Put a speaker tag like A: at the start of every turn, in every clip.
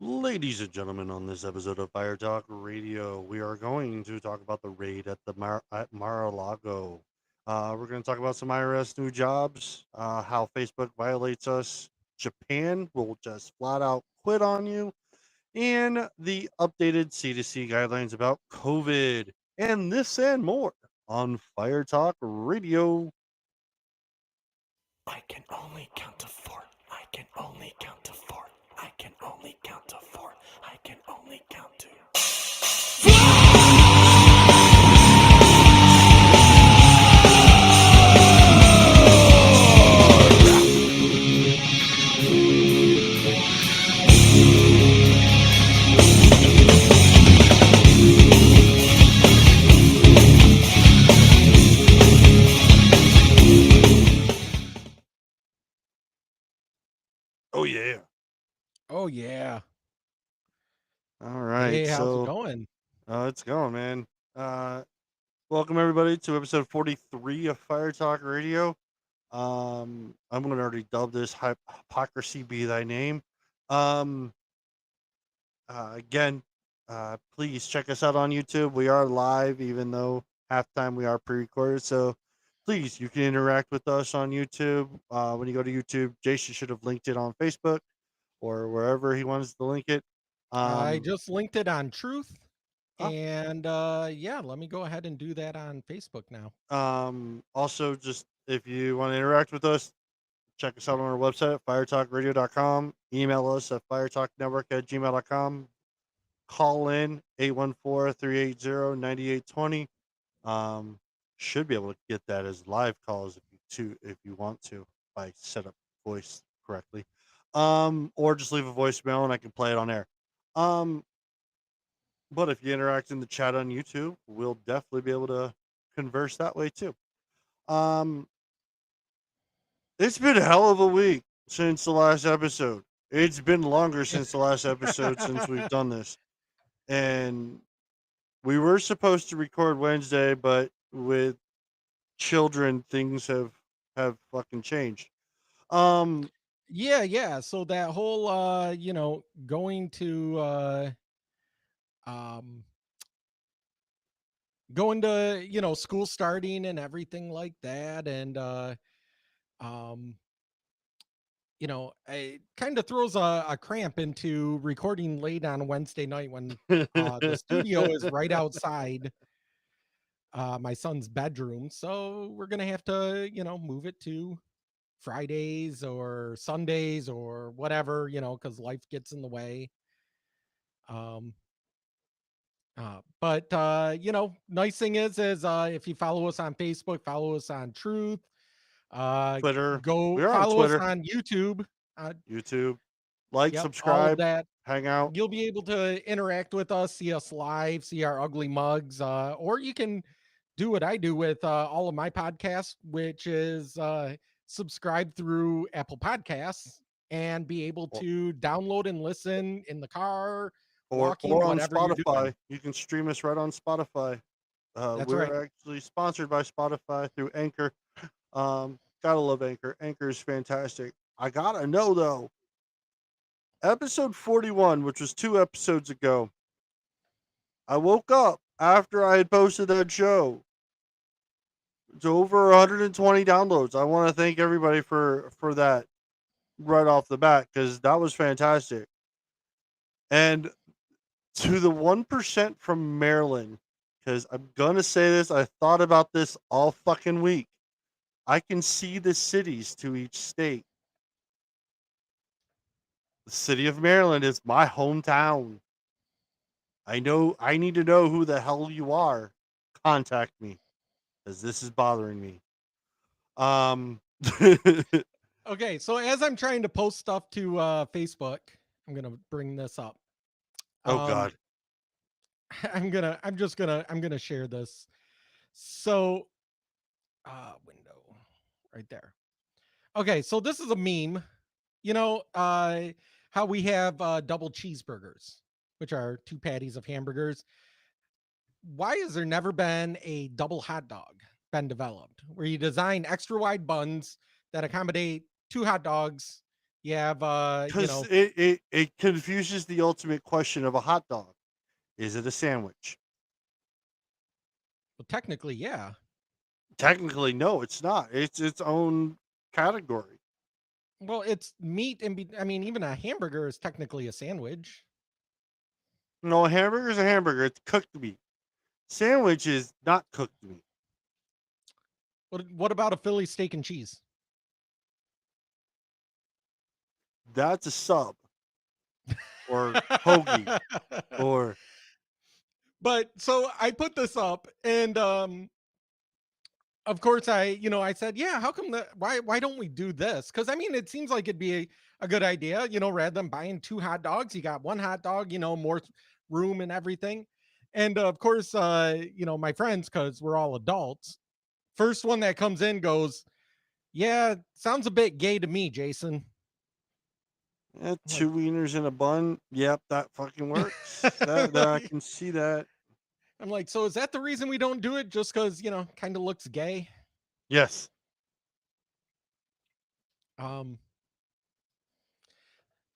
A: Ladies and gentlemen, on this episode of Fire Talk Radio, we are going to talk about the raid at at Mar-a-Lago. We're going to talk about some IRS new jobs, how Facebook violates us, Japan will just flat out quit on you, and the updated C2C guidelines about COVID, and this and more on Fire Talk Radio.
B: I can only count to four. I can only count to four. I can only count to four. I can only count to.
A: Oh, yeah.
C: Oh yeah.
A: All right.
C: Hey, how's it
A: So,
C: going?
A: it's going, man. Uh, Welcome everybody to episode 43 of Fire Talk Radio. I'm gonna already dub this hypocrisy be thy name. Um, again, please check us out on YouTube. We are live, even though half time we are pre-recorded. So please, you can interact with us on YouTube. When you go to YouTube, Jason should have linked it on Facebook or wherever he wants to link it.
C: I
A: Um,
C: just linked it on Truth,
A: ah,
C: and yeah, let me go ahead and do that on Facebook now.
A: Also, just if you want to interact with us, check us out on our website at firetalkradio.com. Email us at firetalknetwork@gmail.com. Call in 814-380-9820. Um, should be able to get that as live calls if you want to, if I set up voice correctly. Or just leave a voicemail and I can play it on air. Um, but if you interact in the chat on YouTube, we'll definitely be able to converse that way too. Um, It's been a hell of a week since the last episode. It's been longer since the last episode since we've done this. And we were supposed to record Wednesday, but with children things have fucking changed. Um
C: Yeah, yeah. So that whole going to um going to, school starting and everything like that and um it kind of throws a cramp into recording late on a Wednesday night when the studio is right outside my son's bedroom. So we're gonna have to, move it to Fridays or Sundays or whatever, because life gets in the way. Um, but nice thing is if you follow us on Facebook, follow us on Truth, uh,
A: Twitter.
C: go
A: We're on
C: follow us
A: Twitter,
C: on YouTube. Uh,
A: YouTube. Like,
C: yep, all of
A: subscribe,
C: that.
A: hang out.
C: You'll be able to interact with us, see us live, see our ugly mugs, or you can do what I do with all of my podcasts, which is subscribe through Apple Podcasts and be able
A: or
C: to download and listen in the car,
A: or
C: walking,
A: on
C: whatever you're doing.
A: Spotify. You can stream us right on Spotify.
C: That's right.
A: We're actually sponsored by Spotify through Anchor. Gotta love Anchor. Anchor is fantastic. I gotta know though, episode 41, which was 2 episodes ago, I woke up after I had posted that show. It's over 120 downloads. I want to thank everybody for that right off the bat because that was fantastic. And to the 1% from Maryland, because I'm gonna say this, I thought about this all fucking week. I can see the cities to each state. The city of Maryland is my hometown. I know I need to know who the hell you are. Contact me because this is bothering me. Um,
C: Okay, so as I'm trying to post stuff to Facebook, I'm gonna bring this up.
A: oh
C: Um,
A: God,
C: I'm gonna share this. So, window right there. Okay, so this is a meme. You know, how we have double cheeseburgers, which are two patties of hamburgers. Why has there never been a double hot dog been developed where you design extra wide buns that accommodate two hot dogs You have
A: Because it confuses the ultimate question of a hot dog. Is it a sandwich?
C: well, technically, yeah.
A: Technically, no, it's not. It's its own category.
C: Well, it's meat and I mean, even a hamburger is technically a sandwich.
A: No, a hamburger is a hamburger. It's cooked meat. Sandwich is not cooked meat.
C: What about a Philly steak and cheese?
A: That's a sub or hoagie or
C: But so I put this up, and of course I said, yeah, how come why don't we do this? Because I mean, it seems like it'd be a good idea, rather than buying two hot dogs, you got one hot dog, more room and everything. And of course, my friends, because we're all adults, first one that comes in goes, yeah, sounds a bit gay to me, Jason. I'm like,
A: 2 wieners in a bun. Yep, that fucking works. That I can see that.
C: I'm like, so is that the reason we don't do it? Just because, kind of looks gay?
A: Yes.
C: Um,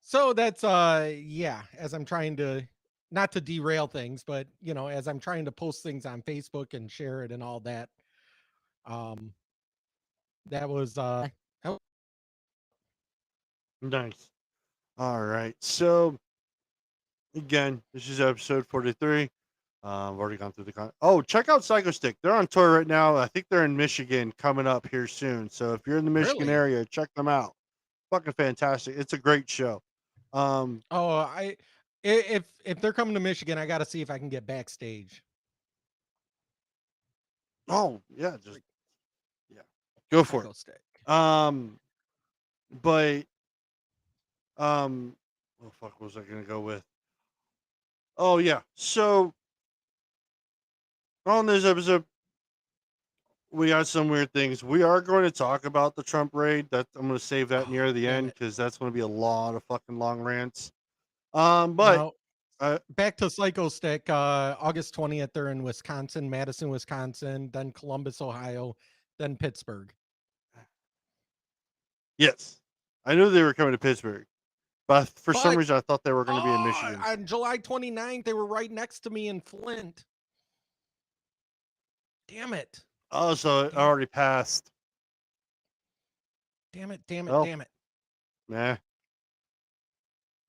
C: so that's yeah, as I'm trying to not to derail things, but as I'm trying to post things on Facebook and share it and all that, um, that was that-
A: Nice. All right. So again, this is episode 43. I've already gone through the oh, check out Psycho Stick. They're on tour right now. I think they're in Michigan coming up here soon. So if you're in the Michigan
C: really.
A: area, check them out. Fucking fantastic. It's a great show. Um,
C: Oh, if they're coming to Michigan, I got to see if I can get backstage.
A: oh yeah, just yeah. Go for
C: Psycho
A: it.
C: Stick.
A: But what the fuck was I gonna go with? Oh yeah. So on this episode, we got some weird things. We are going to talk about the Trump raid. That I'm going to save that
C: Oh,
A: near the
C: damn
A: end
C: it.
A: because that's going to be a lot of fucking long rants. But
C: Now,
A: uh,
C: back to Psycho Stick. August 20th, they're in Wisconsin, Madison, Wisconsin, then Columbus, Ohio, then Pittsburgh.
A: yes, I knew they were coming to Pittsburgh, but for some
C: But
A: reason I thought they were going to be in Michigan.
C: on July 29th, they were right next to me in Flint. Damn it.
A: Oh, so it
C: Damn it.
A: already passed.
C: Damn it. Damn it.
A: Well,
C: Damn it.
A: nah.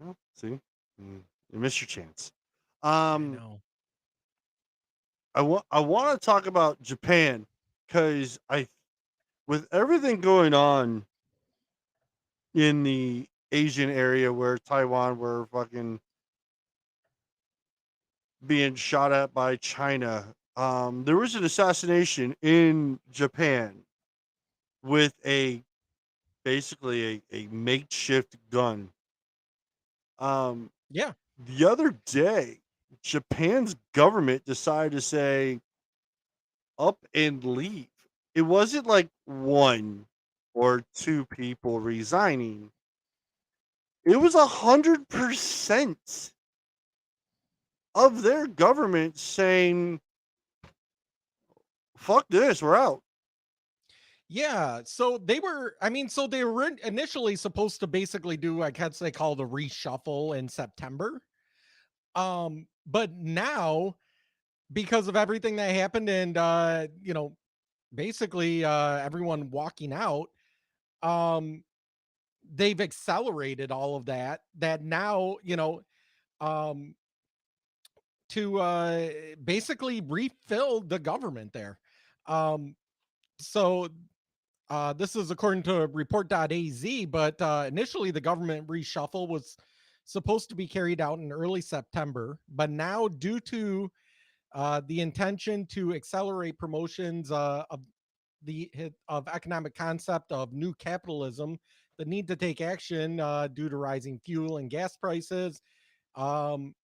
A: Well, see, you missed your chance.
C: I know.
A: I want to talk about Japan because with everything going on in the Asian area where Taiwan were fucking being shot at by China. There was an assassination in Japan with basically a makeshift gun.
C: Yeah.
A: The other day, Japan's government decided to say up and leave. It wasn't like one or two people resigning. It was 100% of their government saying, "Fuck this, we're out."
C: Yeah. So they were, so they were initially supposed to basically do, I guess they called a reshuffle in September. But now, because of everything that happened and, basically everyone walking out, um, they've accelerated all of that now, um, to basically refill the government there. Um, so this is according to report.az, but initially the government reshuffle was supposed to be carried out in early September, but now due to the intention to accelerate promotions of economic concept of new capitalism, the need to take action due to rising fuel and gas prices, um,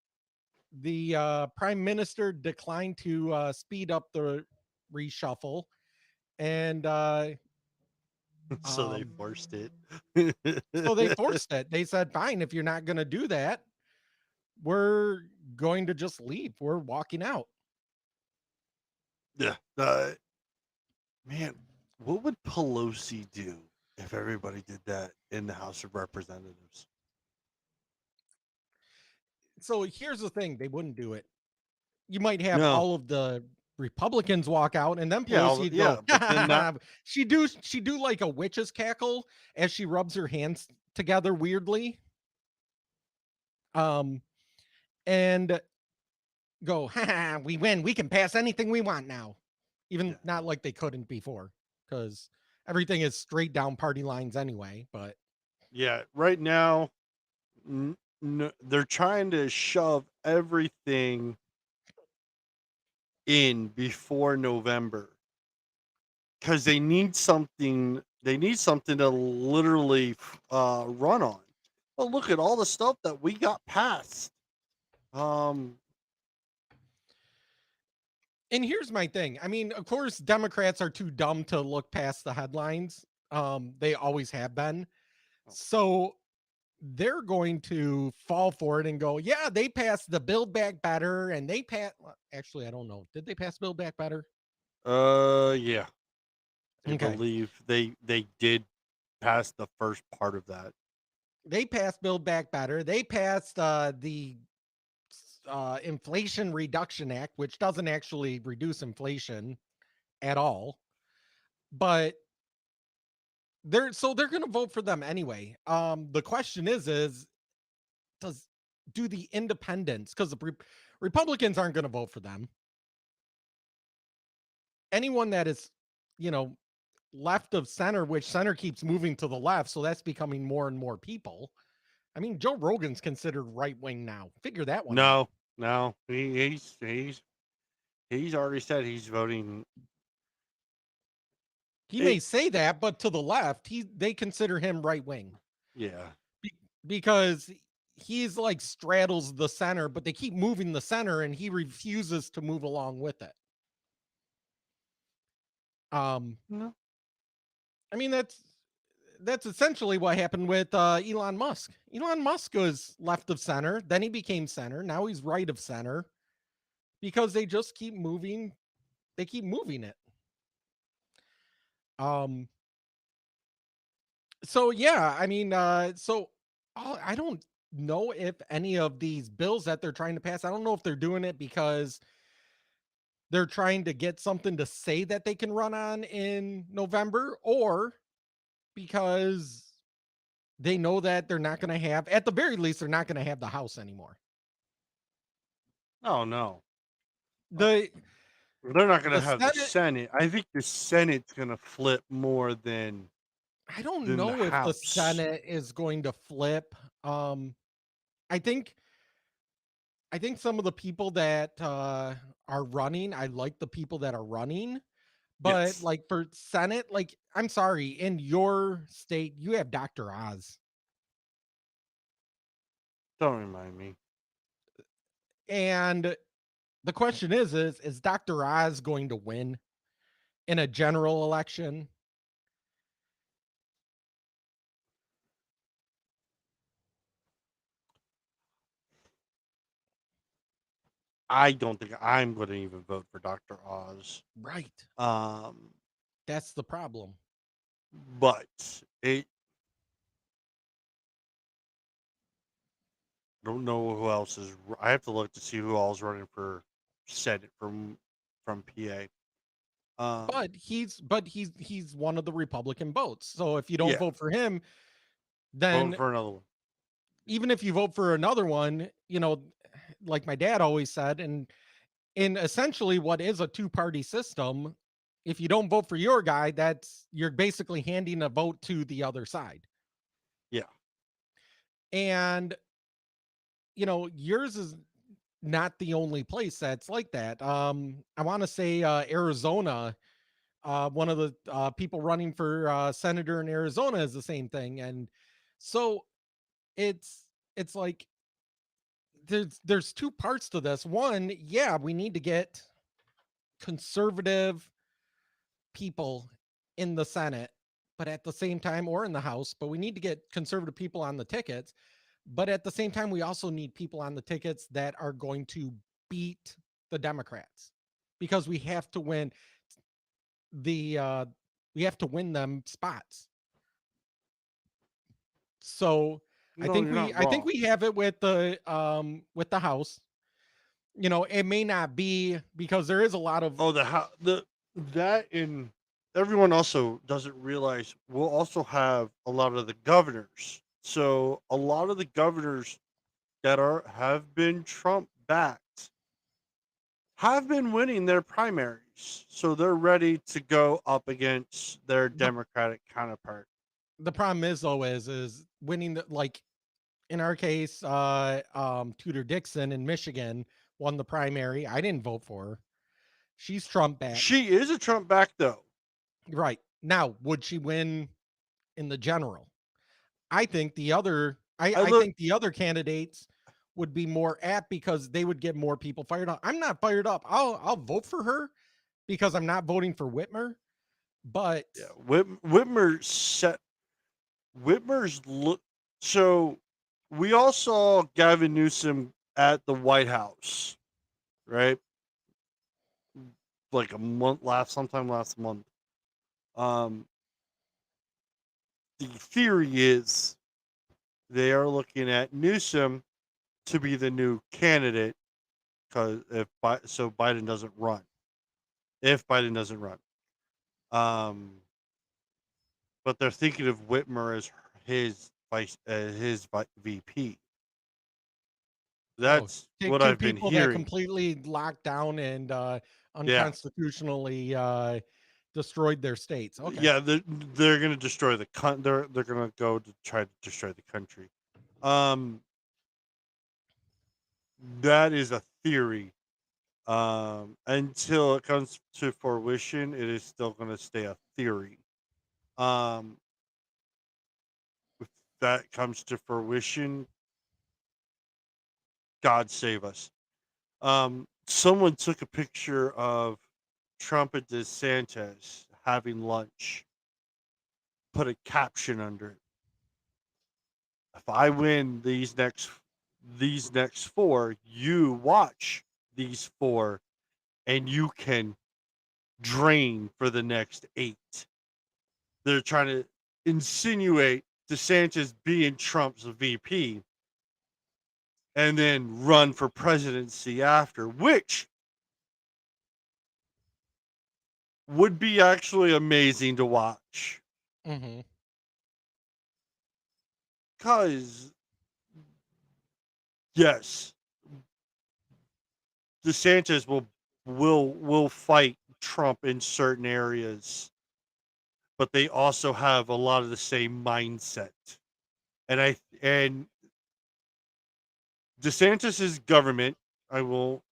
C: the prime minister declined to speed up the reshuffle, and
A: So they
C: um,
A: forced it.
C: so they forced it. They said, "Fine, if you're not going to do that, we're going to just leave. We're walking out."
A: Yeah. Man, what would Pelosi do? if everybody did that in the House of Representatives.
C: So here's the thing, they wouldn't do it. You might have
A: No,
C: all of the Republicans walk out, and then
A: yeah,
C: Pelosi would
A: yeah,
C: go,
A: but then not.
C: she do like a witch's cackle as she rubs her hands together weirdly. Um, and go, we win. We can pass anything we want now. Even
A: Yeah,
C: not
A: no.
C: like they couldn't before, because everything is straight down party lines anyway. But
A: Yeah, right now, they're trying to shove everything in before November because they need something. They need something to literally run on. Well, look at all the stuff that we got passed. Um,
C: and here's my thing. I mean, of course, Democrats are too dumb to look past the headlines. They always have been. So they're going to fall for it and go, yeah, they passed the Build Back Better, and they passed. Actually, I don't know. Did they pass Build Back Better?
A: yeah, I
C: Okay,
A: believe they did pass the first part of that.
C: they passed Build Back Better. They passed the Inflation Reduction Act, which doesn't actually reduce inflation at all, but they're going to vote for them anyway. The question is does do the independents, because the Republicans aren't going to vote for them. Anyone that is, you know, left of center, which center keeps moving to the left, so that's becoming more and more people. I mean, Joe Rogan's considered right wing now. Figure that one out.
A: No, no, he's already said he's voting.
C: He may
A: It,
C: say that, but to the left, they consider him right wing
A: yeah,
C: because he's like straddles the center, but they keep moving the center and he refuses to move along with it.
A: no,
C: I mean, that's essentially what happened with Elon Musk. Elon Musk was left of center, then he became center, now he's right of center because they just keep moving. They keep moving it. Um. So yeah, I mean, I don't know if any of these bills that they're trying to pass. I don't know if they're doing it because they're trying to get something to say that they can run on in November, or because they know that they're not going to have, at the very least, they're not going to have the House anymore.
A: oh no.
C: The
A: They're not going to
C: the
A: have the
C: Senate,
A: Senate. I think the Senate's going to flip more
C: I don't
A: than the
C: know if the
A: House.
C: Senate is going to flip. I think some of the people that are running, I like the people that are running, but
A: Yes.
C: like for Senate, like I'm sorry, in your state, you have Dr. Oz.
A: Don't remind me.
C: And the question is Dr. Oz going to win in a general election?
A: I don't think I'm going to even vote for Dr. Oz.
C: Right.
A: Um,
C: That's the problem.
A: but it. I don't know who else is. I have to look to see who all is running for Senate from PA. Um,
C: But he's one of the Republican votes. So if you don't
A: yeah,
C: vote for him,
A: voting
C: then
A: for another one.
C: even if you vote for another one, like my dad always said, and in essentially what is a two-party system, if you don't vote for your guy, you're basically handing a vote to the other side.
A: Yeah.
C: And yours is not the only place that's like that. I want to say Arizona, one of the people running for senator in Arizona is the same thing. And so it's like there's two parts to this. One, yeah, we need to get conservative people in the Senate, but at the same time, or in the House, but we need to get conservative people on the tickets. But at the same time, we also need people on the tickets that are going to beat the Democrats, because we have to win the we have to win them spots. So
A: No, you're not
C: I think
A: wrong.
C: we have it with the House. You know, it may not be because there is a lot of
A: Oh, the that and everyone also doesn't realize we'll also have a lot of the governors. So a lot of the governors that have been Trump backed have been winning their primaries. So they're ready to go up against their
C: the
A: Democratic counterpart.
C: the problem is though is winning the like in our case, Tudor Dixon in Michigan won the primary. I didn't vote for her. She's Trump backed.
A: She is a Trump back though.
C: Right. Now, would she win in the general? I think
A: I
C: I
A: look
C: think the other candidates would be more apt because they would get more people fired up. I'm not fired up. I'll vote for her because I'm not voting for Whitmer, but
A: yeah, Whitmer set Whitmer's look. So we all saw Gavin Newsom at the White House, right? Like a month sometime last month. Um, the theory is they are looking at Newsom to be the new candidate because so Biden doesn't run. If Biden doesn't run, um, but they're thinking of Whitmer as his VP.
C: oh,
A: That's
C: take
A: what
C: two
A: I've been
C: people that
A: hearing.
C: completely locked down and
A: Yeah,
C: unconstitutionally destroyed their states. Okay.
A: yeah, they're gonna destroy they're gonna go to try to destroy the country. Um, that is a theory. Until it comes to fruition, it is still gonna stay a theory. Um, if that comes to fruition, God save us. Someone took a picture of Trump and DeSantis having lunch, put a caption under it. If I win these next four, you watch these four and you can drain for the next eight. They're trying to insinuate DeSantis being Trump's VP and then run for presidency after, which would be actually amazing to watch.
C: Hmm.
A: Because, yes, DeSantis will fight Trump in certain areas, but they also have a lot of the same mindset. And DeSantis's government, I won't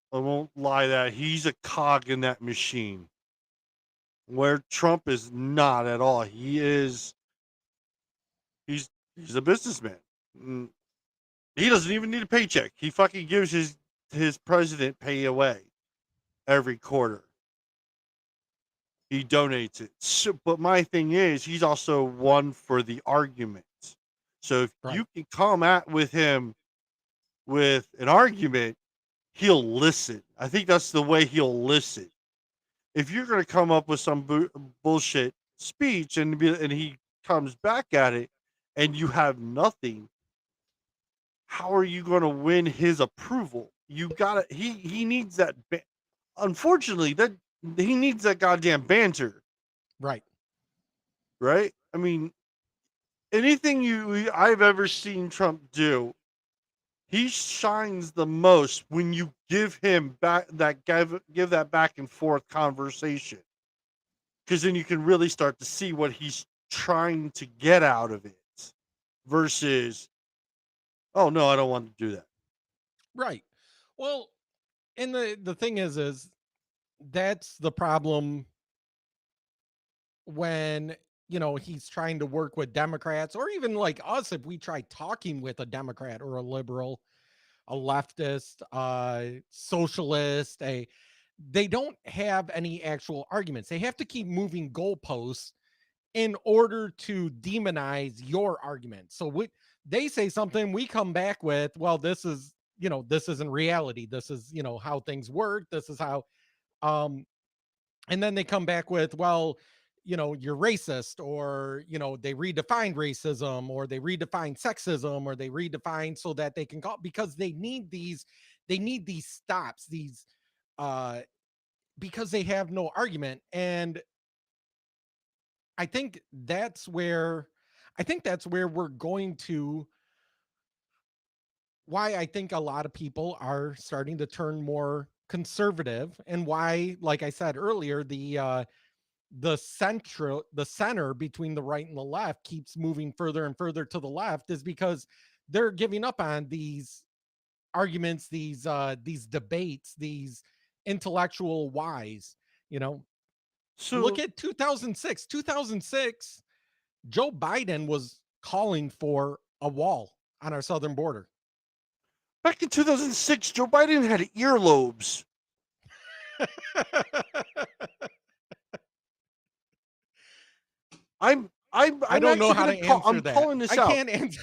A: lie that he's a cog in that machine. Where Trump is not at all. He's a businessman. Mm, He doesn't even need a paycheck. He fucking gives his president pay away every quarter. He donates it. So, but my thing is, he's also one for the argument. So if
C: Right.
A: you can come at with him with an argument, he'll listen. I think that's the way he'll listen. If you're going to come up with some bullshit speech and he comes back at it and you have nothing, how are you going to win his approval? You got to he needs that unfortunately that he needs that goddamn banter,
C: Right.
A: right? I mean, anything I've ever seen Trump do, he shines the most when you give him give that back and forth conversation. Because then you can really start to see what he's trying to get out of it versus, oh no, I don't want to do that.
C: Right. Well, and the thing is that's the problem when he's trying to work with Democrats or even like us if we try talking with a Democrat or a liberal, a leftist, socialist, they don't have any actual arguments. They have to keep moving goalposts in order to demonize your argument. So they say something, we come back with, well, this isn't reality. This is, how things work. This is how, um, and then they come back with, well, you're racist, or they redefined racism, or they redefined sexism, or they redefine so that they can call, because they need these stops, these uh because they have no argument. And I think that's where we're going to, why I think a lot of people are starting to turn more conservative, and why, like I said earlier, the center between the right and the left keeps moving further and further to the left, is because they're giving up on these arguments, these debates, these intellectual whys. You know, look
A: So
C: at 2006. Joe Biden was calling for a wall on our southern border.
A: back in 2006, Joe Biden had earlobes.
C: I
A: I'm
C: don't know
A: actually
C: how to
A: gonna call.
C: answer
A: I'm
C: that.
A: calling this
C: I
A: out.
C: can't answer.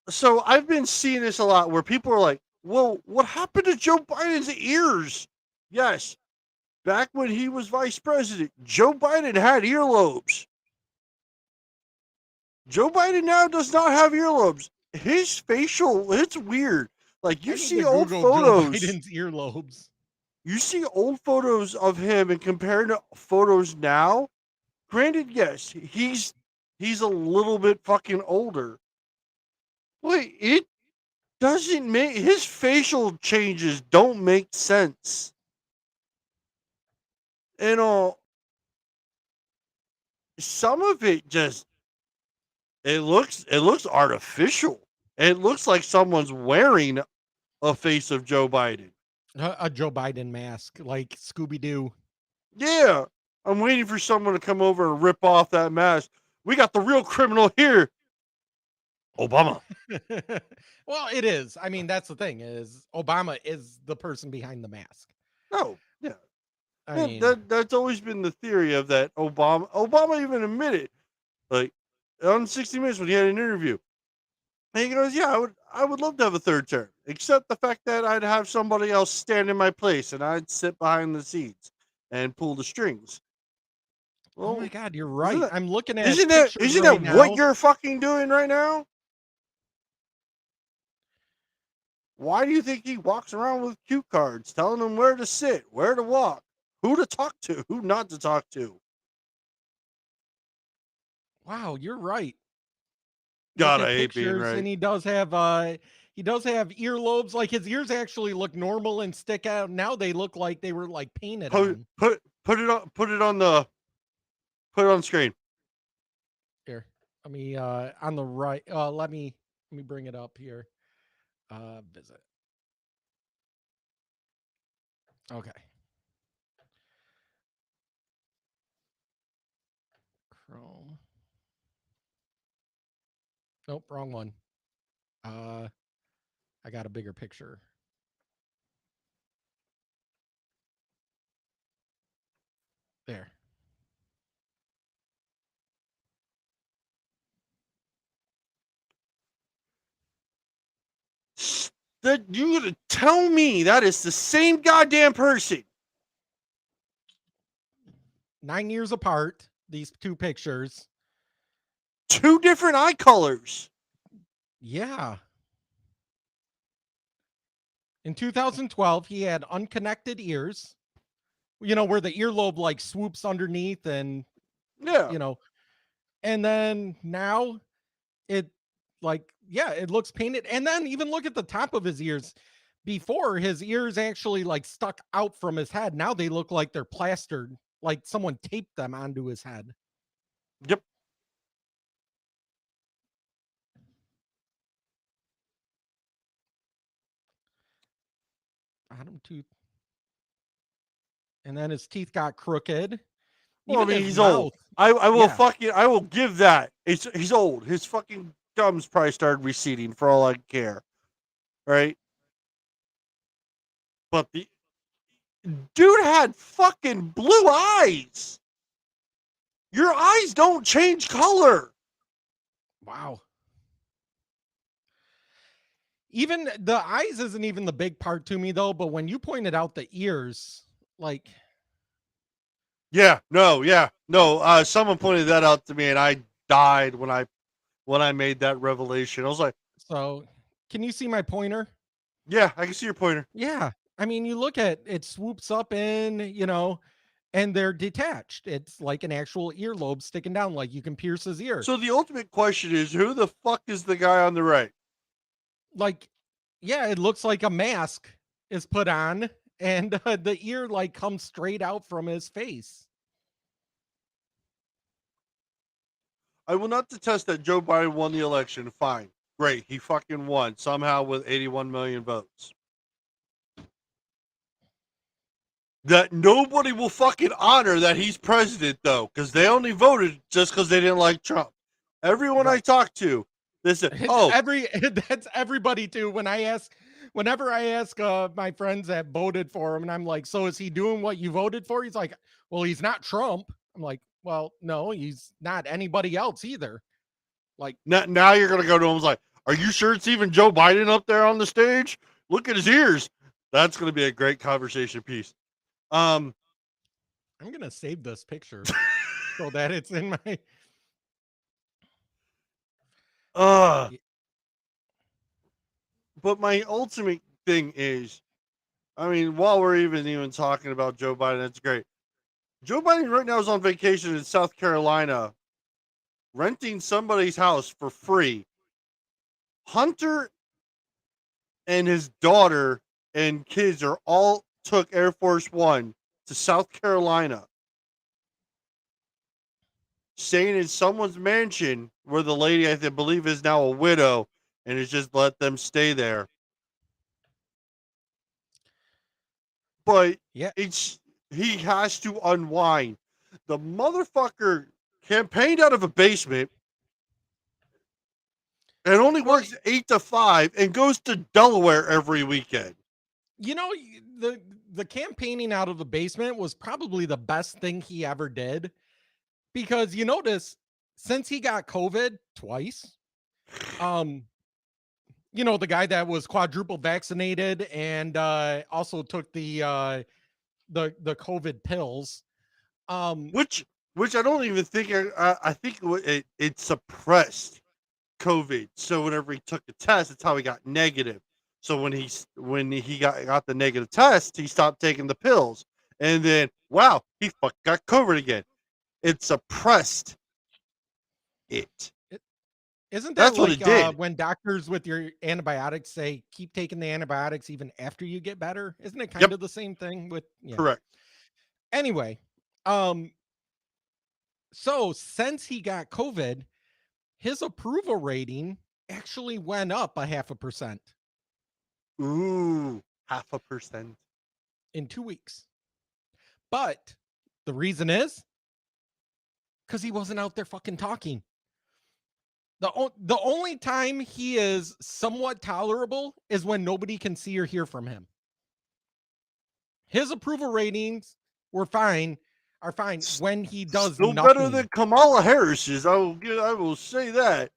A: So I've been seeing this a lot where people are like, "Well, what happened to Joe Biden's ears?" Yes, back when he was vice president, Joe Biden had earlobes. Joe Biden now does not have earlobes. His facial, it's weird. Like
C: I
A: you
C: need
A: see
C: to
A: old
C: Google Joe
A: photos.
C: Biden's earlobes.
A: You see old photos of him and compared to photos now. Granted, yes, he's a little bit fucking older. Wait, it doesn't make his facial changes don't make sense. And some of it just it looks artificial. It looks like someone's wearing a face of Joe Biden.
C: A Joe Biden mask, like Scooby Doo.
A: Yeah, I'm waiting for someone to come over and rip off that mask. We got the real criminal here, Obama.
C: Well, it is. I mean, that's the thing, is Obama is the person behind the mask.
A: No, yeah,
C: I
A: yeah,
C: mean,
A: that's always been the theory of that. Obama even admitted, like on 60 Minutes when he had an interview, and he goes, "Yeah, I would love to have a third term, except the fact that I'd have somebody else stand in my place, and I'd sit behind the seats and pull the strings."
C: oh my
A: Well,
C: God, you're
A: isn't
C: right.
A: that
C: I'm looking at
A: isn't that
C: pictures
A: isn't
C: right
A: that what
C: now.
A: you're fucking doing right now? Why do you think he walks around with cue cards telling them where to sit, where to walk, who to talk to, who not to talk to?
C: Wow, you're right. Look
A: God, I
C: at
A: hate being
C: pictures,
A: right.
C: and he does have earlobes. Like, his ears actually look normal and stick out. Now they look like they were like painted
A: Put
C: on.
A: put it on screen.
C: Here, let me on the right. Let me bring it up here. Visit. Okay. Chrome. Nope, wrong one. Uh, I got a bigger picture. There.
A: That you gonna tell me that is the same goddamn person?
C: 9 years apart, these two pictures.
A: Two different eye colors.
C: Yeah. In 2012, he had unconnected ears, where the earlobe like swoops underneath, and,
A: Yeah.
C: you know, and then now it, like, yeah, it looks painted. And then even look at the top of his ears. Before, his ears actually like stuck out from his head. Now they look like they're plastered, like someone taped them onto his head.
A: Yep.
C: Bottom tooth. And then his teeth got crooked.
A: Well, I
C: Even
A: mean,
C: his
A: he's old.
C: mouth.
A: I
C: Yeah.
A: will give that. He's old. His fucking gums probably started receding for all I care. Right? But the dude had fucking blue eyes. Your eyes don't change color.
C: Wow. Even the eyes isn't even the big part to me though, but when you pointed out the ears, like,
A: Yeah, no, yeah, no. Someone pointed that out to me, and I died when I made that revelation. I was like,
C: So, can you see my pointer?
A: yeah, I can see your pointer.
C: Yeah. I mean, you look at it swoops up in, and they're detached. It's like an actual earlobe sticking down, like you can pierce his ear.
A: So the ultimate question is, who the fuck is the guy on the right?
C: Like, yeah, it looks like a mask is put on, and the ear like comes straight out from his face.
A: I will not detest that Joe Biden won the election. Fine, great, he fucking won somehow with 81 million votes. That nobody will fucking honor that he's president though, because they only voted just because they didn't like Trump. Everyone I
C: Right.
A: talked to, they said, "Oh,
C: That's everybody too. Whenever I ask my friends that voted for him, and I'm like, so is he doing what you voted for? He's like, well, he's not Trump. I'm like, well, no, he's not anybody else either. Like,
A: now you're gonna go to him and like, are you sure it's even Joe Biden up there on the stage? Look at his ears." That's gonna be a great conversation piece.
C: I'm gonna save this picture so that it's in my.
A: uh, but my ultimate thing is, I mean, while we're even talking about Joe Biden, that's great. Joe Biden right now is on vacation in South Carolina, renting somebody's house for free. Hunter and his daughter and kids are all took Air Force One to South Carolina, staying in someone's mansion where the lady I believe is now a widow, and has just let them stay there. But
C: Yeah,
A: it's he has to unwind. The motherfucker campaigned out of a basement and only
C: well,
A: works 8 to 5 and goes to Delaware every weekend.
C: the campaigning out of the basement was probably the best thing he ever did, because you notice since he got COVID twice, um, the guy that was quadruple vaccinated and also took the COVID pills. Um,
A: Which I don't even think I think it suppressed COVID. So whenever he took the test, that's how he got negative. So when he got the negative test, he stopped taking the pills, and then wow, he got COVID again. It suppressed it.
C: it, isn't that
A: That's what
C: like
A: it did.
C: when doctors with your antibiotics say keep taking the antibiotics even after you get better? Isn't it kind
A: Yep,
C: of the same thing with yeah?
A: correct.
C: Anyway, um, so since he got COVID, his approval rating actually went up a 0.5%
A: Ooh, 0.5%.
C: in 2 weeks. But the reason is because he wasn't out there fucking talking. The only time he is somewhat tolerable is when nobody can see or hear from him. His approval ratings are fine when he does
A: Still better than
C: nothing.
A: Kamala Harris's. I will say that,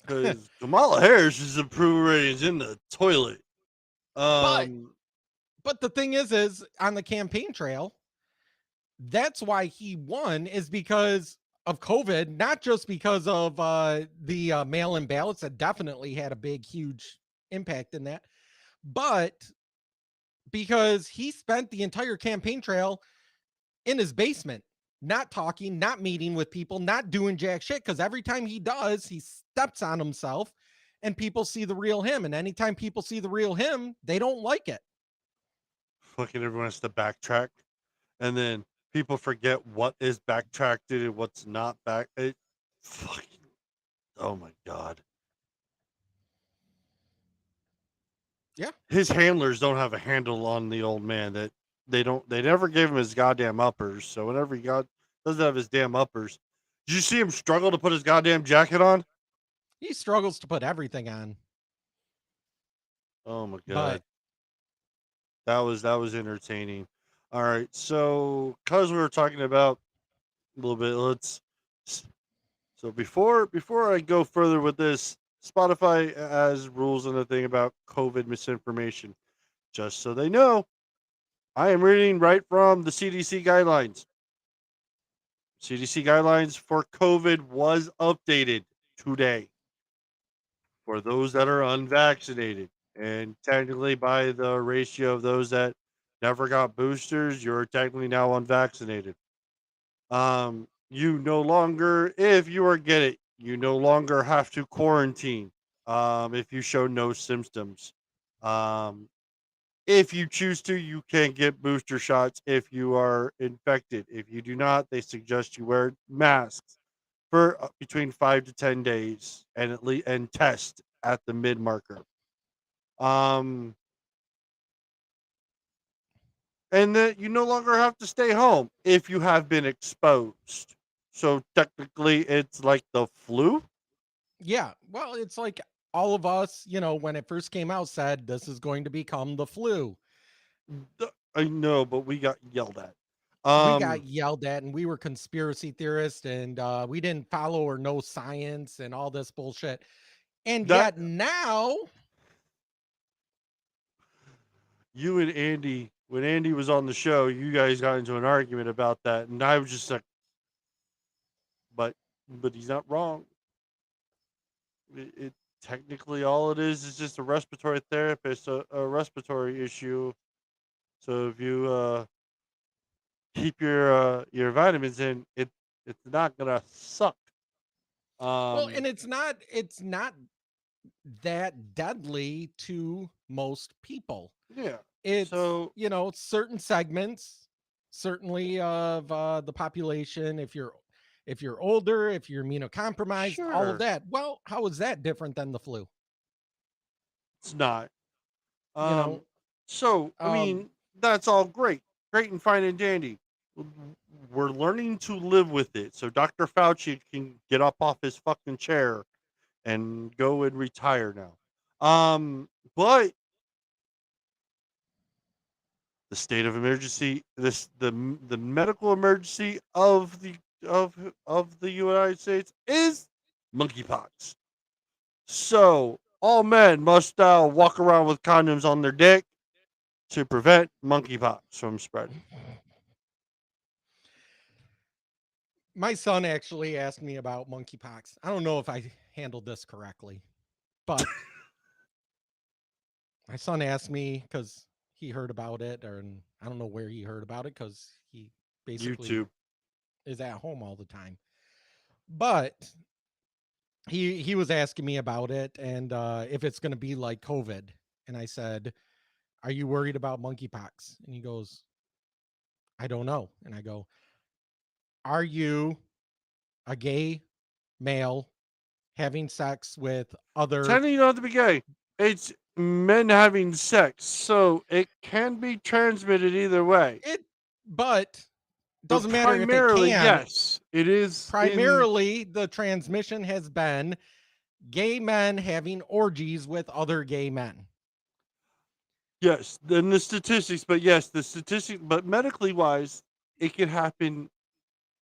A: because Kamala Harris's approval rating is in the toilet.
C: but
A: Um,
C: but the thing is on the campaign trail, that's why he won, is because of COVID, not just because of the mail-in ballots that definitely had a big, huge impact in that, but because he spent the entire campaign trail in his basement, not talking, not meeting with people, not doing jack shit. Because every time he does, he steps on himself and people see the real him. And anytime people see the real him, they don't like it.
A: fucking everyone has to backtrack, and then people forget what is backtracked and what's not back. Fucking, oh my god,
C: Yeah.
A: his handlers don't have a handle on the old man. That they never gave him his goddamn uppers. So whenever he doesn't have his damn uppers, did you see him struggle to put his goddamn jacket on?
C: He struggles to put everything on.
A: Oh my
C: But
A: god, that was entertaining. All right, so because we were talking about a little bit, so before I go further with this, Spotify has rules on the thing about COVID misinformation. Just so they know, I am reading right from the CDC guidelines. CDC guidelines for COVID was updated today for those that are unvaccinated. And technically, by the ratio of those that never got boosters, you're technically now unvaccinated. You no longer, if you are get it, you no longer have to quarantine. If you show no symptoms. Um, if you choose to, you can get booster shots if you are infected. If you do not, they suggest you wear masks for between 5 to 10 days and at least and test at the mid marker. Um, and that you no longer have to stay home if you have been exposed. So technically, it's like the flu.
C: Yeah. Well, it's like all of us, when it first came out, said this is going to become the flu.
A: I know, but we got yelled at.
C: We got
A: Um,
C: yelled at and we were conspiracy theorists and we didn't follow or know science and all this bullshit. And
A: that
C: yet now,
A: you and Andy, when Andy was on the show, you guys got into an argument about that, and I was just like, but he's not wrong. It technically all it is just a respiratory therapist, a respiratory issue. So if you keep your vitamins in, it's not gonna suck.
C: well,
A: Um,
C: and it's not that deadly to most people.
A: yeah.
C: It's,
A: So
C: certain segments, certainly of the population, if you're older, if you're immunocompromised, all of
A: sure,
C: that. Well, how is that different than the flu?
A: it's not.
C: You know,
A: So I
C: um
A: mean, that's all great and fine and dandy. We're learning to live with it, so Dr. Fauci can get up off his fucking chair and go and retire now. But the state of emergency, the medical emergency of of the United States is monkeypox. So all men must now walk around with condoms on their dick to prevent monkeypox from spreading.
C: my son actually asked me about monkeypox. I don't know if I handled this correctly, but my son asked me because he heard about it, or and I don't know where he heard about it because he basically
A: YouTube.
C: is at home all the time. But he was asking me about it and if it's going to be like COVID, and I said, "Are you worried about monkeypox?" And he goes, "I don't know." And I go, "Are you a gay male having sex with other?"
A: Technically, you don't have to be gay. It's men having sex, so it can be transmitted either way.
C: It, but
A: But
C: doesn't matter if it
A: primarily,
C: can.
A: yes, it is in
C: Primarily, the transmission has been gay men having orgies with other gay men.
A: yes. Then the statistics, but yes, the statistic, but medically wise, it can happen.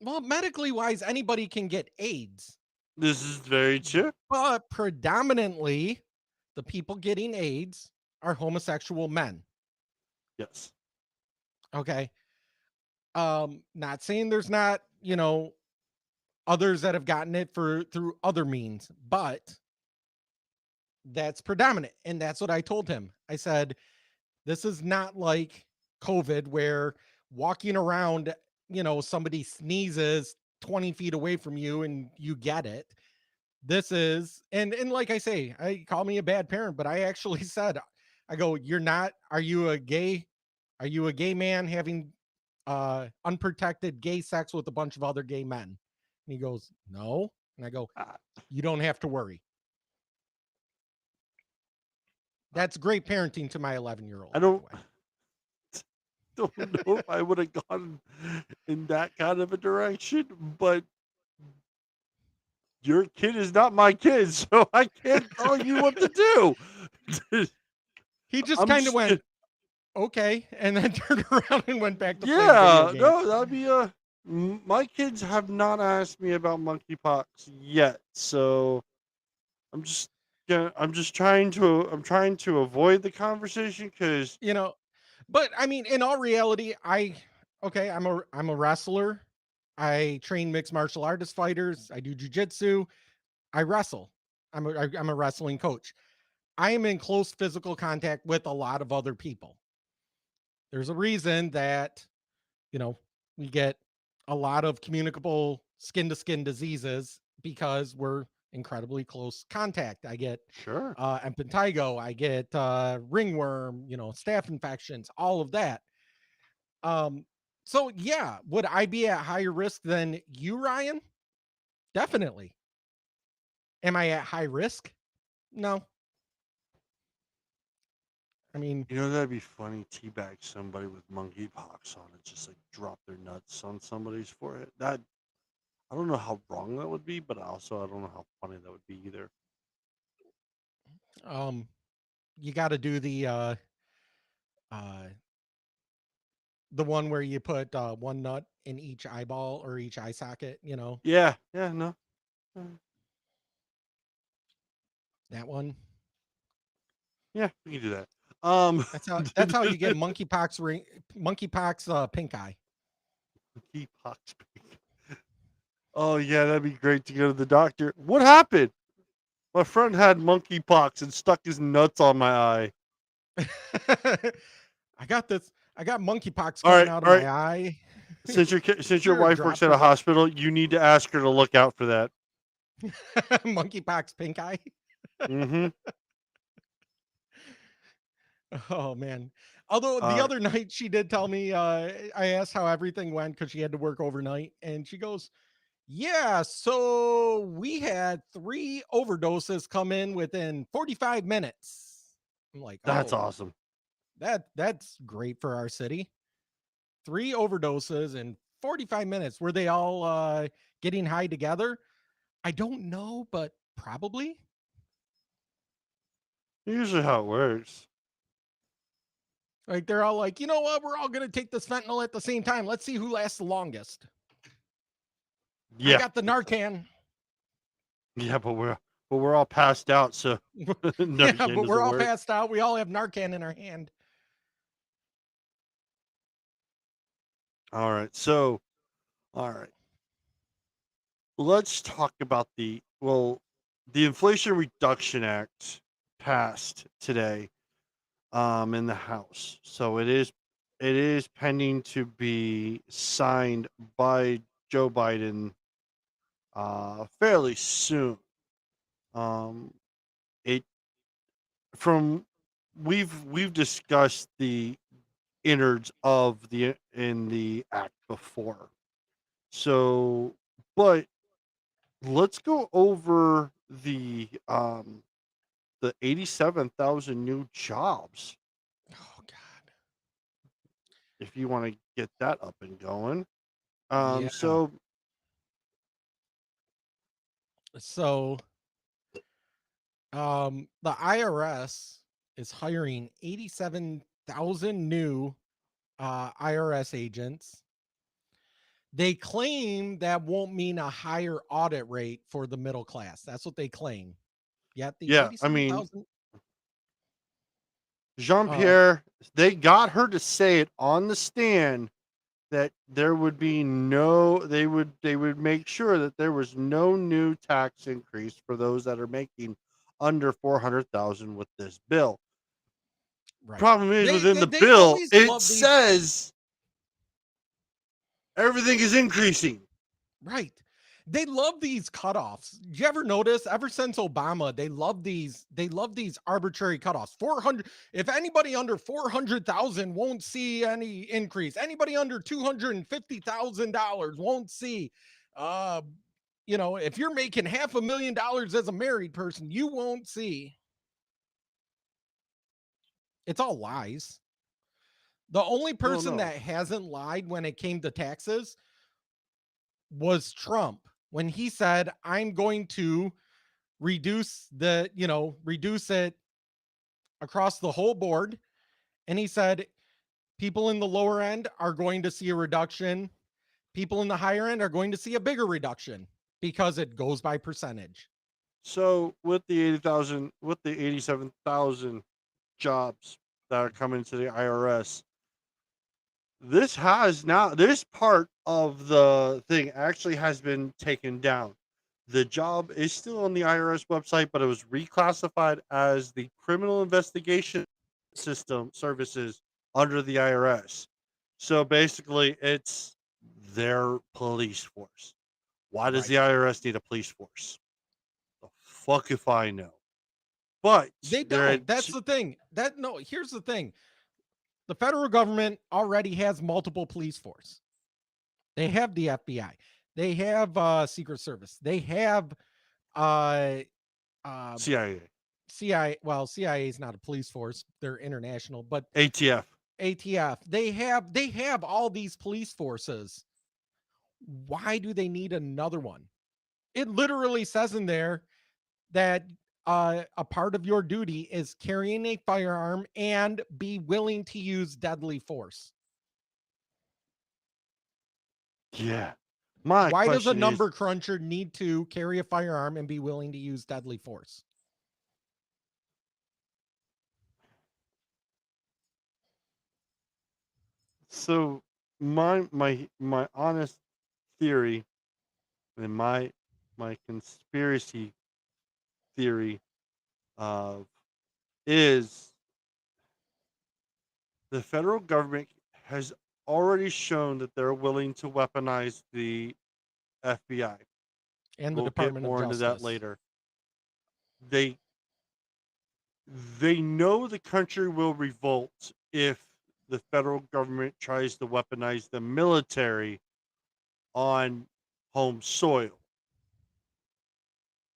C: Well, medically wise, anybody can get AIDS,
A: This is very true.
C: but predominantly the people getting AIDS are homosexual men.
A: Yes,
C: Okay. Not saying there's not, others that have gotten it through other means, but that's predominant. And that's what I told him. I said, this is not like COVID where walking around, somebody sneezes 20 feet away from you and you get it. This is, and like I say, I call me a bad parent, but I actually said, I go, "You're not, are you a gay man having unprotected gay sex with a bunch of other gay men?" And he goes, "No." And I go,
A: I
C: "You don't have to worry." That's great parenting to my 11-year-old,
A: I
C: by the
A: don't
C: way.
A: don't know if I would have gone in that kind of a direction, but your kid is not my kid, so I can't tell you what to do.
C: He just
A: I'm
C: kind of
A: just
C: went, "Okay," and then turned around and went back to playing video
A: yeah,
C: games.
A: no, that'd be my kids have not asked me about monkeypox yet, so I'm just I'm trying to avoid the conversation because
C: You know, but I mean, in all reality, I'm a wrestler. I train mixed martial artist fighters. I do jujitsu. I wrestle. I'm a wrestling coach. I am in close physical contact with a lot of other people. There's a reason that, you know, we get a lot of communicable skin to skin diseases because we're incredibly close contact. I get
A: Sure.
C: impetigo, I get ringworm, staph infections, all of that. Um, so yeah, would I be at higher risk than you, Ryan? Definitely. Am I at high risk? No. I mean,
A: That'd be funny. Teabag somebody with monkeypox on it, just like drop their nuts on somebody's forehead. That I don't know how wrong that would be, but also I don't know how funny that would be either.
C: um, you got to do uh the one where you put one nut in each eyeball or each eye socket.
A: Yeah, yeah, no.
C: That one.
A: Yeah, we can do that. Um,
C: That's how you get monkeypox pink eye.
A: monkeypox. Oh yeah, that'd be great to go to the doctor. What happened? My friend had monkeypox and stuck his nuts on my eye.
C: I got monkeypox
A: All
C: coming
A: right,
C: out
A: all
C: of
A: right.
C: my eye.
A: Since your
C: Sure,
A: wife
C: drop
A: works at
C: the
A: a hospital, you need to ask her to look out for that.
C: monkeypox pink eye.
A: Mm-hmm.
C: Oh man. Although the other night she did tell me, I asked how everything went because she had to work overnight, and she goes, "Yeah, so we had 3 overdoses come in within 45 minutes." I'm like,
A: That's
C: "Oh,
A: awesome.
C: that's great for our city. 3 overdoses in 45 minutes. Were they all getting high together? I don't know, but probably."
A: Usually how it works.
C: Like they're all like, "You know what? We're all going to take this fentanyl at the same time. Let's see who lasts the longest." I
A: Yeah,
C: got the Narcan.
A: yeah, but we're all passed out, so
C: Yeah,
A: Narcan
C: but we're
A: doesn't
C: all
A: work.
C: passed out. We all have Narcan in our hand.
A: All right, so all right, let's talk about the Inflation Reduction Act passed today, in the House. So it is pending to be signed by Joe Biden, fairly soon. Um, it from we've discussed the innards of the act before. So, but let's go over the 87,000 new jobs
C: Oh God.
A: if you want to get that up and going.
C: Yeah.
A: So
C: So the IRS is hiring 87,000 new IRS agents. They claim that won't mean a higher audit rate for the middle class. That's what they claim. Yet the
A: yeah, I mean
C: 87,000
A: Jean
C: uh
A: Pierre, they got her to say it on the stand that there would be they would make sure that there was no new tax increase for those that are making under 400,000 with this bill.
C: right.
A: Problem is
C: They
A: within
C: they,
A: the
C: they
A: bill,
C: always
A: it
C: love these.
A: says everything is increasing.
C: Right. They love these cutoffs. Did you ever notice ever since Obama, they love these arbitrary cutoffs. 400, if anybody under 400,000 won't see any increase. Anybody under $250,000 won't see uh if you're making $500,000 as a married person, you won't see. It's all lies. The only
A: No,
C: person
A: no.
C: that hasn't lied when it came to taxes was Trump when he said, "I'm going to reduce it across the whole board." And he said, people in the lower end are going to see a reduction. People in the higher end are going to see a bigger reduction because it goes by percentage.
A: So with the 87,000 jobs that are coming to the IRS, this part of the thing actually has been taken down. The job is still on the IRS website, but it was reclassified as the criminal investigation system services under the IRS. So basically, it's their police force. Why does
C: Right.
A: the IRS need a police force? The fuck if I know. But
C: They
A: they're
C: don't.
A: at
C: That's the thing. Here's the thing. The federal government already has multiple police force. They have the FBI. They have Secret Service. They have uh uh
A: CIA,
C: CIA. Well, CIA is not a police force. They're international, but
A: ATF.
C: ATF. They have all these police forces. Why do they need another one? It literally says in there that a part of your duty is carrying a firearm and be willing to use deadly force.
A: Yeah. My
C: Why does a
A: question is,
C: number cruncher need to carry a firearm and be willing to use deadly force?
A: so my honest theory and my conspiracy theory of is the federal government has already shown that they're willing to weaponize the FBI.
C: And the
A: We'll get
C: Department of
A: more into that
C: Justice.
A: later. They they know the country will revolt if the federal government tries to weaponize the military on home soil.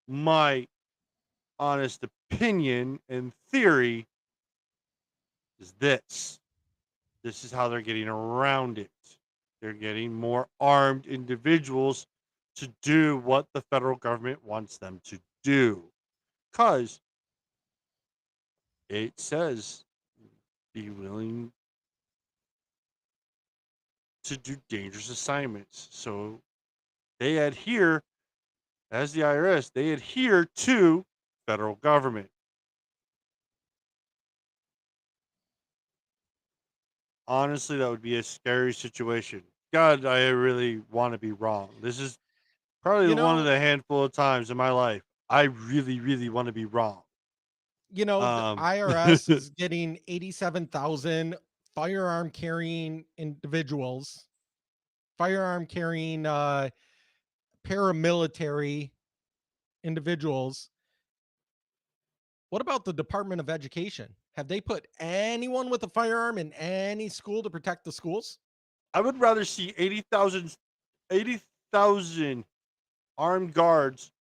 A: My honest opinion and theory is this. This is how they're getting around it. They're getting more armed individuals to do what the federal government wants them to do. Because it says be willing to do dangerous assignments. So they adhere, as the IRS, they adhere to federal government. Honestly, that would be a scary situation. God, I really want to be wrong. This is probably
C: You
A: one of
C: know,
A: the handful of times in my life I really, really want to be wrong.
C: the
A: Um,
C: IRS is getting 87,000 firearm carrying individuals, firearm carrying paramilitary individuals. What about the Department of Education? Have they put anyone with a firearm in any school to protect the schools?
A: I would rather see 80,000 armed guards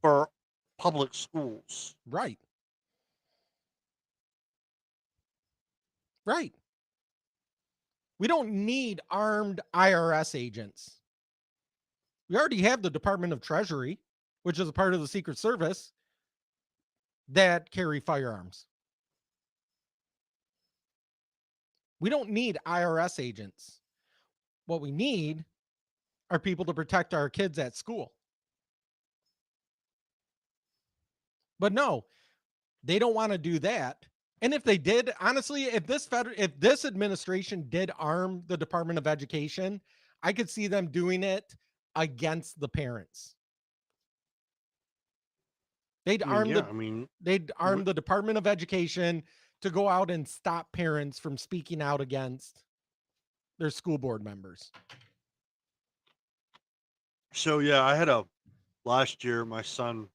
A: for public schools.
C: Right. Right. We don't need armed IRS agents. We already have the Department of Treasury, which is a part of the Secret Service, that carry firearms. We don't need IRS agents. What we need are people to protect our kids at school. But no, they don't want to do that. And if they did, honestly, if this administration did arm the Department of Education, I could see them doing it against the parents. They'd
A: I mean,
C: arm
A: yeah,
C: the
A: I mean,
C: they'd arm the Department of Education to go out and stop parents from speaking out against their school board members.
A: so yeah, last year my son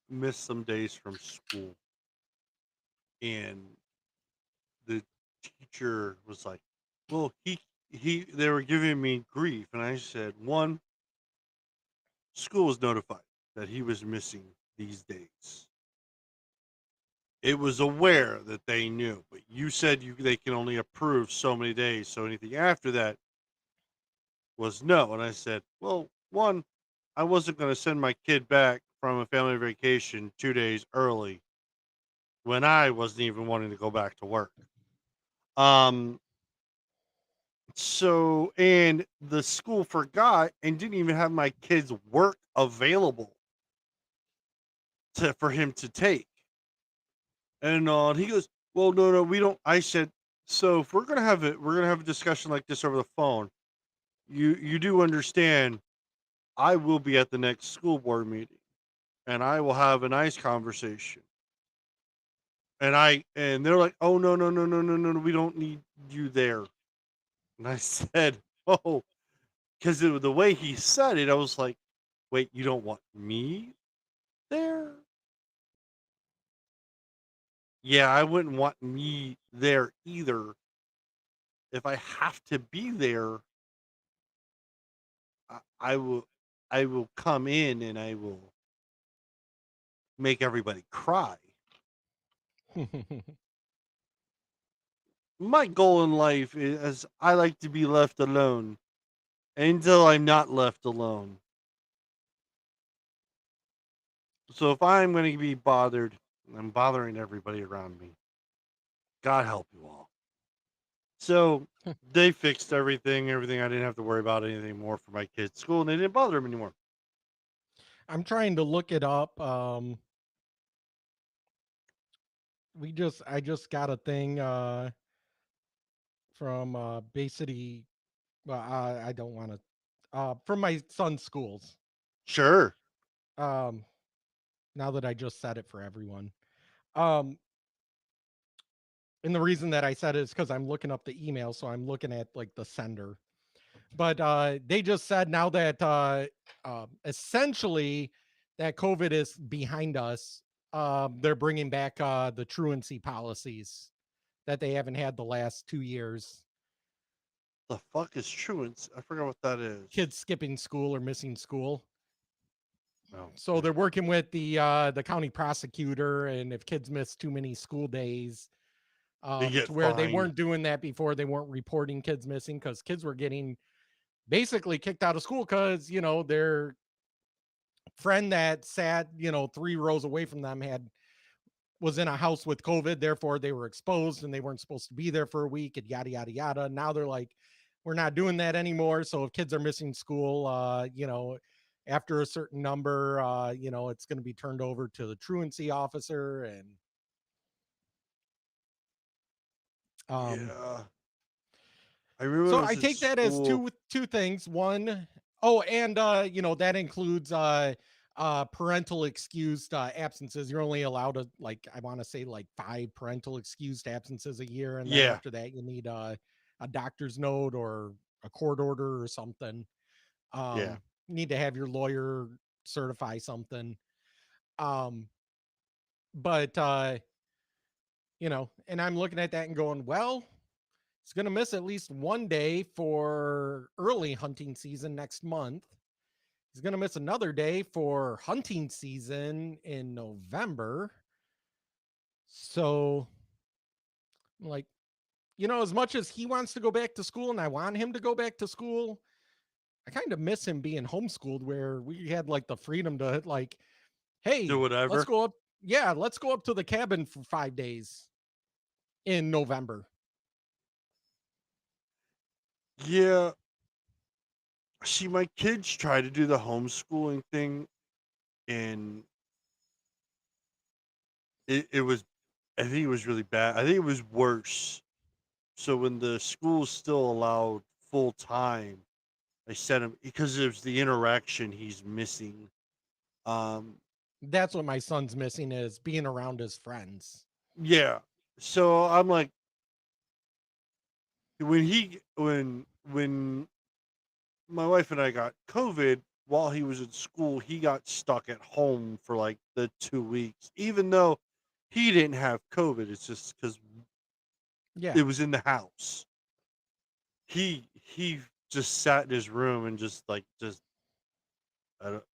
A: missed some days from school and the teacher was like, "Well, he they were giving me grief." And I said, "One, school was notified that he was missing these days. It was aware that they knew, but you said they can only approve so many days, so anything after that was no." And I said, "Well, one, I wasn't going to send my kid back from a family vacation 2 days early when I wasn't even wanting to go back to work." Um so and the school forgot and didn't even have my kid's work available for him to take. And he goes, "Well, no, no, we don't." I said, So if we're gonna have a discussion like this over the phone. You do understand I will be at the next school board meeting and I will have a nice conversation. And they're like, "Oh no, no, no, no, no, no, no, we don't need you there." And I said, "Oh," because the way he said it, I was like, "Wait, you don't want me there?" Yeah, I wouldn't want me there either. If I have to be there, I will come in and I will make everybody cry. My goal in life is I like to be left alone until I'm not left alone. So if I'm going to be bothered, I'm bothering everybody around me. God help you all. So they fixed everything. I didn't have to worry about anything more for my kids' school, and they didn't bother them anymore.
C: I'm trying to look it up. I just got a thing from Bay City. Well, I don't want to. From my son's schools.
A: Sure.
C: Um, now that I just said it for everyone. Um, and the reason that I said it is because I'm looking up the email, so I'm looking at like the sender. But they just said now that essentially that COVID is behind us. They're bringing back the truancy policies that they haven't had the last 2 years.
A: The fuck is truants? I forgot what that is.
C: Kids skipping school or missing school.
A: Oh,
C: So they're working with the county prosecutor, and if kids miss too many school days,
A: they get
C: to where they
A: fined.
C: weren't doing that before, they weren't reporting kids missing because kids were getting basically kicked out of school because their friend that sat 3 rows away from them was in a house with COVID, therefore they were exposed and they weren't supposed to be there for a week and yada yada yada. Now they're like, we're not doing that anymore. So if kids are missing school, after a certain number, it's going to be turned over to the truancy officer. And
A: Yeah. I remember when
C: so
A: I
C: I
A: was in
C: take that as
A: school.
C: two things. One, and that includes parental excused absences. You're only allowed to, like, I want to say like 5 parental excused absences a year, and then
A: Yeah.
C: after that you need a doctor's note or a court order or something.
A: Yeah.
C: You need to have your lawyer certify something. Um, but and I'm looking at that and going, well, he's going to miss at least one day for early hunting season next month. He's going to miss another day for hunting season in November. So, like, as much as he wants to go back to school and I want him to go back to school, I kind of miss him being homeschooled where we had like the freedom to, like,
A: Do
C: hey, let's
A: whatever.
C: go up. Yeah, let's go up to the cabin for 5 days in November.
A: Yeah. See, my kids try to do the homeschooling thing, and it was, I think it was really bad. I think it was worse. So when the school still allowed full time, I sent him because it was the interaction he's missing. Um,
C: That's what my son's missing is being around his friends.
A: yeah. So I'm like, when my wife and I got COVID while he was in school, he got stuck at home for like the 2 weeks, even though he didn't have COVID. It's just because
C: Yeah.
A: it was in the house. He just sat in his room and just I don't,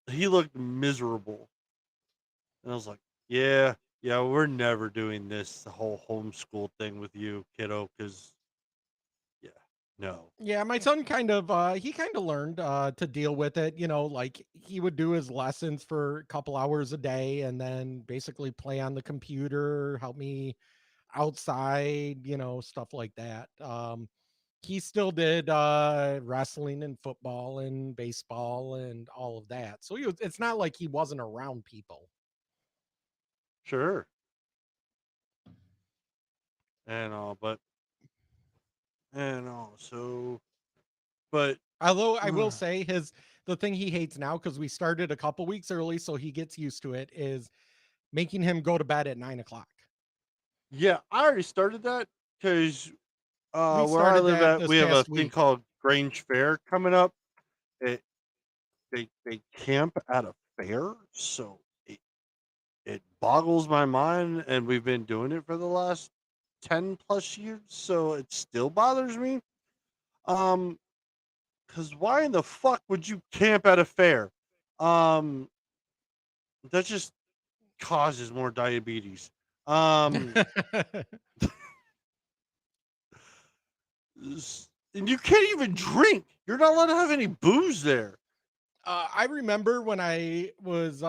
A: he looked miserable, and I was like, yeah, yeah, we're never doing this the whole homeschool thing with you, kiddo, because yeah, no,
C: Yeah, my son he kind of learned to deal with it, like he would do his lessons for a couple hours a day and then basically play on the computer, help me outside, stuff like that. He still did wrestling and football and baseball and all of that. So it's not like he wasn't around people.
A: sure, and all, but and also, but
C: Although I will say the thing he hates now, because we started a couple weeks early, so he gets used to it, is making him go to bed at 9 o'clock.
A: yeah, I already started that because
C: We
A: where I
C: started
A: live
C: that
A: at,
C: this
A: we have a
C: past
A: thing
C: week.
A: called Grange Fair coming up. It they camp at a fair, so it boggles my mind, and we've been doing it for the last 10 plus years, so it still bothers me. Um, because why in the fuck would you camp at a fair? Um, that just causes more diabetes. Um, and you can't even drink. You're not allowed to have any booze there.
C: I remember when I was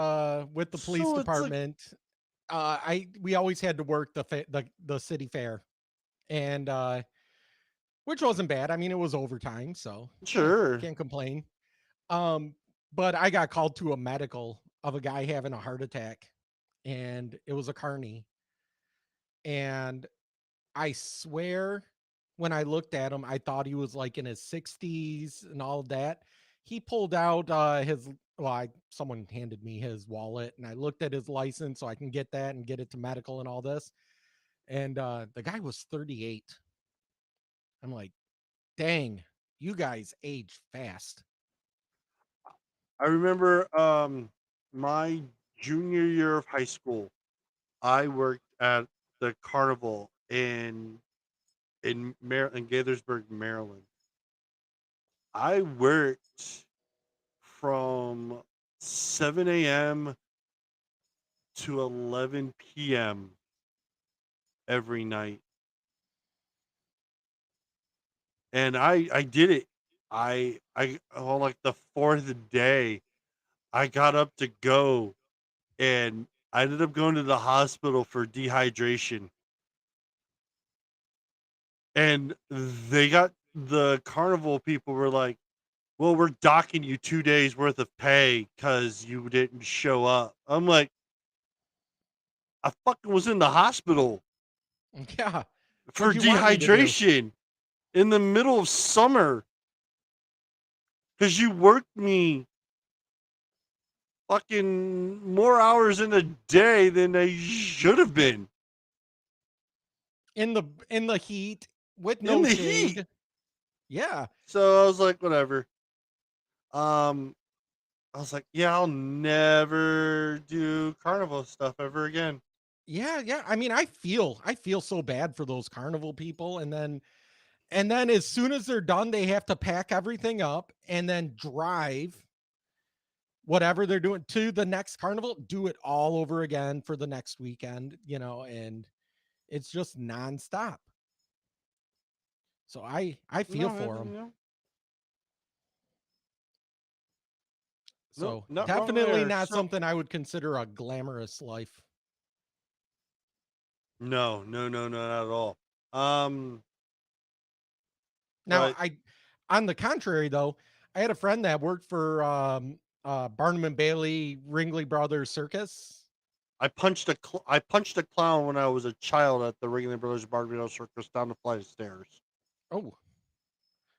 C: with the police
A: So it's like,
C: department, we always had to work the city fair, and which wasn't bad. I mean, it was overtime, so
A: sure.
C: can't complain. Um, but I got called to a medical of a guy having a heart attack, and it was a carny. And I swear, when I looked at him, I thought he was like in his 60s and all of that. He pulled out someone handed me his wallet, and I looked at his license so I can get that and get it to medical and all this. And the guy was 38. I'm like, dang, you guys age fast.
A: I remember my junior year of high school, I worked at the carnival in Gaithersburg, Maryland. I worked from 7 a.m. to 11 p.m. every night, and I did it. I on like the fourth day, I got up to go, and I ended up going to the hospital for dehydration. And the carnival people were like, "Well, we're docking you 2 days worth of pay because you didn't show up." I'm like, "I fucking was in the hospital
C: Yeah.
A: for
C: What'd you want me to do?
A: dehydration in the middle of summer because you worked me fucking more hours in a day than I should have been
C: In the heat with
A: in
C: no
A: the heat."
C: shade. Yeah.
A: So I was like, "Whatever." Um, I was like, "Yeah, I'll never do carnival stuff ever again."
C: Yeah, yeah. I mean, I feel so bad for those carnival people, and then as soon as they're done, they have to pack everything up and then drive whatever they're doing to the next carnival, do it all over again for the next weekend, and it's just nonstop. So I feel
A: No,
C: for them.
A: no, no,
C: So
A: not wrong
C: definitely
A: there.
C: not
A: So
C: something I would consider a glamorous life.
A: no, no, no, no, not at all. Um,
C: Now,
A: but
C: on the contrary though, I had a friend that worked for Barnum and Bailey Ringley Brothers Circus.
A: I punched a clown when I was a child at the Ringling Brothers Barbecue Circus down the flight of stairs.
C: Oh,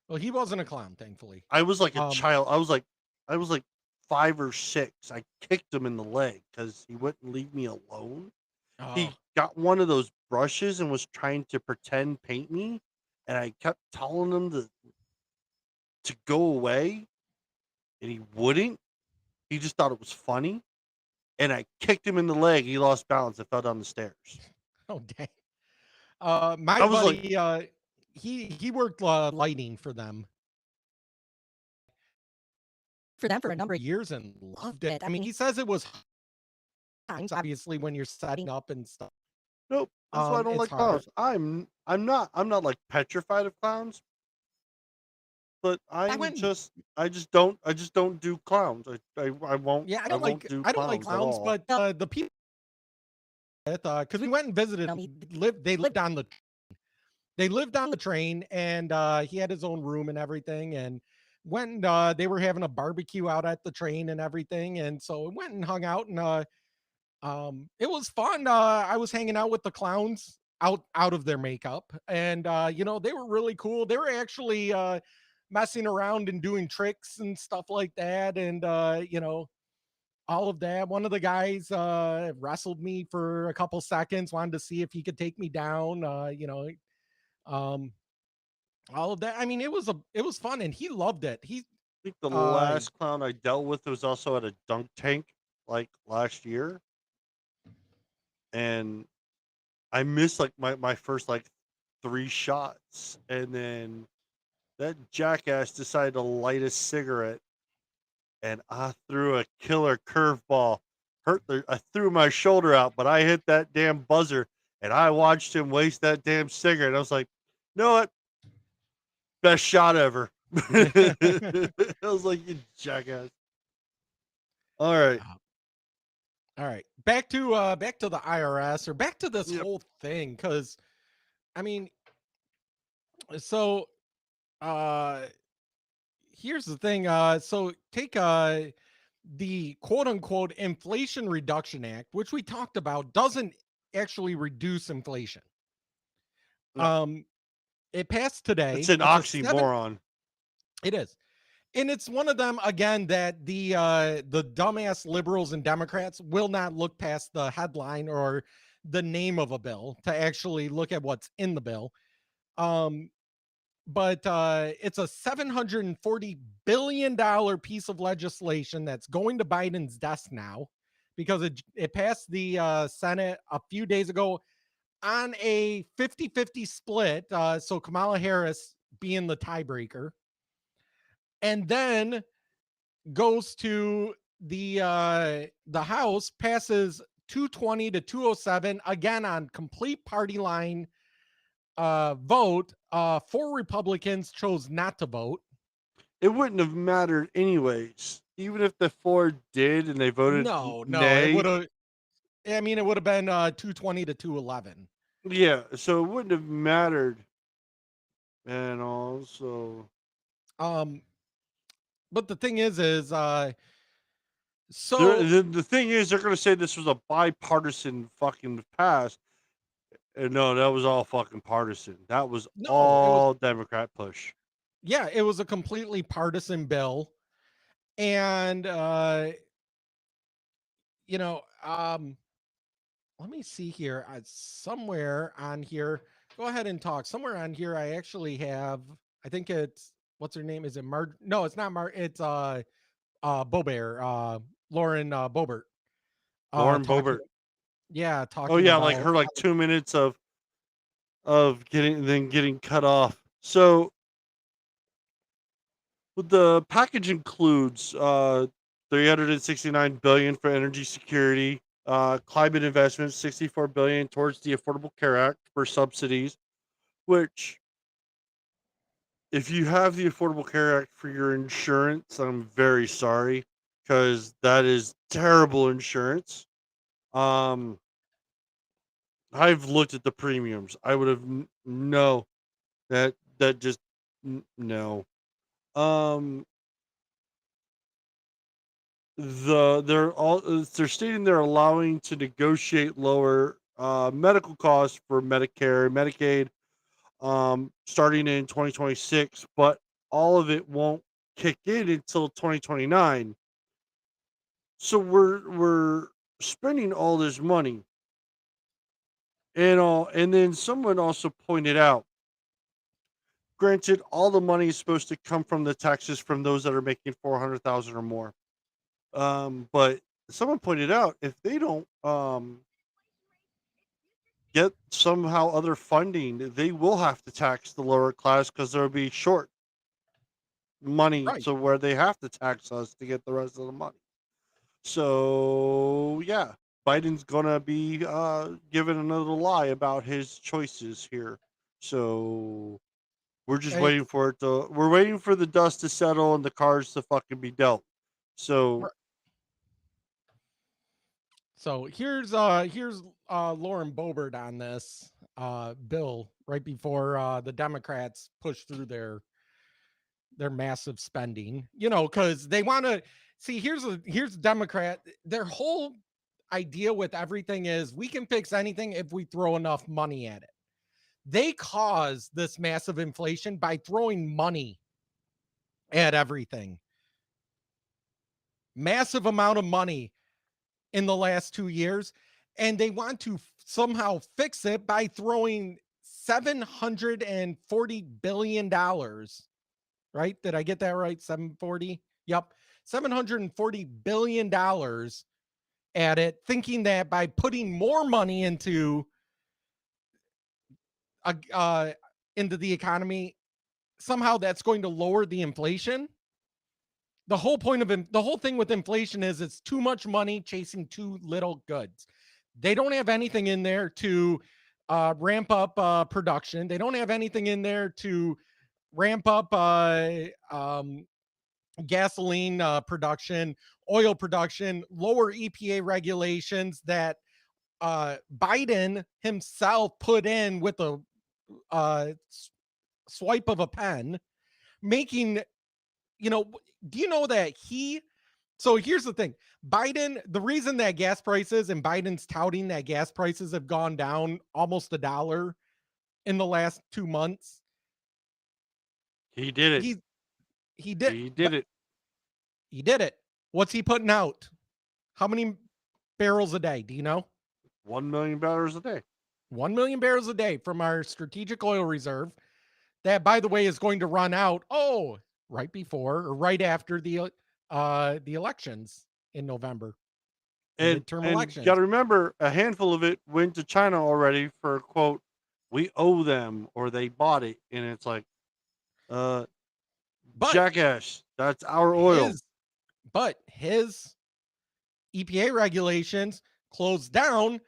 C: well, he wasn't a clown, thankfully.
A: I was like a
C: Um,
A: child. I was like 5 or 6. I kicked him in the leg because he wouldn't leave me alone.
C: oh,
A: He got one of those brushes and was trying to pretend paint me, and I kept telling him to go away, and he wouldn't. He just thought it was funny, and I kicked him in the leg. He lost balance and fell down the stairs.
C: oh, dang. My
A: I was like,
C: buddy, he worked lighting for them for a number of years and loved it. I mean, he says it was times obviously when you're setting up and stuff.
A: nope, that's why I don't
C: It's
A: like
C: hard.
A: clowns. I'm not like petrified of clowns, but
C: I went,
A: I just don't do clowns.
C: yeah,
A: I won't do
C: I don't like
A: clowns at
C: clowns,
A: all.
C: but the people because we went and visited him, they lived on the train, and he had his own room and everything, and went and they were having a barbecue out at the train and everything, and so we went and hung out, and it was fun. I was hanging out with the clowns. out of their makeup, and you know, they were really cool. They were actually messing around and doing tricks and stuff like that, and you know, all of that. One of the guys wrestled me for a couple seconds, wanted to see if he could take me down. You know, um, all of that. I mean, it was fun, and he loved it. He
A: think the
C: uh
A: last clown I dealt with was also at a dunk tank like last year, and I missed like my first like 3 shots, and then that jackass decided to light a cigarette, and I threw a killer curveball. I threw my shoulder out, but I hit that damn buzzer, and I watched him waste that damn cigarette. I was like, you know what? Best shot ever. I was like, you jackass. All right.
C: all right. Back to the IRS, or back to this
A: Yep.
C: whole thing, cuz I mean, so uh here's the thing, so take the quote unquote Inflation Reduction Act, which we talked about, doesn't actually reduce inflation.
A: No,
C: Um it passed
A: it's
C: today.
A: an
C: It's a seven
A: oxymoron.
C: It is. And it's one of them again that the dumbass liberals and Democrats will not look past the headline or the name of a bill to actually look at what's in the bill. Um but it's a $740 billion piece of legislation that's going to Biden's desk now, because it passed the Senate a few days ago on a 50-50 split, so Kamala Harris being the tiebreaker, and then goes to the House, passes 220 to 207 again on complete party line vote. 4 Republicans chose not to vote.
A: It wouldn't have mattered anyways. Even if the 4 did and they voted
C: No, it would
A: nay,
C: have. I mean, it would have been 220 to 211.
A: yeah, so it wouldn't have mattered. And also,
C: Um, but the thing is,
A: there,
C: so
A: the thing is, they're going to say this was a bipartisan fucking pass. And no, that was all fucking partisan. That was
C: no, it was,
A: all Democrat push.
C: yeah, it was a completely partisan bill, and you know, let me see here. Somewhere on here, go ahead and talk. Somewhere on here, I actually have. I think it's, what's her name? Is it Mar? No, it's not Mar. It's Boebert, Lauren Boebert,
A: Lauren
C: talking.
A: Boebert.
C: Yeah,
A: Oh
C: talking
A: yeah, like
C: about.
A: her like 2 minutes of getting cut off. So the package includes 369 billion for energy security, climate investments, 64 billion towards the Affordable Care Act for subsidies, which if you have the Affordable Care Act for your insurance, I'm very sorry because that is terrible insurance. Um, I've looked at the premiums. I would have no that just no. Um, they're stating they're allowing to negotiate lower medical costs for Medicare and Medicaid starting in 2026, but all of it won't kick in until 2029. So we're spending all this money and then someone also pointed out, granted, all the money is supposed to come from the taxes from those that are making 400,000 or more. But someone pointed out if they don't get somehow other funding, they will have to tax the lower class because there'll be short money
C: Right.
A: to where they have to tax us to get the rest of the money. So yeah, Biden's gonna be giving another lie about his choices here. So we're just waiting
C: It's
A: for it to. We're waiting for the dust to settle and the cards to fucking be dealt. So
C: right. So here's Lauren Boebert on this bill right before the Democrats push through their massive spending. You know, because they want to see. Here's Democrat. Their whole idea with everything is we can fix anything if we throw enough money at it. They cause this massive inflation by throwing money at everything. Massive amount of money in the last 2 years, and they want to somehow fix it by throwing $740 billion, right? Did I get that right? 740? Yep. $740 billion at it, thinking that by putting more money into the economy, somehow that's going to lower the inflation. The whole point of the whole thing with inflation is it's too much money chasing too little goods. They don't have anything in there to ramp up production. They don't have anything in there to ramp up gasoline production, oil production, lower EPA regulations that Biden himself put in with a swipe of a pen, making, do you know that so here's the thing. Biden, the reason that gas prices and Biden's touting that gas prices have gone down almost $1 in the last 2 months.
A: He did it.
C: He did.
A: He did it.
C: He did it. What's he putting out? How many barrels a day? Do you know?
A: 1 million barrels a day.
C: 1 million barrels a day from our strategic oil reserve. That, by the way, is going to run out. Right before or right after the elections in November.
A: And
C: midterm
A: you
C: elections.
A: got to remember, a handful of it went to China already for, quote, we owe them, or they bought it. And it's like,
C: But
A: jackass, that's our oil.
C: His EPA regulations closed down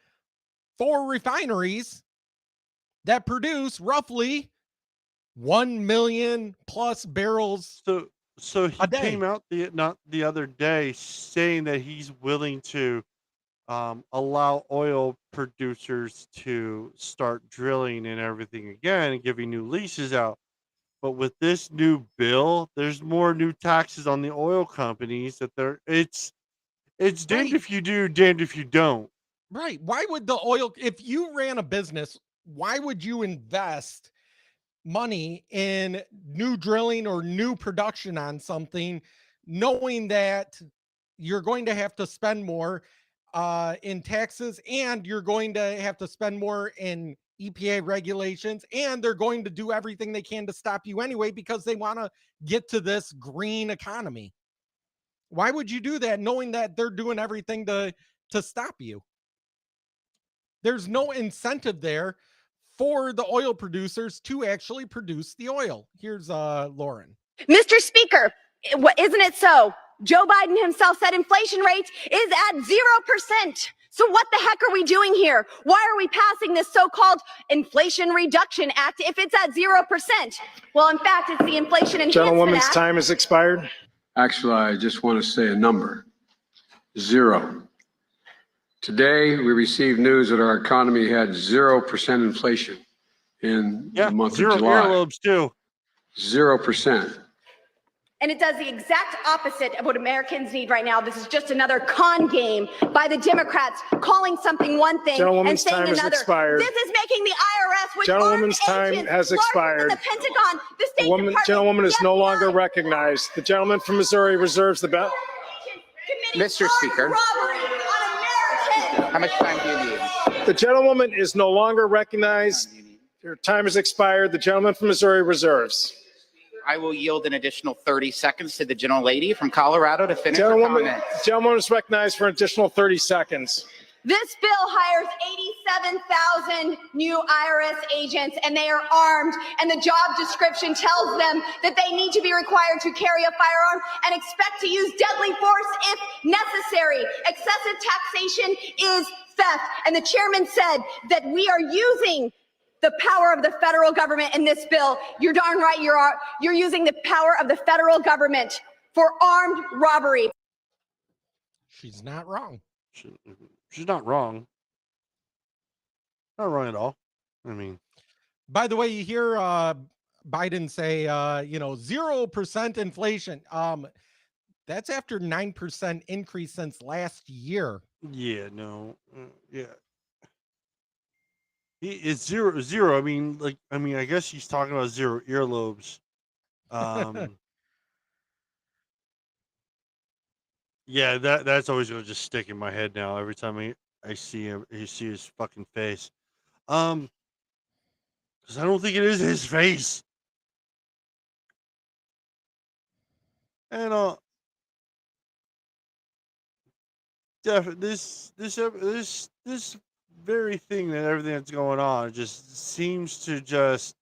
C: 4 refineries that produce roughly 1 million plus barrels.
A: So he
C: a day.
A: came out the other day saying that he's willing to allow oil producers to start drilling and everything again and giving new leases out. But with this new bill, there's more new taxes on the oil companies it's damned
C: Right.
A: if you do, damned if you don't.
C: Right. Why would the oil, if you ran a business, why would you invest money in new drilling or new production on something, knowing that you're going to have to spend more in taxes, and you're going to have to spend more in EPA regulations, and they're going to do everything they can to stop you anyway because they want to get to this green economy? Why would you do that knowing that they're doing everything to stop you? There's no incentive there for the oil producers to actually produce the oil. Here's Lauren.
D: Mr. Speaker, isn't it so? Joe Biden himself said inflation rate is at 0%. So what the heck are we doing here? Why are we passing this so-called Inflation Reduction Act if it's at 0%? Well, in fact, it's the Inflation Enhancement
E: Gentlewoman's
D: Act.
E: time has expired.
F: Actually, I just want to say a number. 0. Today, we received news that our economy had 0% inflation in the month
A: zero
F: of July.
A: earlobes too.
F: 0%.
D: And it does the exact opposite of what Americans need right now. This is just another con game by the Democrats, calling something one thing and
E: Gentlewoman's
D: saying
E: time has
D: another.
E: expired.
D: This is making the IRS, with
E: Gentlewoman's
D: armed
E: time
D: agents
E: has
D: larger than
E: expired.
D: the Pentagon, the State
E: The
D: Department,
E: gentlewoman is
D: the
E: no
D: FBI.
E: longer recognized. The gentleman from Missouri reserves the ballot.
G: Mr. Speaker.
D: Robbery on Americans.
G: How much time do you need?
E: The gentlewoman is no longer recognized. Your time has expired. The gentleman from Missouri reserves.
G: I will yield an additional 30 seconds to the gentlelady from Colorado to finish her
E: Gentlewoman
G: comment.
E: is recognized for an additional 30 seconds.
D: This bill hires 87,000 new IRS agents, and they are armed, and the job description tells them that they need to be required to carry a firearm and expect to use deadly force if necessary. Excessive taxation is theft, and the chairman said that we are using the power of the federal government in this bill. You're darn right you're using the power of the federal government for armed robbery.
C: She's not wrong.
A: She's not wrong. Not wrong at all. I mean,
C: By the way, you hear Biden say, 0% inflation. That's after 9% increase since last year.
A: Yeah, no, yeah. It's zero. I mean, like, I mean, I guess he's talking about zero earlobes. Um, yeah, that's always gonna just stick in my head now. Every time I see him, you see his fucking face. Um, because I don't think it is his face. And this very thing that everything that's going on just seems to just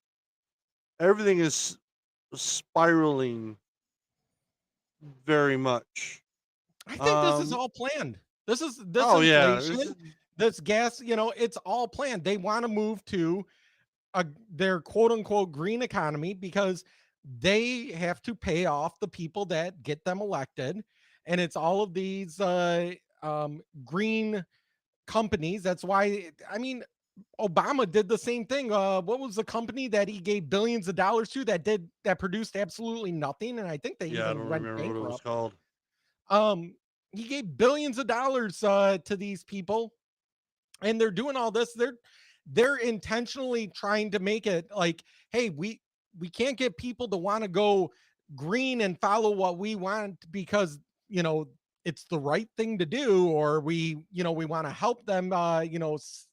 A: everything is spiraling very much.
C: I think this is
A: Um,
C: all planned. This
A: oh yeah, this
C: inflation,
A: is,
C: this gas, it's all planned. They want to move to their quote unquote green economy because they have to pay off the people that get them elected. And it's all of these green companies. That's why, I mean, Obama did the same thing. What was the company that he gave billions of dollars to that produced absolutely nothing? And I think they
A: yeah, I
C: even
A: don't
C: went
A: remember what it was
C: bankrupt.
A: called.
C: He gave billions of dollars to these people, and they're doing all this. They're intentionally trying to make it like, hey, we can't get people to want to go green and follow what we want because it's the right thing to do, or we want to help them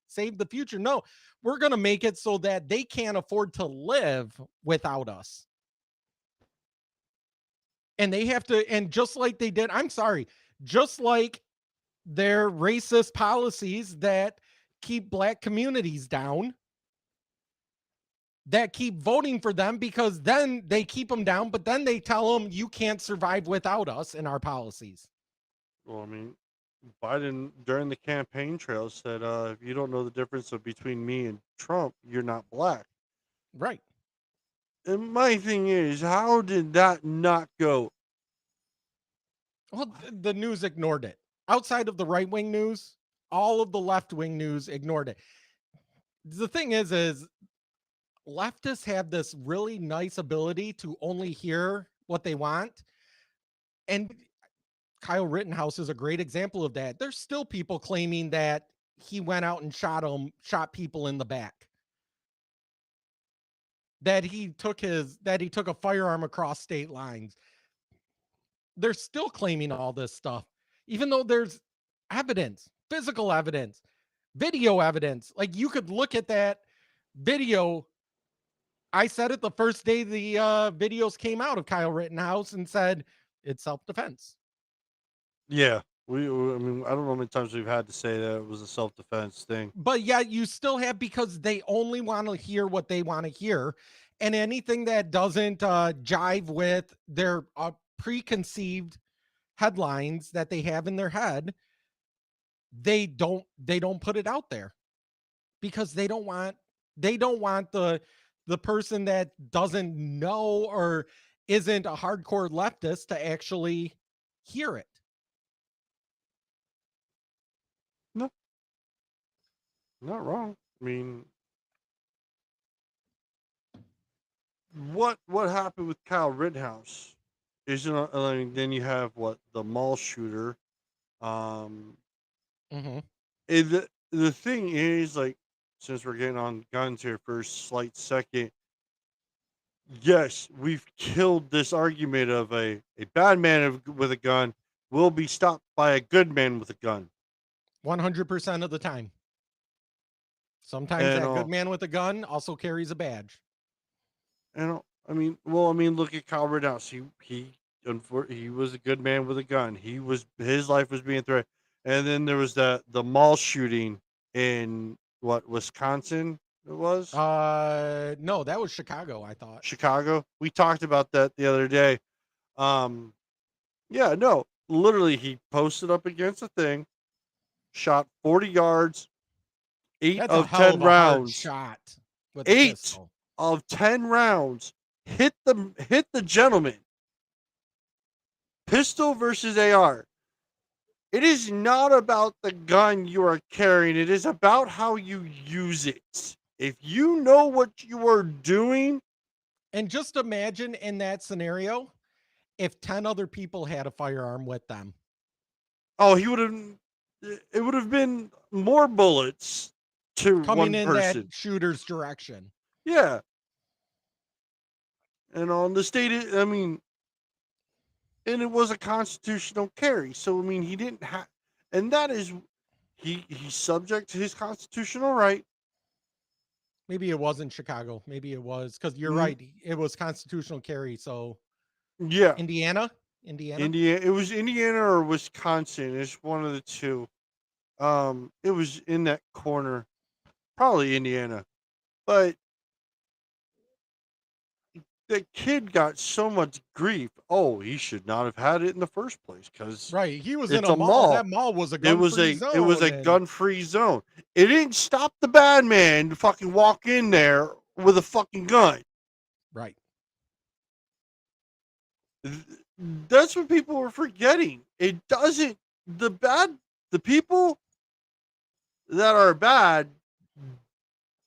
C: save the future. No, we're going to make it so that they can't afford to live without us, and they have to. And just like they did, I'm sorry, just like their racist policies that keep black communities down, that keep voting for them, because then they keep them down, but then they tell them you can't survive without us and our policies.
A: Well, I mean, Biden during the campaign trail said, "If you don't know the difference between me and Trump, you're not black."
C: Right.
A: And my thing is, how did that not go?
C: Well, the news ignored it. Outside of the right wing news, all of the left wing news ignored it. The thing is leftists have this really nice ability to only hear what they want. And Kyle Rittenhouse is a great example of that. There's still people claiming that he went out and shot people in the back. That he took a firearm across state lines. They're still claiming all this stuff, even though there's evidence, physical evidence, video evidence. Like, you could look at that video. I said it the first day the videos came out of Kyle Rittenhouse and said it's self-defense.
A: Yeah, I mean, I don't know how many times we've had to say that it was a self-defense thing.
C: But yet you still have, because they only want to hear what they want to hear. And anything that doesn't jive with their preconceived headlines that they have in their head, they don't put it out there, because they don't want the person that doesn't know or isn't a hardcore leftist to actually hear it.
A: No, not wrong. I mean, what happened with Kyle Rittenhouse? Isn't I mean, then you have the mall shooter. Um,
C: Mm-hmm.
A: the thing is, like, since we're getting on guns here for a slight second, yes, we've killed this argument of a bad man with a gun will be stopped by a good man with a gun.
C: 100% of the time. Sometimes
A: And
C: that good man with a gun also carries a badge.
A: and I mean, well, I mean, look at Kyle Rittenhouse. He was a good man with a gun. His life was being threatened. And then there was the mall shooting in Wisconsin. It was
C: No, that was Chicago, I thought.
A: Chicago. We talked about that the other day. Yeah, no, literally, he posted up against a thing, shot 40 yards, eight
C: That's a
A: of
C: hell
A: 10
C: of a hard
A: rounds.
C: shot with a
A: 8
C: pistol.
A: of 10 rounds hit the gentleman. Pistol versus AR. It is not about the gun you are carrying. It is about how you use it. If you know what you are doing.
C: And just imagine in that scenario, if 10 other people had a firearm with them.
A: Oh, he would have. it would have been more bullets to
C: Coming
A: one
C: in
A: person.
C: that shooter's direction.
A: Yeah. And on the state, I mean, and it was a constitutional carry. So I mean, he didn't have, and that is, he's subject to his constitutional right.
C: Maybe it wasn't Chicago. Maybe it was because you're
A: Mm,
C: right. It was constitutional carry. So
A: Yeah,
C: Indiana.
A: Indiana. It was Indiana or Wisconsin. It's one of the two. It was in that corner, probably Indiana, but the kid got so much grief. Oh, he should not have had it in the first place because
C: Right. He was in
A: it's
C: a
A: a
C: mall.
A: mall.
C: That mall was a
A: It was
C: gun-free
A: it was
C: zone.
A: a
C: And
A: gun-free zone. It didn't stop the bad man to fucking walk in there with a fucking gun.
C: right.
A: Th- That's what people were forgetting. It doesn't, the people that are bad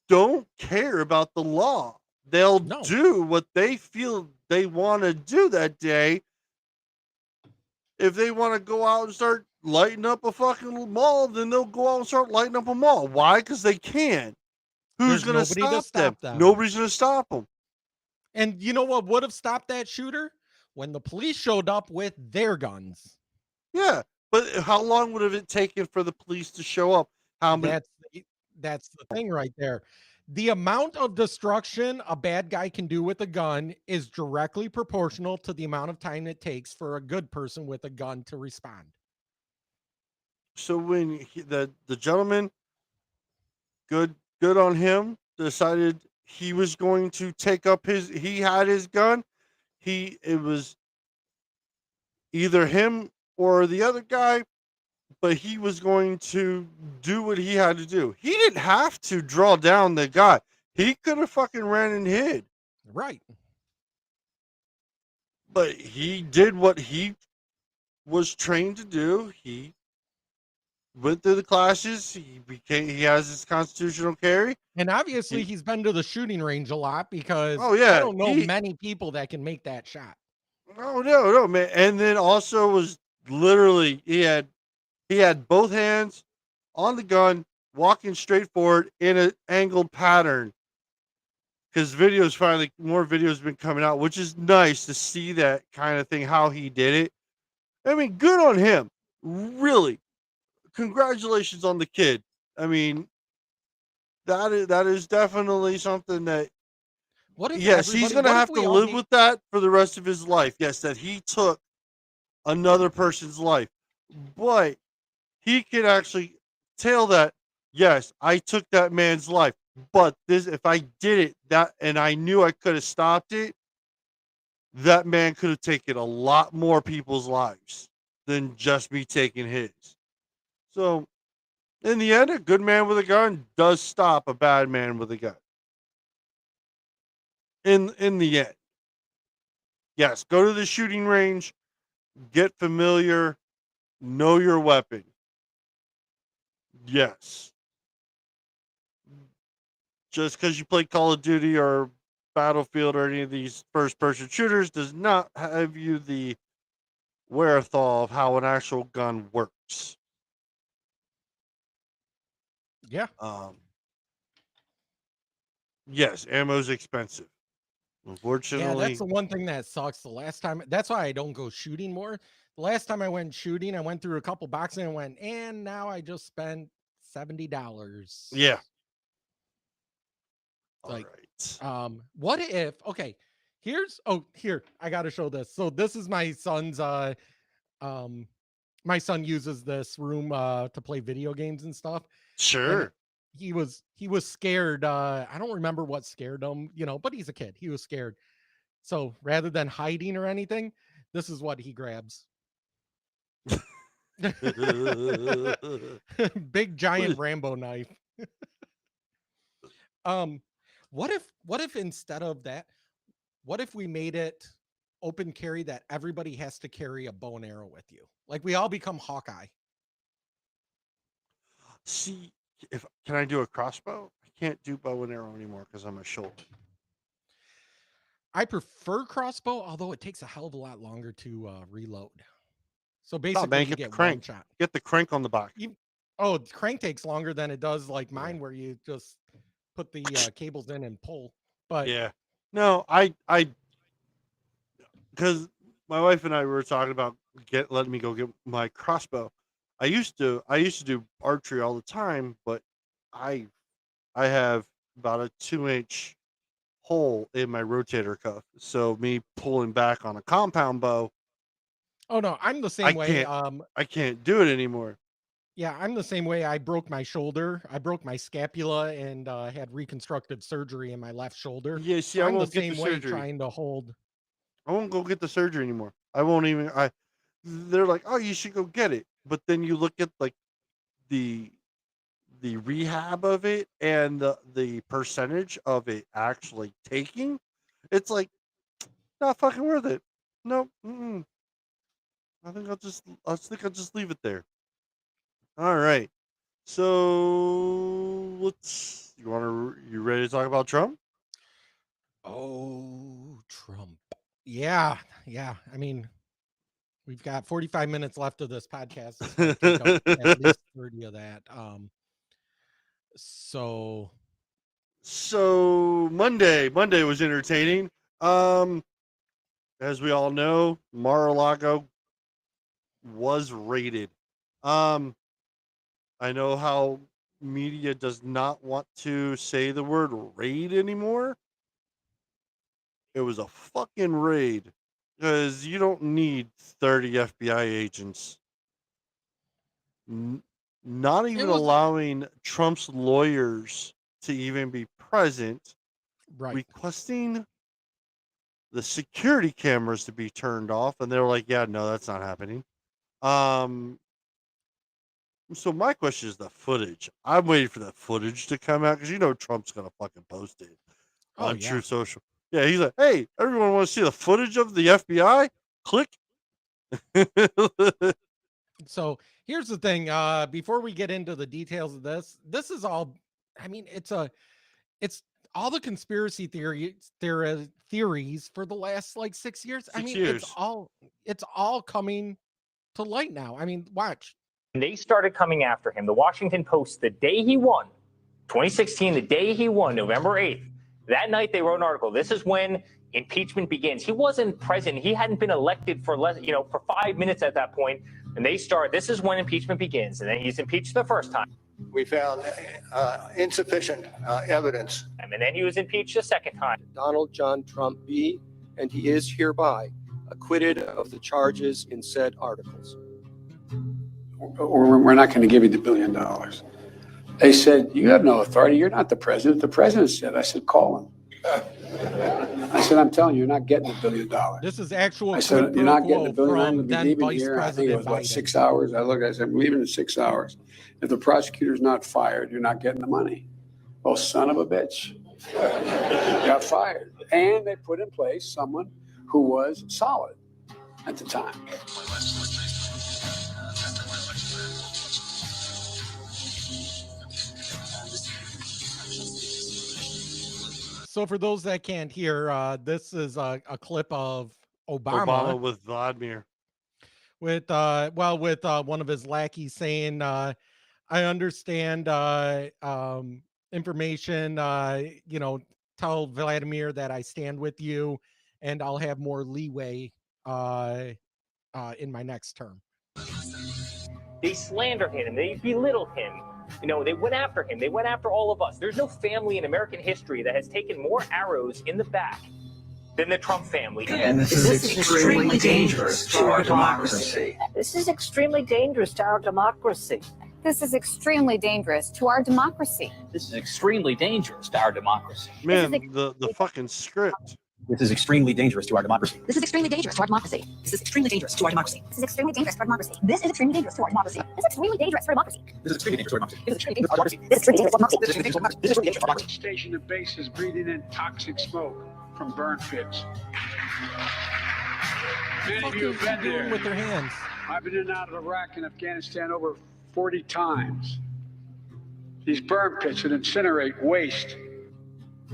A: don't care about the law. They'll
C: No.
A: do what they feel they want to do that day. If they want to go out and start lighting up a fucking mall, then they'll go out and start lighting up a mall. Why? Because they can. Who's
C: There's
A: going to
C: nobody to
A: stop them?
C: stop them.
A: Nobody's going to stop them.
C: And you know what would have stopped that shooter? When the police showed up with their guns.
A: Yeah, but how long would have it taken for the police to show up? How many?
C: That's the thing right there. The amount of destruction a bad guy can do with a gun is directly proportional to the amount of time it takes for a good person with a gun to respond.
A: So when the gentleman, good on him, decided he was going to take up he had his gun. It was either him or the other guy, but he was going to do what he had to do. He didn't have to draw down the guy. He could have fucking ran and hid,
C: Right.
A: but he did what he was trained to do. He went through the classes. He has his constitutional carry.
C: And obviously he's been to the shooting range a lot because
A: Oh yeah,
C: I don't know many people that can make that shot.
A: no, man. And then also was literally he had both hands on the gun, walking straight forward in an angled pattern. Because more videos been coming out, which is nice to see that kind of thing, how he did it. I mean, good on him. Really, congratulations on the kid. I mean, that is definitely something that,
C: What if
A: yes, he's
C: everybody-
A: gonna
C: what if
A: have
C: we
A: to
C: all
A: live
C: need-
A: with that for the rest of his life. Yes, that he took another person's life, but he can actually tell that, yes, I took that man's life, but if I did it and I knew I could have stopped it, that man could have taken a lot more people's lives than just me taking his. So in the end, a good man with a gun does stop a bad man with a gun. In the end. Yes, go to the shooting range, get familiar, know your weapon. Yes. Just because you play Call of Duty or Battlefield or any of these first-person shooters does not have you the wherewithal of how an actual gun works.
C: Yeah.
A: Yes, ammo's expensive.
C: Yeah,
A: Unfortunately,
C: that's the one thing that sucks. That's why I don't go shooting more. The last time I went shooting, I went through a couple boxes and went, and now I just spent $70.
A: yeah.
C: Like,
A: All right.
C: What if, okay, here, I got to show this. So this is my son's, my son uses this room, to play video games and stuff.
A: Sure.
C: He was scared. I don't remember what scared him, but he's a kid. He was scared. So rather than hiding or anything, this is what he grabs. Big giant Rambo knife. What if instead of that, what if we made it open carry that everybody has to carry a bow and arrow with you? Like we all become Hawkeye.
A: See, can I do a crossbow? I can't do bow and arrow anymore because I'm a shoulder.
C: I prefer crossbow, although it takes a hell of a lot longer to reload. So
A: Oh,
C: basically,
A: man,
C: you
A: get the
C: get one
A: crank.
C: shot.
A: Get the crank on the back.
C: Oh, the crank takes longer than it does like mine, where you just put the cables in and pull. But
A: Yeah. No, because my wife and I were talking about letting me go get my crossbow. I used to do archery all the time, but I have about a 2-inch hole in my rotator cuff. So me pulling back on a compound bow,
C: oh no, I'm the
A: I
C: same way.
A: can't do it anymore.
C: Yeah, I'm the same way. I broke my shoulder. I broke my scapula and had reconstructive surgery in my left shoulder.
A: Yeah, see,
C: So
A: I
C: I'm the
A: won't get the
C: same way
A: surgery.
C: trying to hold.
A: I won't go get the surgery anymore. I won't even. They're like, oh, you should go get it, but then you look at like the rehab of it and the percentage of it actually taking, it's like not fucking worth it. No, I think I'll just leave it there. All right. So you ready to talk about Trump?
C: Oh, Trump. Yeah, yeah. I mean, we've got 45 minutes left of this podcast. It's gonna take up at least 30 of that. So
A: Monday was entertaining. As we all know, Mar-a-Lago was raided. I know how media does not want to say the word raid anymore. It was a fucking raid because you don't need 30 FBI agents. Not even
C: was-
A: allowing Trump's lawyers to even be present,
C: right.
A: requesting the security cameras to be turned off, and they were like, "Yeah, no, that's not happening." So my question is the footage. I'm waiting for the footage to come out because Trump's gonna fucking post it
C: Oh,
A: on
C: yeah.
A: True Social. Yeah, he's like, "Hey, everyone want to see the footage of the FBI? Click."
C: So here's the thing. Before we get into the details of this is all. I mean, it's all the conspiracy theories for the last like 6 years. I
A: 6
C: mean,
A: years.
C: it's all coming to light now. I mean, watch.
H: And they started coming after him. The Washington Post, the day he won, 2016, the day he won, November 8th, that night they wrote an article. This is when impeachment begins. He wasn't president. He hadn't been elected for for 5 minutes at that point. And they start, this is when impeachment begins. And then he's impeached the first time.
I: We found insufficient evidence.
H: And then he was impeached the second time.
J: Donald John Trump be, and he is hereby, acquitted of the charges in said articles.
F: We're not going to give you the $1 billion. They said, you have no authority. You're not the president. The president said, I said, call him. I said, I'm telling you, you're not getting the $1 billion.
C: This is actual.
F: I said, you're not getting the $1 billion. I'm
C: from
F: going to be
C: then
F: leaving
C: Vice
F: here. I think it was
C: President
F: about
C: Biden.
F: 6 hours. I said, I'm leaving in 6 hours. If the prosecutor's not fired, you're not getting the money. Oh, son of a bitch. Got fired. And they put in place someone who was solid at the time.
C: So for those that can't hear, this is a clip of
A: Obama with Vladimir.
C: with one of his lackeys saying, I understand information, tell Vladimir that I stand with you and I'll have more leeway in my next term.
H: They slandered him. They belittled him. They went after him. They went after all of us. There's no family in American history that has taken more arrows in the back than the Trump family.
K: And this is extremely dangerous to our democracy.
L: This is extremely dangerous to our democracy.
D: This is extremely dangerous to our democracy.
K: This is extremely dangerous to our democracy.
A: Man, the fucking script.
K: This is extremely dangerous to our democracy.
L: This is extremely dangerous to our democracy.
K: This is extremely dangerous to our democracy.
L: This is extremely dangerous to our democracy. This is extremely dangerous to our democracy. This is extremely dangerous to our democracy.
K: This is extremely dangerous to our democracy.
L: This is extremely dangerous to our democracy. This is extremely dangerous to our democracy.
K: This is extremely dangerous to our democracy. This is extremely dangerous to our democracy.
F: Station and base is breathing in toxic smoke from burn pits. Many
C: What
F: of you
C: is
F: have
C: he
F: been
C: doing
F: there.
C: with their hands?
F: I've been in and out of Iraq and Afghanistan over 40 times. These burn pits that incinerate waste.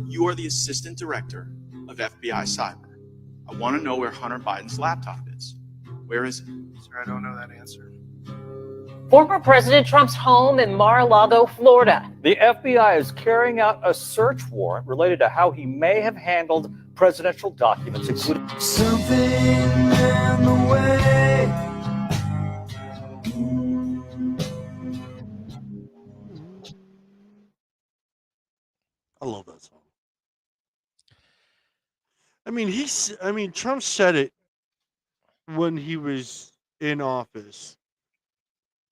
M: You are the assistant director of FBI Cyber. I want to know where Hunter Biden's laptop is. Where is it?
I: Sir, I don't know that answer.
N: Former President Trump's home in Mar-a-Lago, Florida.
O: The FBI is carrying out a search warrant related to how he may have handled presidential documents, including
B: Something in the way.
A: I love that song. I mean, Trump said it when he was in office.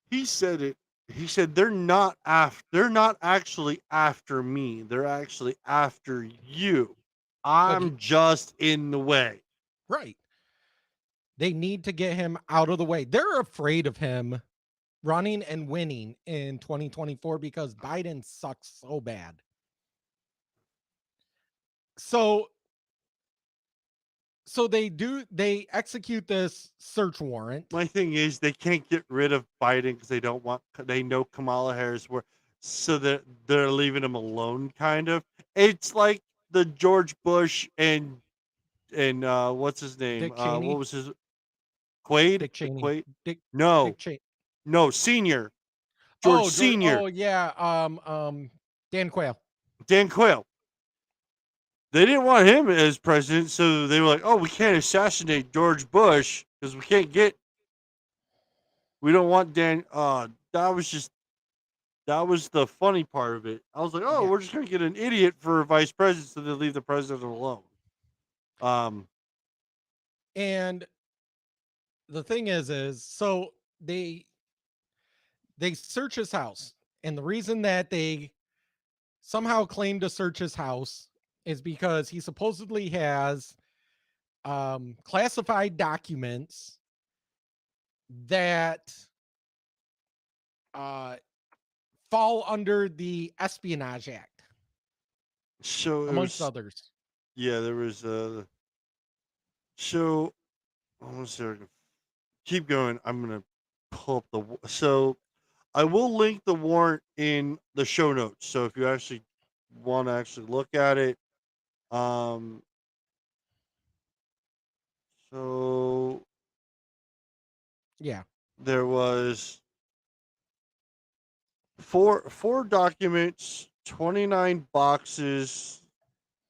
A: He said it. He said they're not actually after me. They're actually after you. I'm just in the way.
C: Right. They need to get him out of the way. They're afraid of him running and winning in 2024 because Biden sucks so bad. So they execute this search warrant.
A: My thing is they can't get rid of Biden because they know Kamala Harris so that they're leaving him alone, kind of. It's like the George Bush and what's his name?
C: Dick Cheney?
A: What was his Quaid?
C: Dick Cheney.
A: Quaid?
C: Dick
A: No.
C: Cheney.
A: No, Senior. George Senior.
C: Oh yeah. Dan Quayle.
A: Dan Quayle. They didn't want him as president, so they were like, "Oh, we can't assassinate George Bush because we don't want Dan." That was the funny part of it. I was like, "Oh,
C: Yeah.
A: we're just gonna get an idiot for vice president, so they leave the president alone."
C: And the thing is so they search his house, and the reason that they somehow claim to search his house is because he supposedly has classified documents that fall under the Espionage Act,
A: So
C: amongst others.
A: Yeah, there was so one second. Keep going. I'm gonna pull up so I will link the warrant in the show notes. So if you actually want to actually look at it, so
C: Yeah.
A: there was four documents, 29 boxes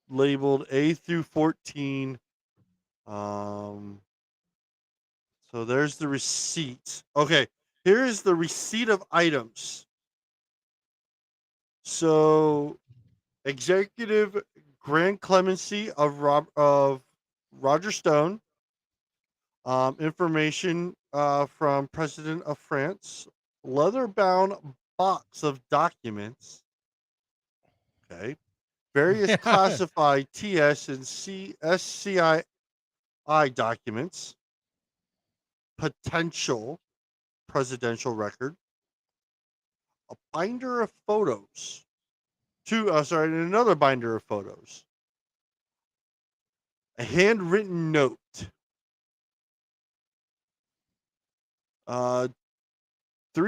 A: labeled A through 14. So there's the receipt. Okay, here is the receipt of items. So Executive Grant Clemency of Roger Stone. Information from President of France. Leather-bound box of documents. Okay. Various classified TS and SCI documents. Potential presidential record. A binder of photos. Another binder of photos. A handwritten note. 3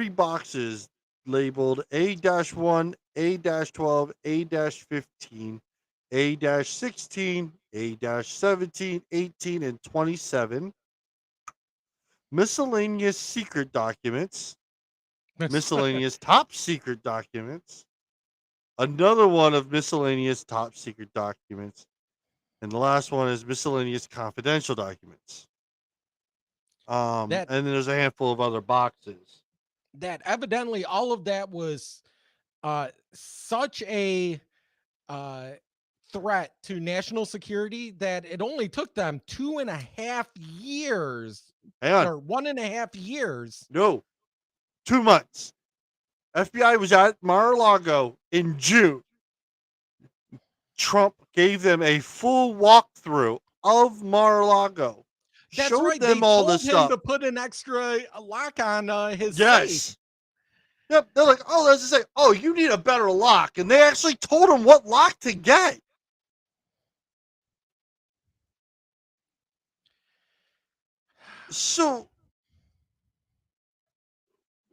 A: boxes labeled A-1, A-12, A-15, A-16, A-17, 18, and 27. Miscellaneous secret documents. Miscellaneous top secret documents. Another one of miscellaneous top secret documents. And the last one is miscellaneous confidential documents. And then there's a handful of other boxes.
C: That evidently all of that was such a threat to national security that it only took them 2.5 years or 1.5 years.
A: No, 2 months. FBI was at Mar-a-Lago in June. Trump gave them a full walkthrough of Mar-a-Lago.
C: That's
A: showed
C: right.
A: them
C: They
A: all
C: told
A: this
C: him
A: stuff.
C: to put an extra lock on his
A: Yes.
C: safe.
A: Yep. They're like, oh, let's just say, oh, you need a better lock. And they actually told him what lock to get. So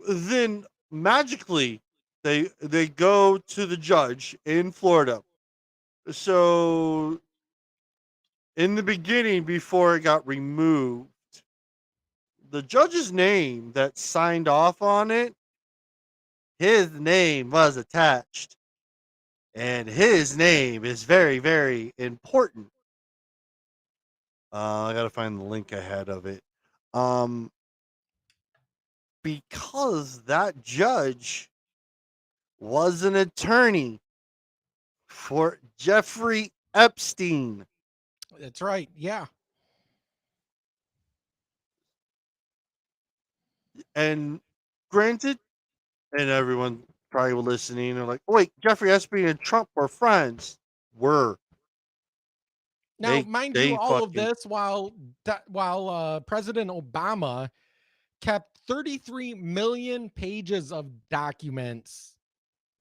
A: then magically they go to the judge in Florida. So in the beginning, before it got removed, the judge's name that signed off on it, his name was attached. And his name is very, very important. I got to find the link I had of it. Because that judge was an attorney for Jeffrey Epstein.
C: That's right. Yeah.
A: And granted, and everyone probably listening are like, oh, wait, Jeffrey Epstein and Trump were friends. Were.
C: Now, mind
A: they
C: you, all of
A: fucking-
C: this while President Obama kept 33 million pages of documents,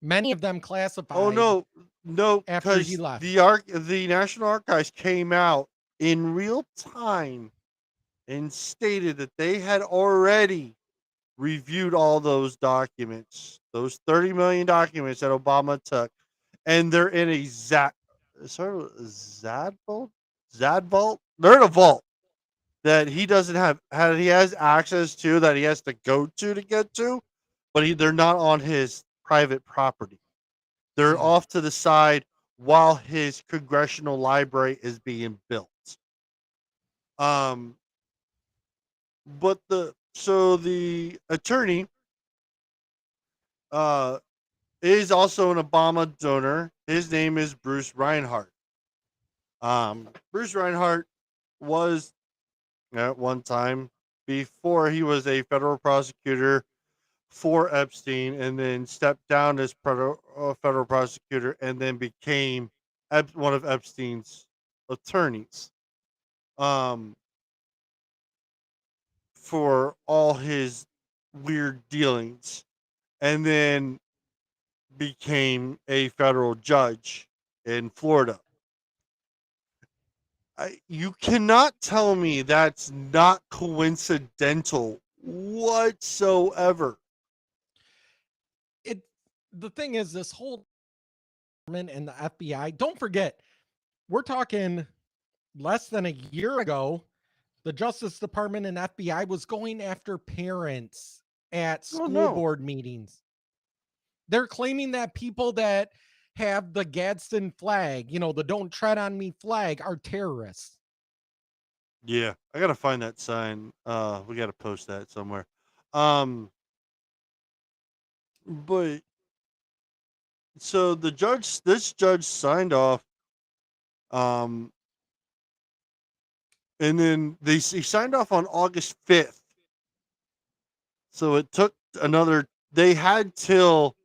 C: many of them classified.
A: Oh no,
C: after he
A: because
C: left.
A: the National Archives came out in real time and stated that they had already reviewed all those documents, those 30 million documents that Obama took, and they're in a Zad vault. They're in a vault that he doesn't have. He has access to, that he has to go to get to, but they're not on his private property. They're off to the side while his congressional library is being built. But the attorney is also an Obama donor. His name is Bruce Reinhart. Bruce Reinhart was at one time, before he was a federal prosecutor for Epstein, and then stepped down as federal prosecutor, and then became one of Epstein's attorneys for all his weird dealings, and then became a federal judge in Florida. You cannot tell me that's not coincidental whatsoever.
C: The thing is, this whole government and the FBI, don't forget, we're talking less than a year ago, the Justice Department and FBI was going after parents at school board meetings. They're claiming that people that have the Gadsden flag, the Don't Tread on Me flag, are terrorists.
A: Yeah, I gotta find that sign. We gotta post that somewhere. But so this judge signed off, and then he signed off on August 5th. So it took they had till,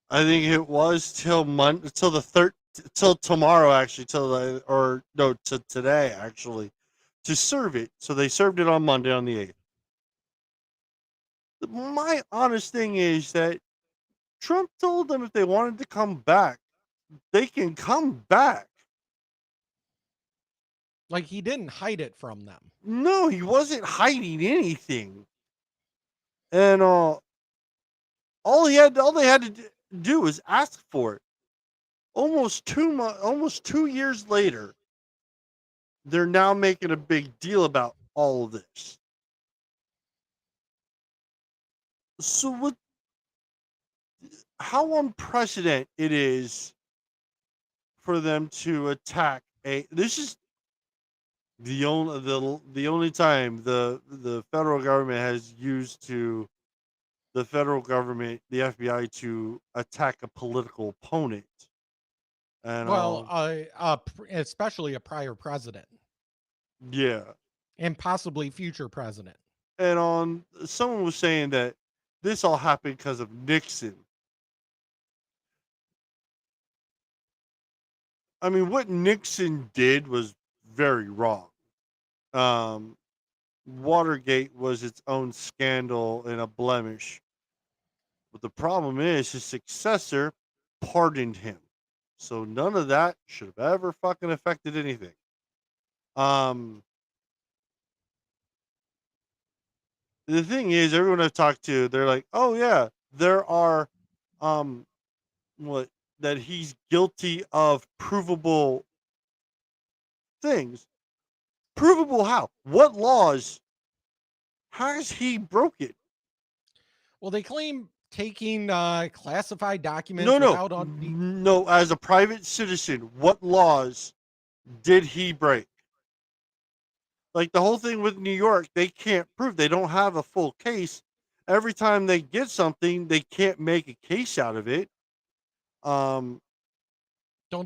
A: I think it was till tomorrow, actually, to today, actually, to serve it. So they served it on Monday, on the 8th. My honest thing is that Trump told them if they wanted to come back, they can come back.
C: Like, he didn't hide it from them.
A: No, he wasn't hiding anything. And all they had to do was ask for it. Almost 2 years later, they're now making a big deal about all of this. So how unprecedented it is for them to attack this is the only time the federal government has used the FBI, to attack a political opponent. And
C: especially a prior president.
A: Yeah.
C: And possibly future president.
A: And someone was saying that this all happened because of Nixon. I mean, what Nixon did was very wrong. Watergate was its own scandal and a blemish. But the problem is his successor pardoned him. So none of that should have ever fucking affected anything. The thing is, everyone I've talked to, they're like, oh yeah, there are that he's guilty of provable things. Provable how? What laws has he broken?
C: Well, they claim taking classified documents
A: No,
C: without
A: no. As a private citizen, what laws did he break? Like the whole thing with New York, they can't prove. They don't have a full case. Every time they get something, they can't make a case out of it.
C: Don't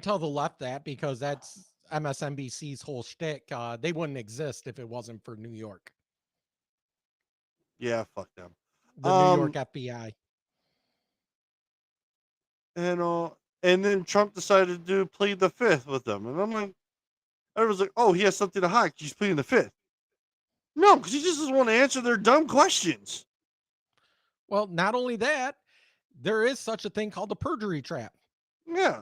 C: tell the left that, because that's MSNBC's whole shtick. They wouldn't exist if it wasn't for New York,
A: Yeah, fuck them.
C: the New York FBI.
A: And then Trump decided to plead the fifth with them, and I'm like, everyone's like, oh, he has something to hide. He's pleading the fifth. No, because he just doesn't want to answer their dumb questions.
C: Well, not only that, there is such a thing called the perjury trap.
A: Yeah.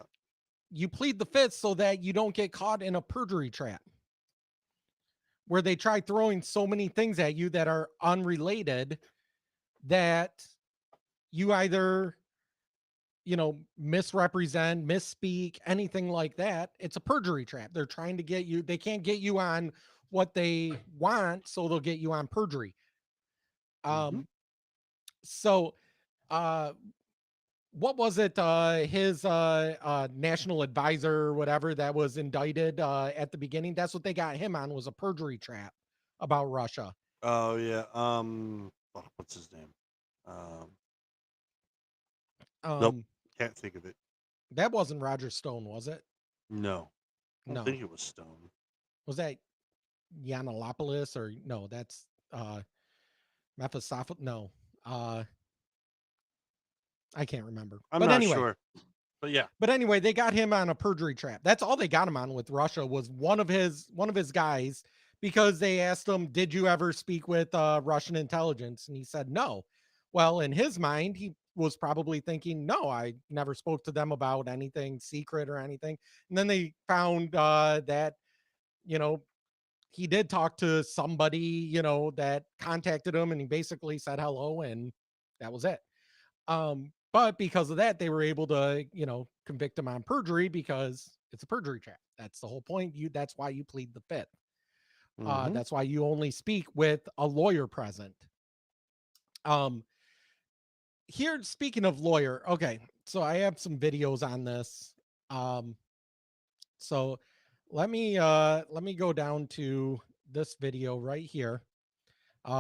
C: You plead the fifth so that you don't get caught in a perjury trap, where they try throwing so many things at you that are unrelated that you either, misrepresent, misspeak, anything like that. It's a perjury trap. They're trying to get you. They can't get you on what they want, so they'll get you on perjury. So, what was it? His national advisor or whatever that was indicted at the beginning. That's what they got him on, was a perjury trap about Russia.
A: Oh yeah. What's his name? Nope. Can't think of it.
C: That wasn't Roger Stone, was it?
A: No. I don't
C: No.
A: think it was Stone.
C: Was that Yiannopoulos, or no? That's Mephistopheles. No. I can't remember.
A: I'm
C: but
A: not
C: anyway,
A: sure. But yeah.
C: But anyway, they got him on a perjury trap. That's all they got him on with Russia, was one of his guys, because they asked him, "Did you ever speak with Russian intelligence?" And he said no. Well, in his mind, he was probably thinking, "No, I never spoke to them about anything secret or anything." And then they found that, he did talk to somebody, that contacted him, and he basically said hello, and that was it. But because of that, they were able to, convict him on perjury, because it's a perjury trap. That's the whole point. That's why you plead the fifth. That's why you only speak with a lawyer present. Here, speaking of lawyer, okay, so I have some videos on this. So let me go down to this video right here.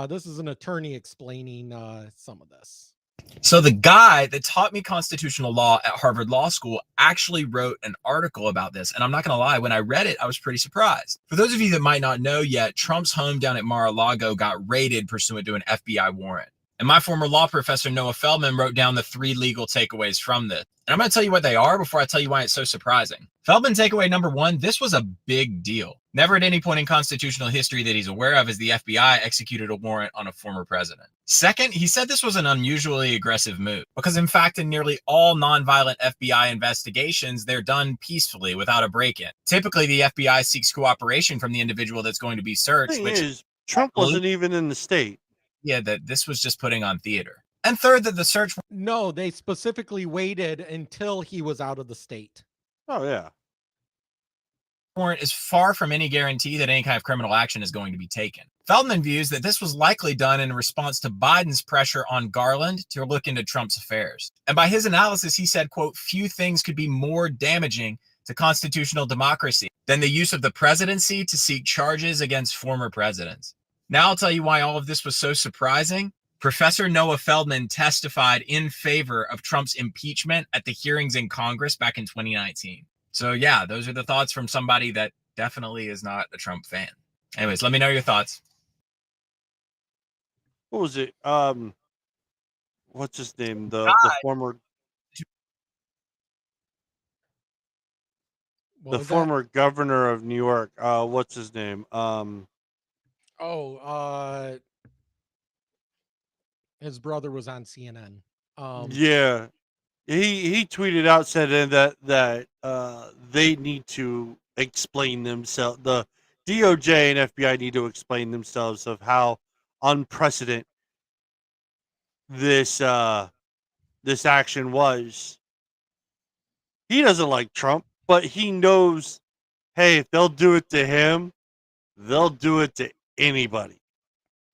C: This is an attorney explaining some of this.
P: So the guy that taught me constitutional law at Harvard Law School actually wrote an article about this. And I'm not going to lie, when I read it, I was pretty surprised. For those of you that might not know yet, Trump's home down at Mar-a-Lago got raided pursuant to an FBI warrant. And my former law professor, Noah Feldman, wrote down the 3 legal takeaways from this. And I'm going to tell you what they are before I tell you why it's so surprising. Feldman takeaway number 1, this was a big deal. Never at any point in constitutional history that he's aware of has the FBI executed a warrant on a former president. Second, he said this was an unusually aggressive move, because in fact, in nearly all nonviolent FBI investigations, they're done peacefully without a break-in. Typically, the FBI seeks cooperation from the individual that's going to be searched.
A: Trump wasn't even in the state.
P: Yeah, that this was just putting on theater. And third, that the search...
C: No, they specifically waited until he was out of the state.
A: Oh, yeah.
P: Warrant is far from any guarantee that any kind of criminal action is going to be taken. Feldman views that this was likely done in response to Biden's pressure on Garland to look into Trump's affairs. And by his analysis, he said, quote, "Few things could be more damaging to constitutional democracy than the use of the presidency to seek charges against former presidents." Now I'll tell you why all of this was so surprising. Professor Noah Feldman testified in favor of Trump's impeachment at the hearings in Congress back in 2019. So yeah, those are the thoughts from somebody that definitely is not a Trump fan. Anyways, let me know your thoughts.
A: What was it? What's his name? The former former governor of New York. What's his name?
C: His brother was on CNN.
A: Yeah, he tweeted out, said that they need to explain themselves. The DOJ and FBI need to explain themselves of how unprecedented this action was. He doesn't like Trump, but he knows, hey, if they'll do it to him, they'll do it to anybody.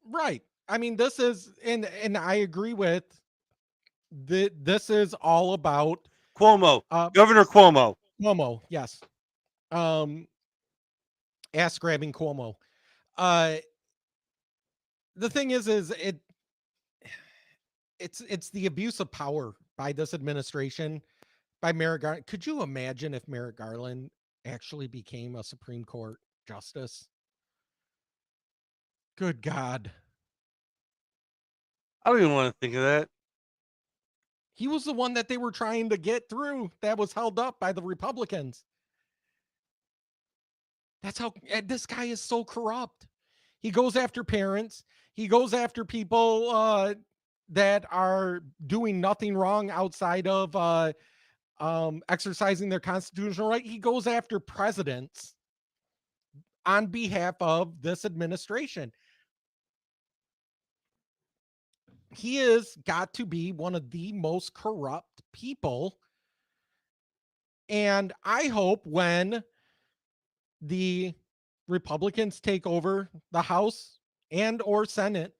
C: Right. I mean, this is, and I agree with this is all about
A: Cuomo, Governor Cuomo.
C: Cuomo, yes. Ass grabbing Cuomo. The thing is it's the abuse of power by this administration, by Merrick Garland. Could you imagine if Merrick Garland actually became a Supreme Court justice? Good God.
A: I don't even want to think of that.
C: He was the one that they were trying to get through that was held up by the Republicans. That's how this guy is so corrupt. He goes after parents. He goes after people that are doing nothing wrong outside of exercising their constitutional right. He goes after presidents on behalf of this administration. He has got to be one of the most corrupt people. And I hope when the Republicans take over the House and or Senate,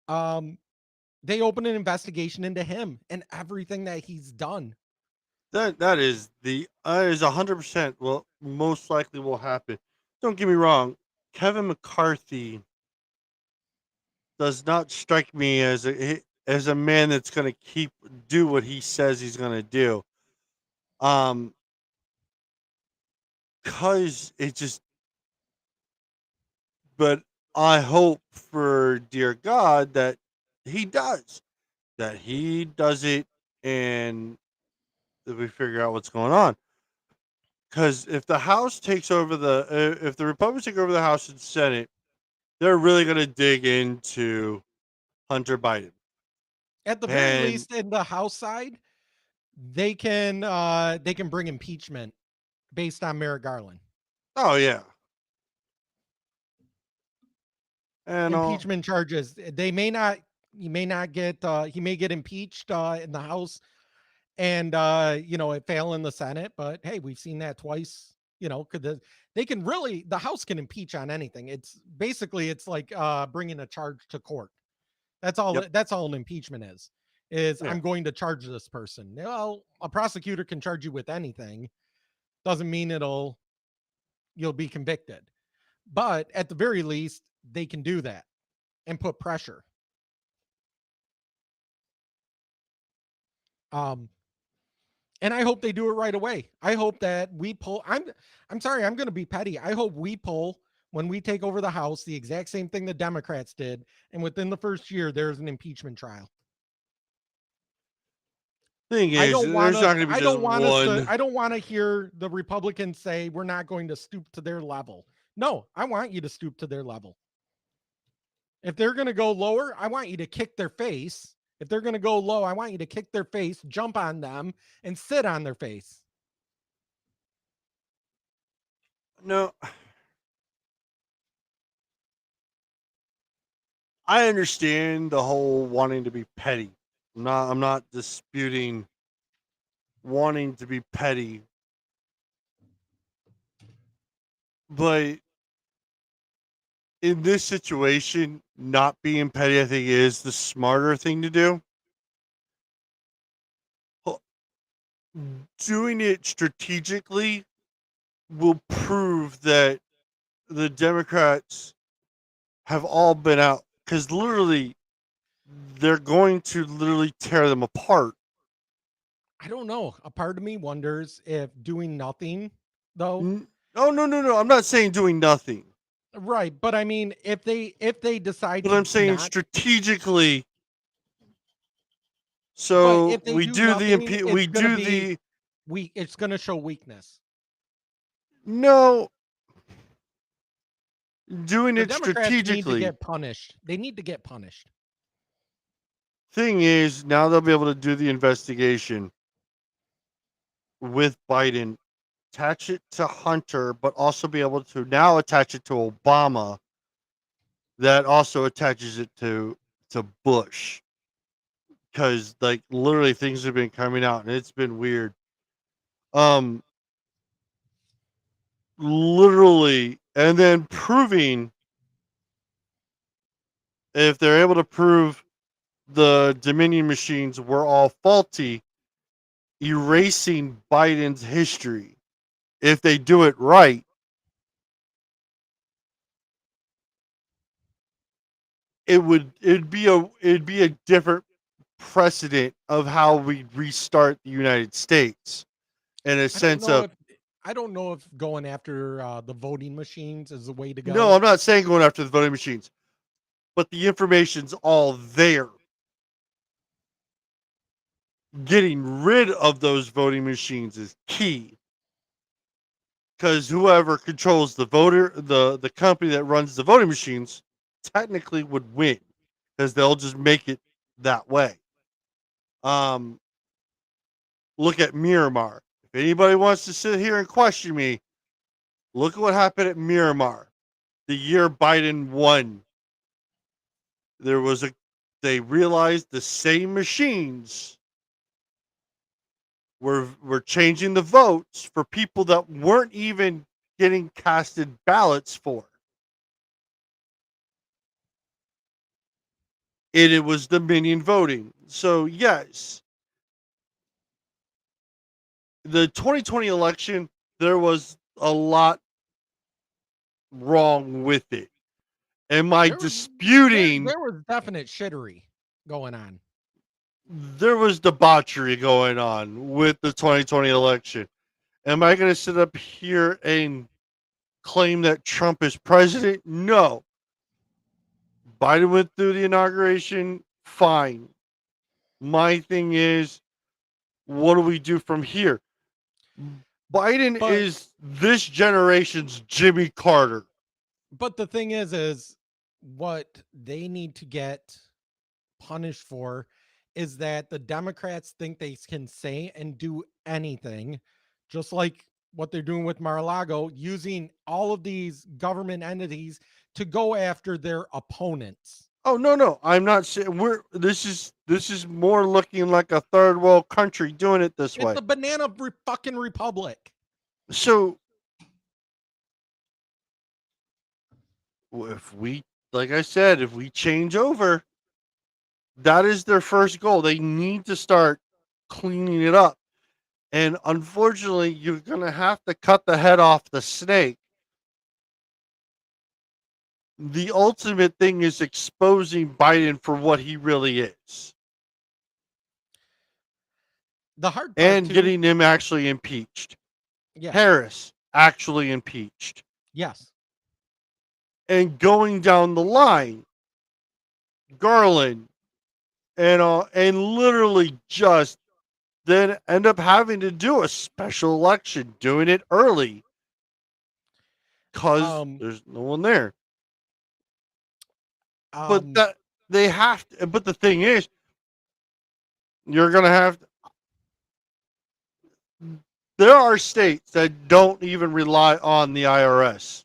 C: they open an investigation into him and everything that he's done.
A: That is 100% well most likely will happen. Don't get me wrong, Kevin McCarthy does not strike me as a man that's going to do what he says he's going to do. Cause it just, but I hope for dear God that he does it and that we figure out what's going on. Because if the House takes over if the Republicans take over the House and Senate, they're really going to dig into Hunter Biden.
C: At the very least, in the House side, they can bring impeachment based on Merrick Garland.
A: Oh yeah. And
C: impeachment charges. He may get impeached in the House and it fail in the Senate, but hey, we've seen that twice. The House can impeach on anything. It's like bringing a charge to court. That's all.
A: Yep.
C: That's all an impeachment is. Yeah. I'm going to charge this person. Well, a prosecutor can charge you with anything. Doesn't mean you'll be convicted. But at the very least, they can do that and put pressure. And I hope they do it right away. I hope that we pull. I'm sorry, I'm going to be petty. I hope we pull, when we take over the House, the exact same thing the Democrats did, and within the first year, there's an impeachment trial.
A: Thing is, there's not going to be just one.
C: I don't want to hear the Republicans say we're not going to stoop to their level. No, I want you to stoop to their level. If they're going to go lower, I want you to kick their face. If they're going to go low, I want you to kick their face, jump on them, and sit on their face.
A: No. I understand the whole wanting to be petty. I'm not disputing wanting to be petty. But in this situation, not being petty, I think, is the smarter thing to do. Doing it strategically will prove that the Democrats have all been out, because literally they're going to literally tear them apart.
C: I don't know. A part of me wonders if doing nothing, though.
A: No. I'm not saying doing nothing.
C: Right, but I mean, if they decide.
A: But I'm saying strategically. So
C: it's going to show weakness.
A: No. Doing it
C: Democrats
A: strategically.
C: Need to get punished. They need to get punished.
A: Thing is, now they'll be able to do the investigation with Biden, attach it to Hunter, but also be able to now attach it to Obama. That also attaches it to Bush. Because like literally things have been coming out and it's been weird. Literally, and then proving if they're able to prove the Dominion machines were all faulty, erasing Biden's history, if they do it right, it'd be a different precedent of how we restart the United States in a sense of.
C: I don't know if going after the voting machines is the way to go.
A: No, I'm not saying going after the voting machines, but the information's all there. Getting rid of those voting machines is key, because whoever controls the company that runs the voting machines technically would win, because they'll just make it that way. Look at Miramar. If anybody wants to sit here and question me, look at what happened at Miramar. The year Biden won, they realized the same machines were changing the votes for people that weren't even getting casted ballots for. It was Dominion voting. So yes, the 2020 election, there was a lot wrong with it. Am I disputing?
C: There was definite shittery going on.
A: There was debauchery going on with the 2020 election. Am I going to sit up here and claim that Trump is president? No. Biden went through the inauguration, fine. My thing is, what do we do from here? Biden is this generation's Jimmy Carter.
C: But the thing is what they need to get punished for is that the Democrats think they can say and do anything, just like what they're doing with Mar-a-Lago, using all of these government entities to go after their opponents.
A: Oh, no. I'm not saying this is more looking like a third world country doing it this way.
C: It's a banana fucking republic.
A: So if we, like I said, if we change over, that is their first goal. They need to start cleaning it up. And unfortunately, you're going to have to cut the head off the snake. The ultimate thing is exposing Biden for what he really is.
C: The hard part
A: and getting him actually impeached.
C: Yeah.
A: Harris actually impeached.
C: Yes.
A: And going down the line, Garland, and literally just then end up having to do a special election, doing it early because there's no one there. But that they have to, but the thing is, you're gonna have to, there are states that don't even rely on the IRS.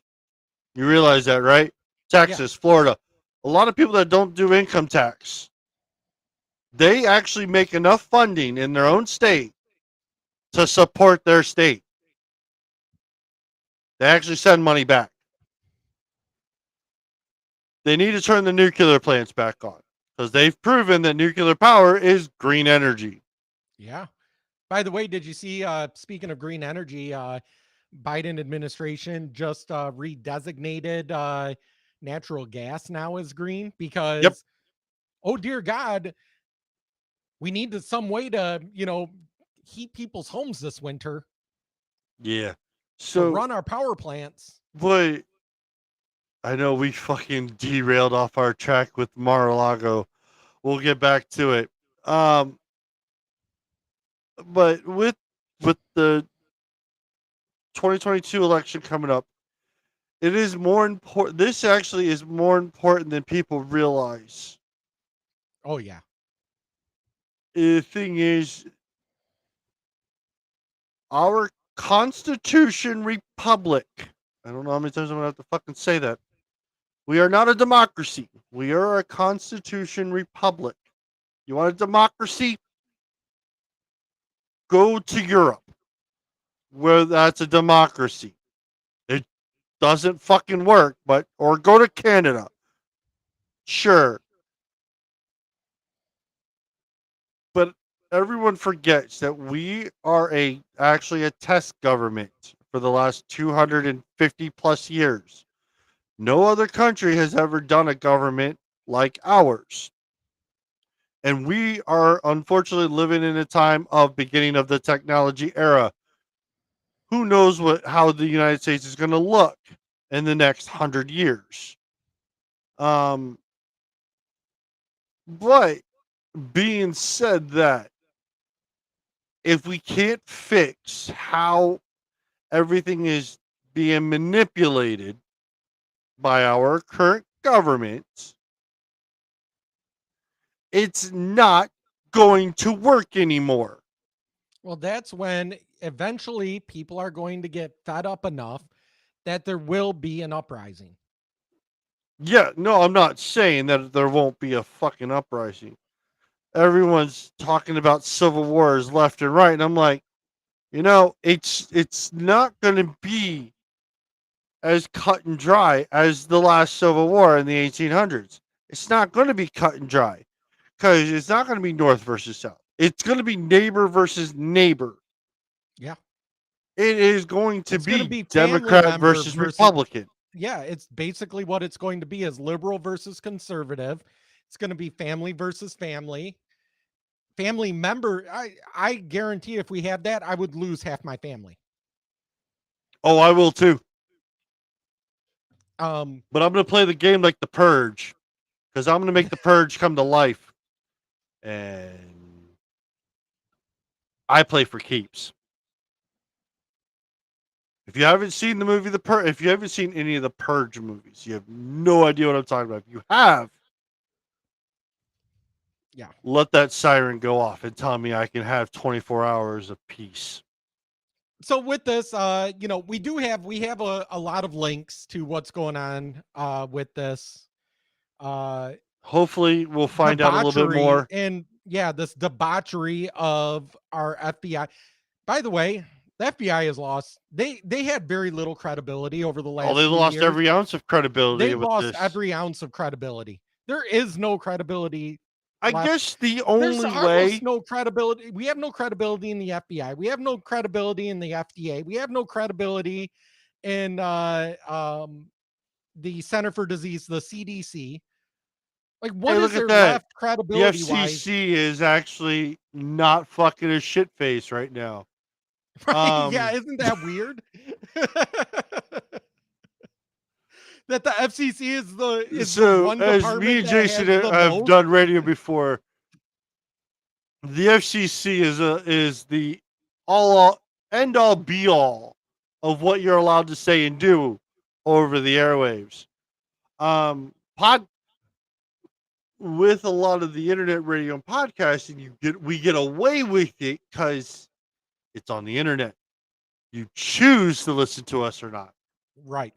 A: You realize that, right? Texas, Florida, a lot of people that don't do income tax, they actually make enough funding in their own state to support their state. They actually send money back. They need to turn the nuclear plants back on because they've proven that nuclear power is green energy.
C: Yeah. By the way, did you see, speaking of green energy, Biden administration just redesignated natural gas now as green because, oh dear God, we need some way to, heat people's homes this winter.
A: Yeah. So
C: to run our power plants.
A: But I know we fucking derailed off our track with Mar-a-Lago. We'll get back to it. But with the 2022 election coming up, it is more important. This actually is more important than people realize.
C: Oh, yeah.
A: The thing is, our Constitution Republic, I don't know how many times I'm going to have to fucking say that. We are not a democracy. We are a Constitution Republic. You want a democracy? Go to Europe, where that's a democracy. It doesn't fucking work, or go to Canada. Sure. But everyone forgets that we are actually a test government for the last 250 plus years. No other country has ever done a government like ours. And we are unfortunately living in a time of beginning of the technology era. Who knows how the United States is going to look in the next 100 years? But being said that, if we can't fix how everything is being manipulated by our current government, it's not going to work anymore.
C: Well, that's when eventually people are going to get fed up enough that there will be an uprising.
A: Yeah, no, I'm not saying that there won't be a fucking uprising. Everyone's talking about civil wars left and right, and I'm like, it's not going to be as cut and dry as the last civil war in the 1800s. It's not going to be cut and dry because it's not going to be North versus South. It's going to be neighbor versus neighbor.
C: Yeah.
A: It is going to
C: It's gonna
A: be
C: family
A: Democrat
C: member
A: versus Republican.
C: Yeah, it's basically what it's going to be is liberal versus conservative. It's going to be family versus family. Family member, I guarantee if we had that, I would lose half my family.
A: Oh, I will too.
C: But
A: I'm going to play the game like the Purge because I'm going to make the Purge come to life. And I play for keeps. If you haven't seen the movie The Purge, if you haven't seen any of the Purge movies, you have no idea what I'm talking about. If you have,
C: yeah,
A: let that siren go off and tell me I can have 24 hours of peace.
C: So with this, we have a lot of links to what's going on with this.
A: Hopefully we'll find out a little bit more.
C: And yeah, this debauchery of our FBI. By the way, the FBI has lost. They had very little credibility over the last.
A: They
C: few
A: lost
C: years.
A: every ounce of credibility.
C: They
A: with
C: lost
A: this.
C: every ounce of credibility. There is no credibility.
A: I guess the only way.
C: No credibility. We have no credibility in the FBI. We have no credibility in the FDA. We have no credibility in the Center for Disease, the CDC. Like, what is there left credibility wise?
A: The FCC is actually not fucking a shit face right now.
C: Right? Yeah, isn't that weird? That the FCC is the one
A: as
C: department
A: me and
C: that
A: Jason
C: has the
A: have
C: most?
A: done radio before, the FCC is the end all be all of what you're allowed to say and do over the airwaves. With a lot of the internet radio and podcasting, we get away with it because it's on the internet. You choose to listen to us or not.
C: Right.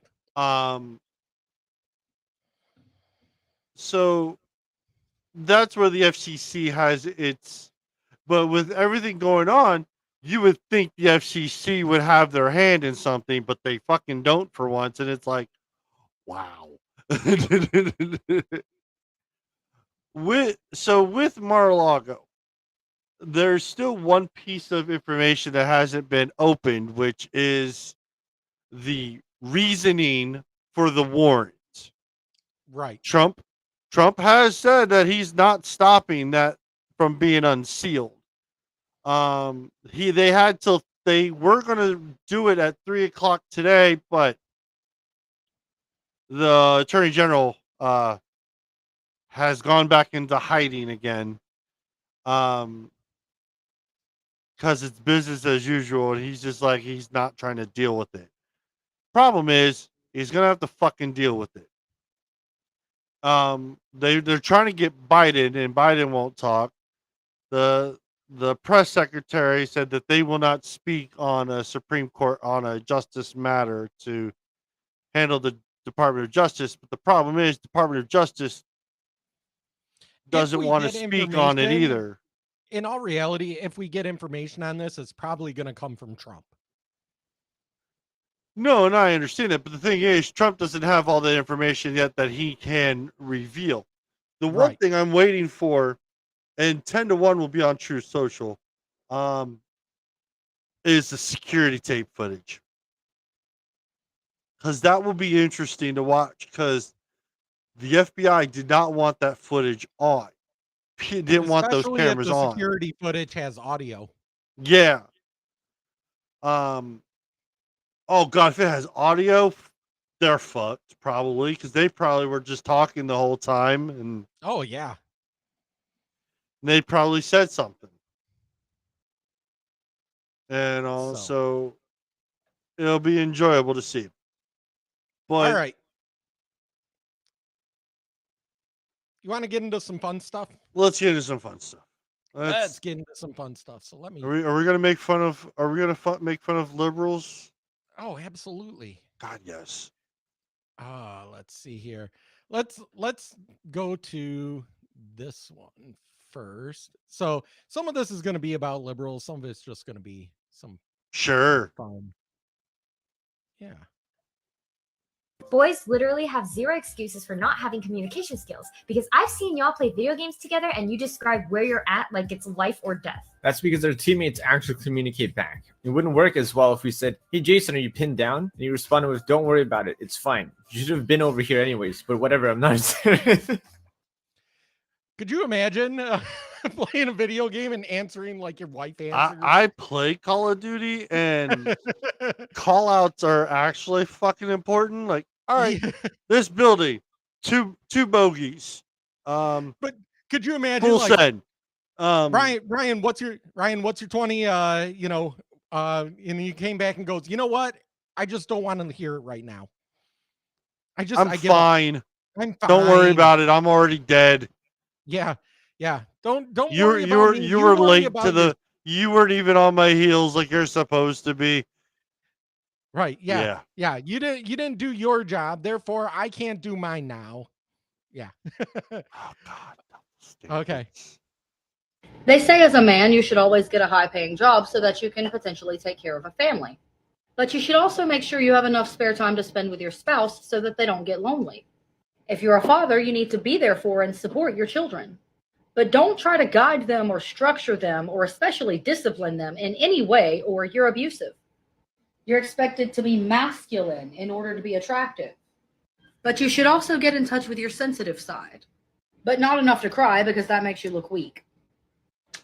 A: So that's where the FCC has its, but with everything going on, you would think the FCC would have their hand in something, but they fucking don't for once. And it's like, wow. With Mar-a-Lago, there's still one piece of information that hasn't been opened, which is the reasoning for the warrant.
C: Right.
A: Trump has said that he's not stopping that from being unsealed. They were going to do it at 3:00 today, but the Attorney General has gone back into hiding again. Because it's business as usual, and he's just like, he's not trying to deal with it. Problem is, he's gonna have to fucking deal with it. They're trying to get Biden, and Biden won't talk. The press secretary said that they will not speak on a Supreme Court on a justice matter to handle the Department of Justice. But the problem is, Department of Justice doesn't want to speak on it either.
C: In all reality, if we get information on this, it's probably going to come from Trump.
A: No, and I understand it, but the thing is, Trump doesn't have all the information yet that he can reveal. The one
C: Right.
A: thing I'm waiting for, and 10-1 will be on Truth Social, is the security tape footage. Because that will be interesting to watch, because the FBI did not want that footage on. Didn't want those
C: Especially if
A: cameras
C: the
A: on.
C: security footage has audio.
A: Yeah. Oh god, if it has audio, they're fucked probably, because they probably were just talking the whole time, and
C: Oh yeah.
A: they probably said something. And
C: So,
A: also, it'll be enjoyable to see. But
C: all right. You want to get into some fun stuff?
A: let's get into some fun stuff.
C: Let's get into some fun stuff. So let me.
A: Are we gonna make fun of? Are we gonna make fun of liberals?
C: Oh, absolutely.
A: God, yes.
C: Let's see here. Let's go to this one first. So some of this is going to be about liberals. Some of it's just going to be some
A: Sure.
C: fun. Yeah.
L: Boys literally have zero excuses for not having communication skills because I've seen y'all play video games together and you describe where you're at like it's life or death.
Q: That's because their teammates actually communicate back. It wouldn't work as well if we said, "Hey Jason, are you pinned down?" And you responded with, "Don't worry about it. It's fine. You should have been over here anyways, but whatever, I'm not serious."
C: Could you imagine playing a video game and answering like your wife answers?
A: I play Call of Duty, and call outs are actually fucking important. Like, all right, this building, two bogeys.
C: But could you imagine
A: Full
C: like,
A: send.
C: Ryan, what's your 20? And you came back and goes, you know what? I just don't want to hear it right now. I give up.
A: fine.
C: I'm fine.
A: Don't worry about it. I'm already dead.
C: Yeah. Don't
A: You
C: worry about me.
A: you were
C: worry
A: late
C: about
A: to the. You weren't even on my heels like you're supposed to be.
C: Right. Yeah. You didn't do your job. Therefore, I can't do mine now. Yeah.
A: Oh God.
C: Okay.
R: They say as a man, you should always get a high-paying job so that you can potentially take care of a family. But you should also make sure you have enough spare time to spend with your spouse so that they don't get lonely. If you're a father, you need to be there for and support your children. But don't try to guide them or structure them or especially discipline them in any way or you're abusive. You're expected to be masculine in order to be attractive. But you should also get in touch with your sensitive side. But not enough to cry because that makes you look weak.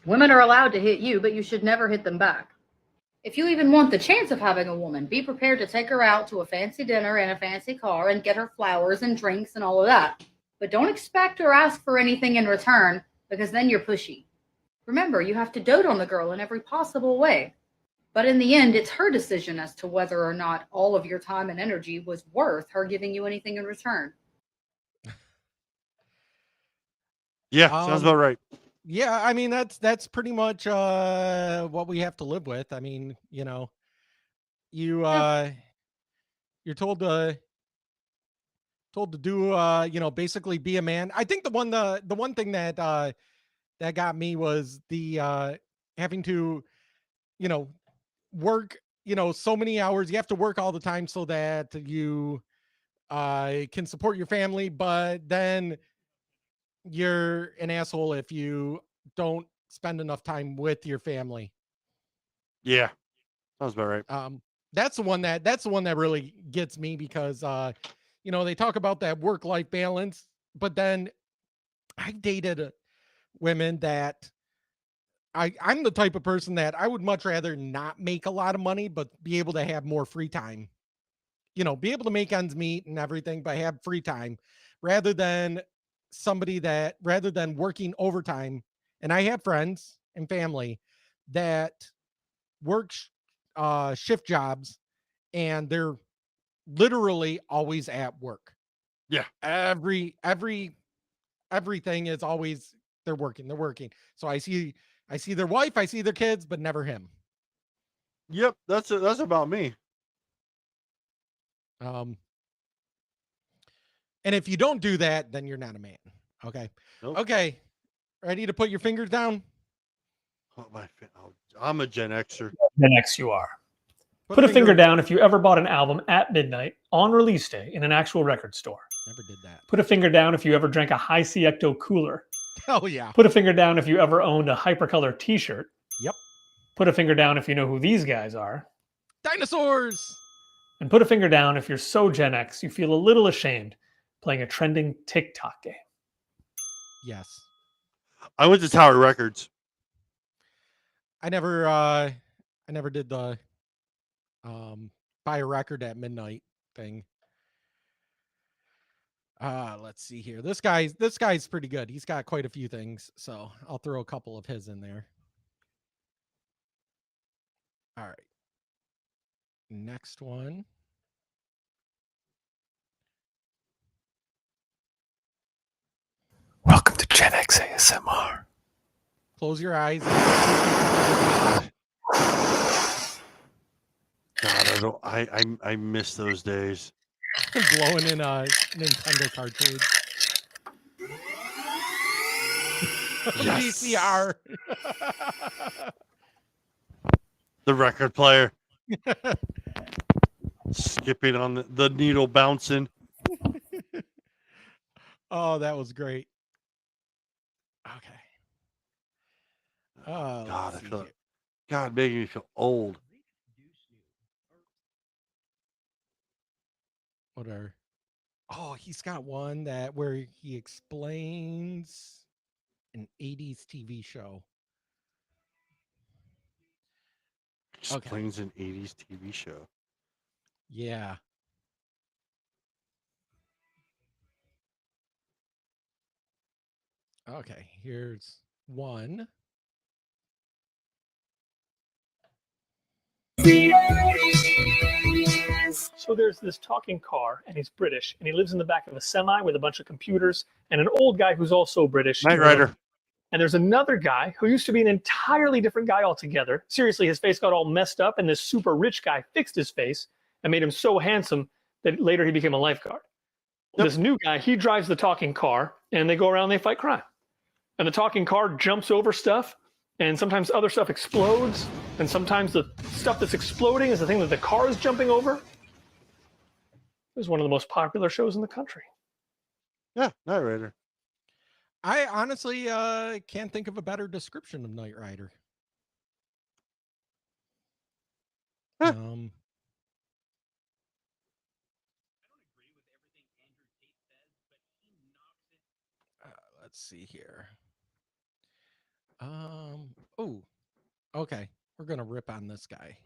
R: Women are allowed to hit you, but you should never hit them back. If you even want the chance of having a woman, be prepared to take her out to a fancy dinner and a fancy car and get her flowers and drinks and all of that. But don't expect or ask for anything in return because then you're pushy. Remember, you have to dote on the girl in every possible way. But in the end, it's her decision as to whether or not all of your time and energy was worth her giving you anything in return.
A: Yeah, sounds about right.
C: Yeah, I mean that's pretty much what we have to live with. I mean, you're told to do basically be a man. I think the one thing that that got me was the having to work so many hours. You have to work all the time so that you can support your family, but then you're an asshole if you don't spend enough time with your family.
A: Yeah, sounds about right.
C: That's the one that really gets me because they talk about that work-life balance, but then I dated women that I'm the type of person that I would much rather not make a lot of money, but be able to have more free time. Be able to make ends meet and everything, but have free time rather than working overtime. And I have friends and family that work shift jobs and they're literally always at work.
A: Yeah.
C: Everything is always they're working. So I see their wife, I see their kids, but never him.
A: Yep, that's about me.
C: And if you don't do that, then you're not a man. Okay.
A: Nope.
C: Okay. Ready to put your fingers down?
A: I'm a Gen Xer.
S: Gen X you are. Put a finger down if you ever bought an album at midnight on release day in an actual record store.
C: Never did that.
S: Put a finger down if you ever drank a High C Ecto cooler.
C: Oh yeah.
S: Put a finger down if you ever owned a Hypercolor t-shirt.
C: Yep.
S: Put a finger down if you know who these guys are.
C: Dinosaurs.
S: And put a finger down if you're so Gen X you feel a little ashamed playing a trending TikTok game.
C: Yes.
A: I went to Tower Records.
C: I never did the buy a record at midnight thing. Let's see here. This guy's pretty good. He's got quite a few things, so I'll throw a couple of his in there. All right. Next one.
B: Welcome to Gen X ASMR.
C: Close your eyes.
A: God, I miss those days.
C: Blowing in a Nintendo cartridge.
A: Yes.
C: VCR.
A: The record player. Skipping on the needle bouncing.
C: Oh, that was great. Okay.
A: God, I feel God making me feel old.
C: What are? Oh, he's got one where he explains an 80s TV show.
A: Explains an 80s TV show.
C: Yeah. Okay, here's one.
S: So there's this talking car, and he's British, and he lives in the back of a semi with a bunch of computers and an old guy who's also British.
A: Knight Rider.
S: And there's another guy who used to be an entirely different guy altogether. Seriously, his face got all messed up, and this super rich guy fixed his face and made him so handsome that later he became a lifeguard. Yep. This new guy, he drives the talking car, and they go around and they fight crime. And the talking car jumps over stuff, and sometimes other stuff explodes, and sometimes the stuff that's exploding is the thing that the car is jumping over. It was one of the most popular shows in the country.
A: Yeah, Knight Rider.
C: I honestly can't think of a better description of Knight Rider.
A: Huh.
C: Let's see here. Oh, okay. We're gonna rip on this guy.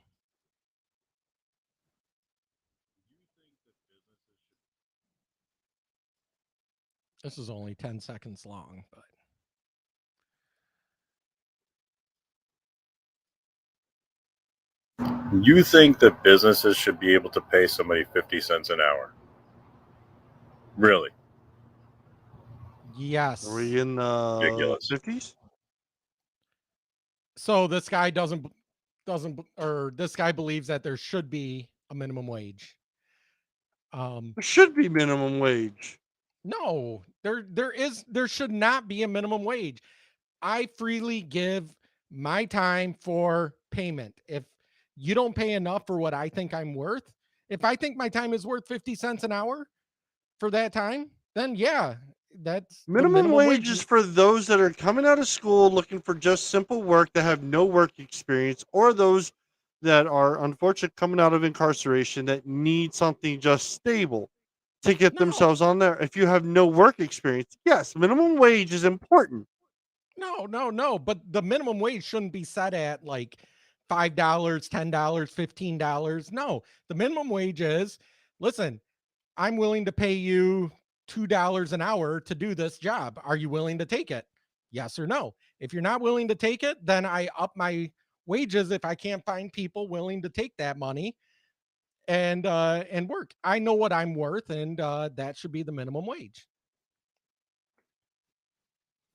C: This is only 10 seconds long, but
T: You think that businesses should be able to pay somebody 50 cents an hour? Really?
C: yes.
A: Are we in the
T: Ridiculous.
A: 50s?
C: So this guy this guy believes that there should be a minimum wage.
A: There should be minimum wage.
C: No, there should not be a minimum wage. I freely give my time for payment. If you don't pay enough for what I think I'm worth, if I think my time is worth 50 cents an hour for that time, then yeah, that's
A: Minimum wage is for those that are coming out of school looking for just simple work that have no work experience, or those that are unfortunately coming out of incarceration that need something just stable to get themselves on there. If you have no work experience, yes, minimum wage is important.
C: No. But the minimum wage shouldn't be set at like $5, $10, $15. No, the minimum wage is, listen, I'm willing to pay you $2 an hour to do this job. Are you willing to take it? Yes or no? If you're not willing to take it, then I up my wages if I can't find people willing to take that money and work. I know what I'm worth, and that should be the minimum wage.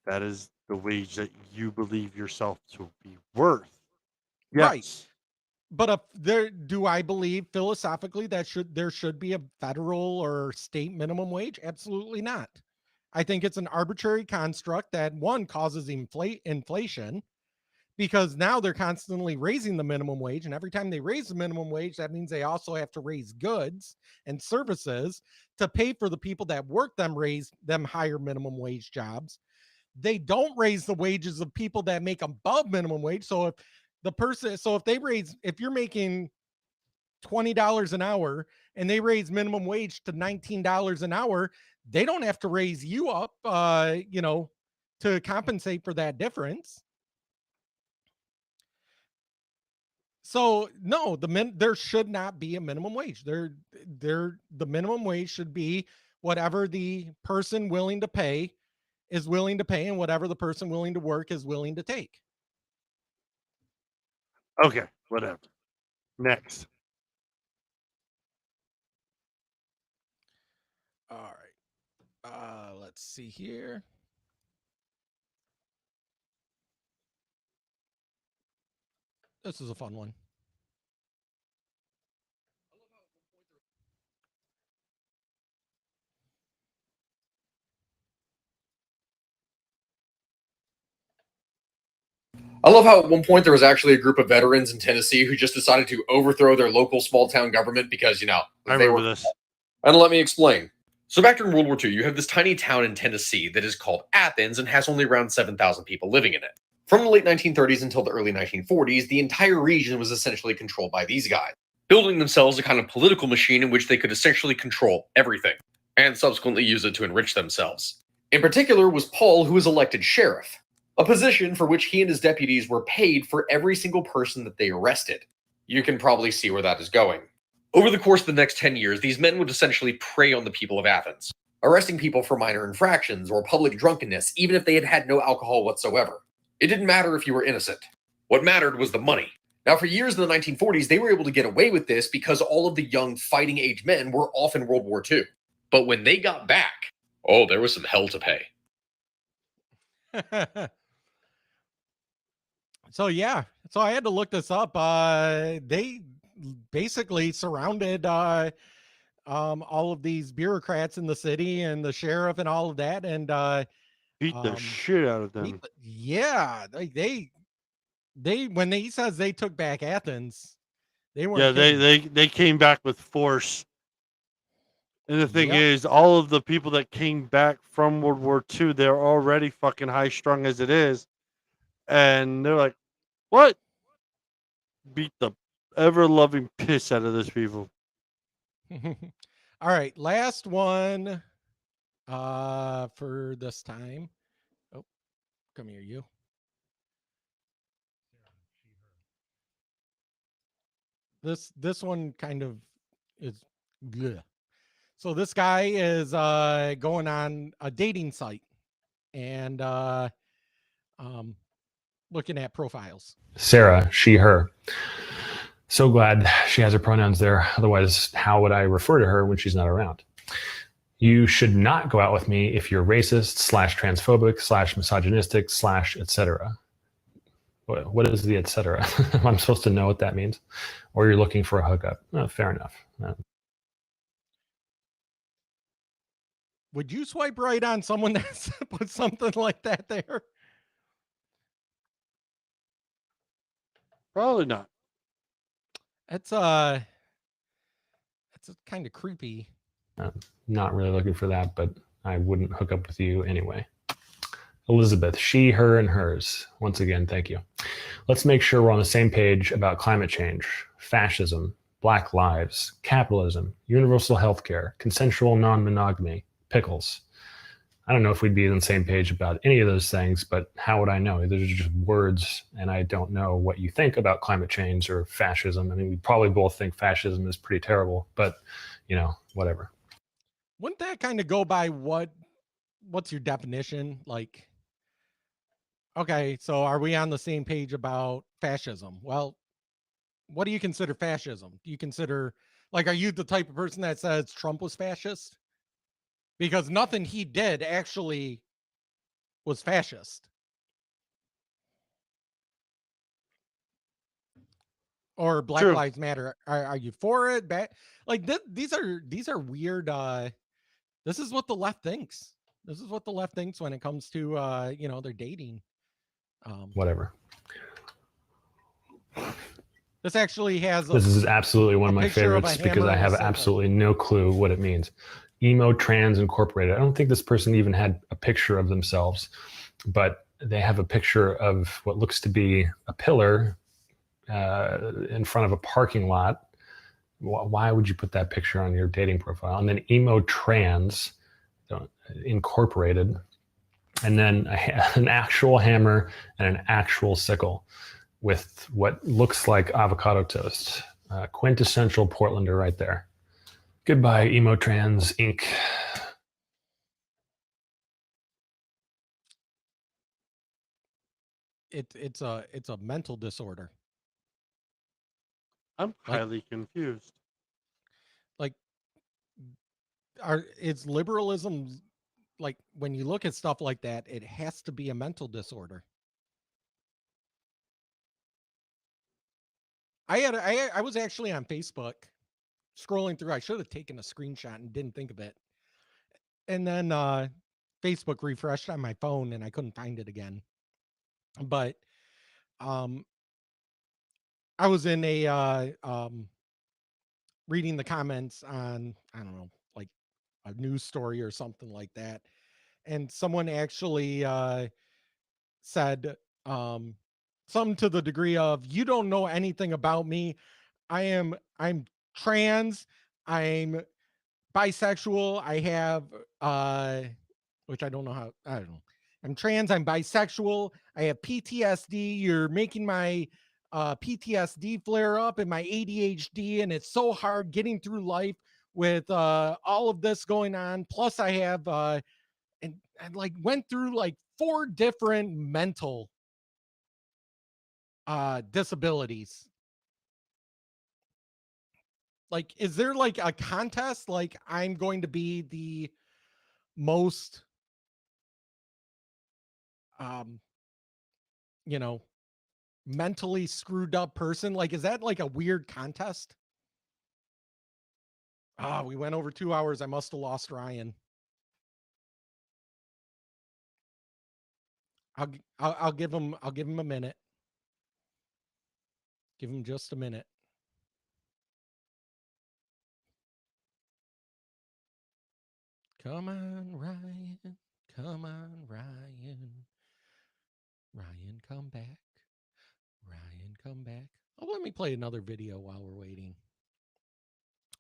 A: That is the wage that you believe yourself to be worth. Yes.
C: Right. But do I believe philosophically that there should be a federal or state minimum wage? Absolutely not. I think it's an arbitrary construct that, one, causes inflation, because now they're constantly raising the minimum wage. And every time they raise the minimum wage, that means they also have to raise goods and services to pay for the people that work them, raise them higher minimum wage jobs. They don't raise the wages of people that make above minimum wage. So if you're making $20 an hour and they raise minimum wage to $19 an hour, they don't have to raise you up, to compensate for that difference. So no, there should not be a minimum wage. The minimum wage should be whatever the person willing to pay is willing to pay, and whatever the person willing to work is willing to take.
A: Okay, whatever. Next.
C: All right. Let's see here. This is a fun one.
U: I love how at one point there was actually a group of veterans in Tennessee who just decided to overthrow their local small town government because,
A: I remember this.
U: And let me explain. So back during World War II, you have this tiny town in Tennessee that is called Athens and has only around 7,000 people living in it. From the late 1930s until the early 1940s, the entire region was essentially controlled by these guys, building themselves a kind of political machine in which they could essentially control everything, and subsequently use it to enrich themselves. In particular was Paul, who was elected sheriff, a position for which he and his deputies were paid for every single person that they arrested. You can probably see where that is going. Over the course of the next 10 years, these men would essentially prey on the people of Athens, arresting people for minor infractions or public drunkenness, even if they had had no alcohol whatsoever. It didn't matter if you were innocent. What mattered was the money. Now, for years in the 1940s, they were able to get away with this because all of the young fighting-age men were off in World War II. But when they got back, oh, there was some hell to pay.
C: So I had to look this up. They basically surrounded all of these bureaucrats in the city and the sheriff and all of that, and
A: beat the shit out of them.
C: They when he says they took back Athens, they weren't.
A: Yeah, they came back with force. And the thing is, all of the people that came back from World War II, they're already fucking high strung as it is. And they're like, what? Beat the ever loving piss out of those people.
C: All right, last one for this time. Oh, come here, you. This one kind of is bleh. So this guy is going on a dating site and looking at profiles.
V: Sarah, she, her. So glad she has her pronouns there. Otherwise, how would I refer to her when she's not around? You should not go out with me if you're racist / transphobic / misogynistic / etc. What is the etc.? I'm supposed to know what that means. Or you're looking for a hookup. Oh, fair enough.
C: Would you swipe right on someone that put something like that there?
A: Probably not.
C: It's kind of creepy.
V: Not really looking for that, but I wouldn't hook up with you anyway. Elizabeth, she, her, and hers. Once again, thank you. Let's make sure we're on the same page about climate change, fascism, Black lives, capitalism, universal health care, consensual non-monogamy, pickles. I don't know if we'd be on the same page about any of those things, but how would I know? Those are just words, and I don't know what you think about climate change or fascism. I mean, we probably both think fascism is pretty terrible, but, whatever.
C: Wouldn't that kind of go by what's your definition? Like, okay, so are we on the same page about fascism? Well, what do you consider fascism? Do you consider, are you the type of person that says Trump was fascist? Because nothing he did actually was fascist. Or Black Lives Matter. Are you for it? These are weird. This is what the left thinks. This is what the left thinks when it comes to, their dating.
V: Whatever.
C: This actually has.
V: This is absolutely one of my
C: picture of a
V: favorites because
C: hammer
V: I
C: and a
V: have
C: sickle.
V: absolutely no clue what it means. Emo Trans Incorporated. I don't think this person even had a picture of themselves, but they have a picture of what looks to be a pillar in front of a parking lot. Why would you put that picture on your dating profile? And then Emo Trans Incorporated, and then an actual hammer and an actual sickle with what looks like avocado toast. Quintessential Portlander right there. Goodbye, Emo Trans Inc.
C: It's a mental disorder.
A: I'm highly confused.
C: Like, it's liberalism. Like, when you look at stuff like that, it has to be a mental disorder. I was actually on Facebook scrolling through. I should have taken a screenshot and didn't think of it. And then Facebook refreshed on my phone and I couldn't find it again. But I was in a reading the comments on, I don't know, like a news story or something like that. And someone actually said something to the degree of, you don't know anything about me. I'm trans, I'm bisexual, I have which I don't know I'm trans, I'm bisexual, I have PTSD, you're making my PTSD flare up and my ADHD, and it's so hard getting through life with all of this going on. Plus I have and like went through like 4 different mental disabilities. Like, is there like a contest? Like, I'm going to be the most, mentally screwed up person? Like, is that like a weird contest? We went over 2 hours. I must have lost Ryan. I'll give him a minute. Give him just a minute. Come on, Ryan. Come on, Ryan. Ryan, come back. Ryan, come back. Oh, let me play another video while we're waiting.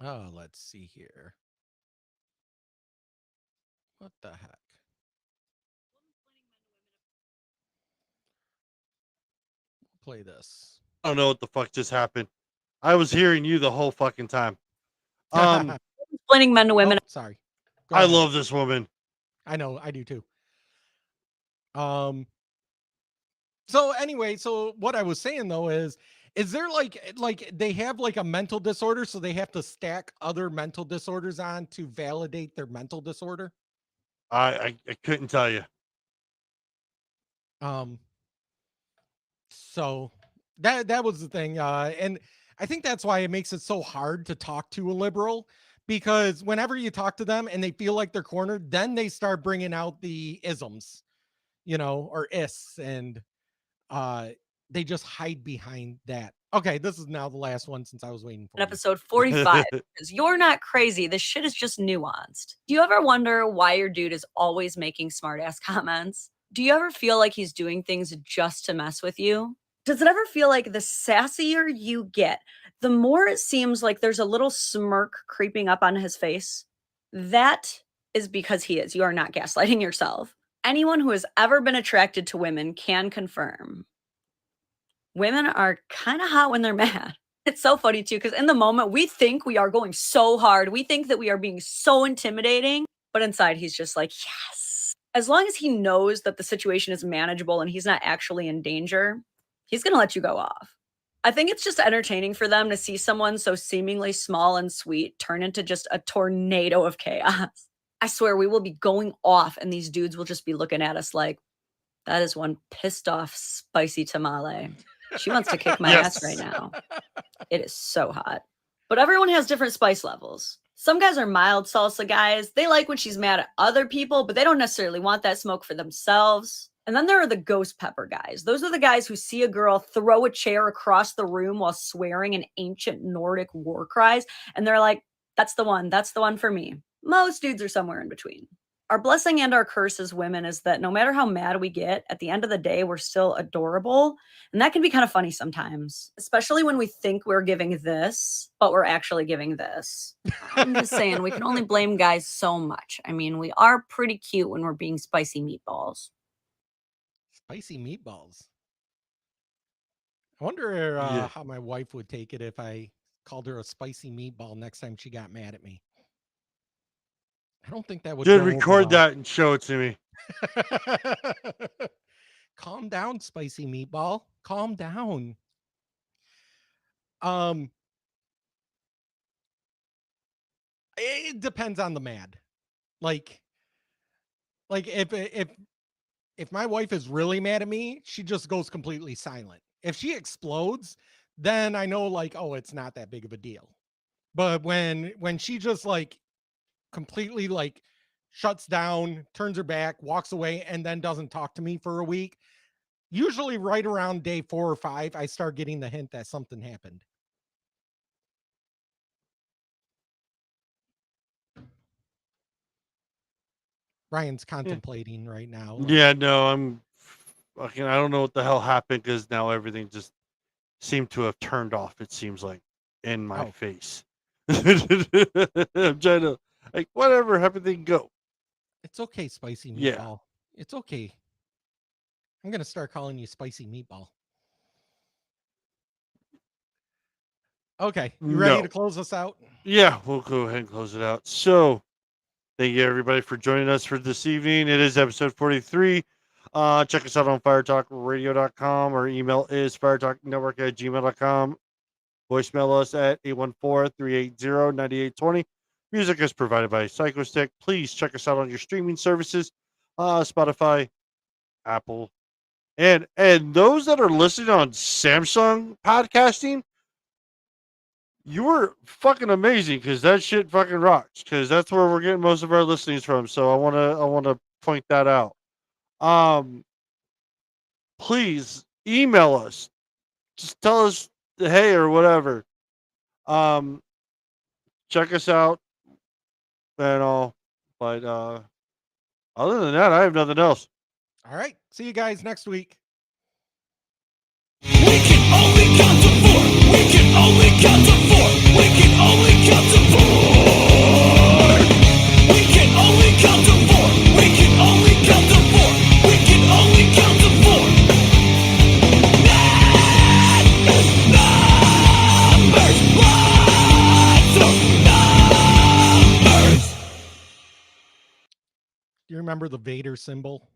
C: Let's see here. What the heck? Play this.
A: I don't know what the fuck just happened. I was hearing you the whole fucking time.
E: Explaining men to women.
C: Oh, sorry.
A: I love this woman.
C: I know, I do too. So anyway, so what I was saying though is there like they have like a mental disorder, so they have to stack other mental disorders on to validate their mental disorder?
A: I couldn't tell you.
C: So that was the thing. And I think that's why it makes it so hard to talk to a liberal, because whenever you talk to them and they feel like they're cornered, then they start bringing out the isms, or ists, and they just hide behind that. Okay, this is now the last one since I was waiting for
E: Episode 45. Because you're not crazy. This shit is just nuanced. Do you ever wonder why your dude is always making smart ass comments? Do you ever feel like he's doing things just to mess with you? Does it ever feel like the sassier you get, the more it seems like there's a little smirk creeping up on his face? That is because he is. You are not gaslighting yourself. Anyone who has ever been attracted to women can confirm. Women are kind of hot when they're mad. It's so funny too, because in the moment we think we are going so hard. We think that we are being so intimidating, but inside he's just like, yes. As long as he knows that the situation is manageable and he's not actually in danger, he's going to let you go off. I think it's just entertaining for them to see someone so seemingly small and sweet turn into just a tornado of chaos. I swear we will be going off and these dudes will just be looking at us like, that is one pissed off spicy tamale. She wants to kick my ass right now. It is so hot. But everyone has different spice levels. Some guys are mild salsa guys. They like when she's mad at other people, but they don't necessarily want that smoke for themselves. And then there are the ghost pepper guys. Those are the guys who see a girl throw a chair across the room while swearing in ancient Nordic war cries. And they're like, that's the one. That's the one for me. Most dudes are somewhere in between. Our blessing and our curse as women is that no matter how mad we get, at the end of the day, we're still adorable. And that can be kind of funny sometimes, especially when we think we're giving this, but we're actually giving this. I'm just saying, we can only blame guys so much. I mean, we are pretty cute when we're being spicy meatballs.
C: Spicy meatballs. I wonder how my wife would take it if I called her a spicy meatball next time she got mad at me. I don't think that would.
A: Dude,
C: go over
A: record
C: well.
A: that and show it to me.
C: Calm down, spicy meatball. Calm down. It depends on the mad. Like if my wife is really mad at me, she just goes completely silent. If she explodes, then I know like, oh, it's not that big of a deal. But when she just like completely like shuts down, turns her back, walks away, and then doesn't talk to me for a week, usually right around day 4 or 5, I start getting the hint that something happened. Ryan's contemplating right now. like,
A: Yeah, no, I'm fucking. I don't know what the hell happened because now everything just seemed to have turned off. It seems like in my
C: Oh.
A: face. I'm trying to like whatever, everything go.
C: It's okay, spicy meatball.
A: Yeah.
C: It's okay. I'm gonna start calling you spicy meatball. Okay, you ready
A: No.
C: to close us out?
A: Yeah, we'll go ahead and close it out. So, thank you everybody for joining us for this evening. It is episode 43. Check us out on firetalkradio.com. Our email is firetalknetwork@gmail.com. Voicemail us at 814-380-9820. Music is provided by Psychostick. Please check us out on your streaming services, Spotify, Apple, and those that are listening on Samsung podcasting. You were fucking amazing because that shit fucking rocks. Because that's where we're getting most of our listenings from. So I wanna point that out. Please email us. Just tell us hey or whatever. Check us out and all. But other than that, I have nothing else.
C: All right. See you guys next week.
B: We can only count to 4. We can only count to 4. We can only count to 4. We can only count to 4. We can only count to 4. We can only count to 4. Numbers. Lots of numbers.
C: Do you remember the Vader symbol?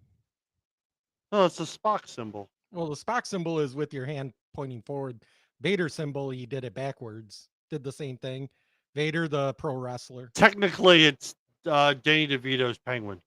A: Oh, it's a Spock symbol.
C: Well, the Spock symbol is with your hand pointing forward. Vader symbol, he did it backwards. Did the same thing. Vader, the pro wrestler.
A: Technically, it's Danny DeVito's penguin.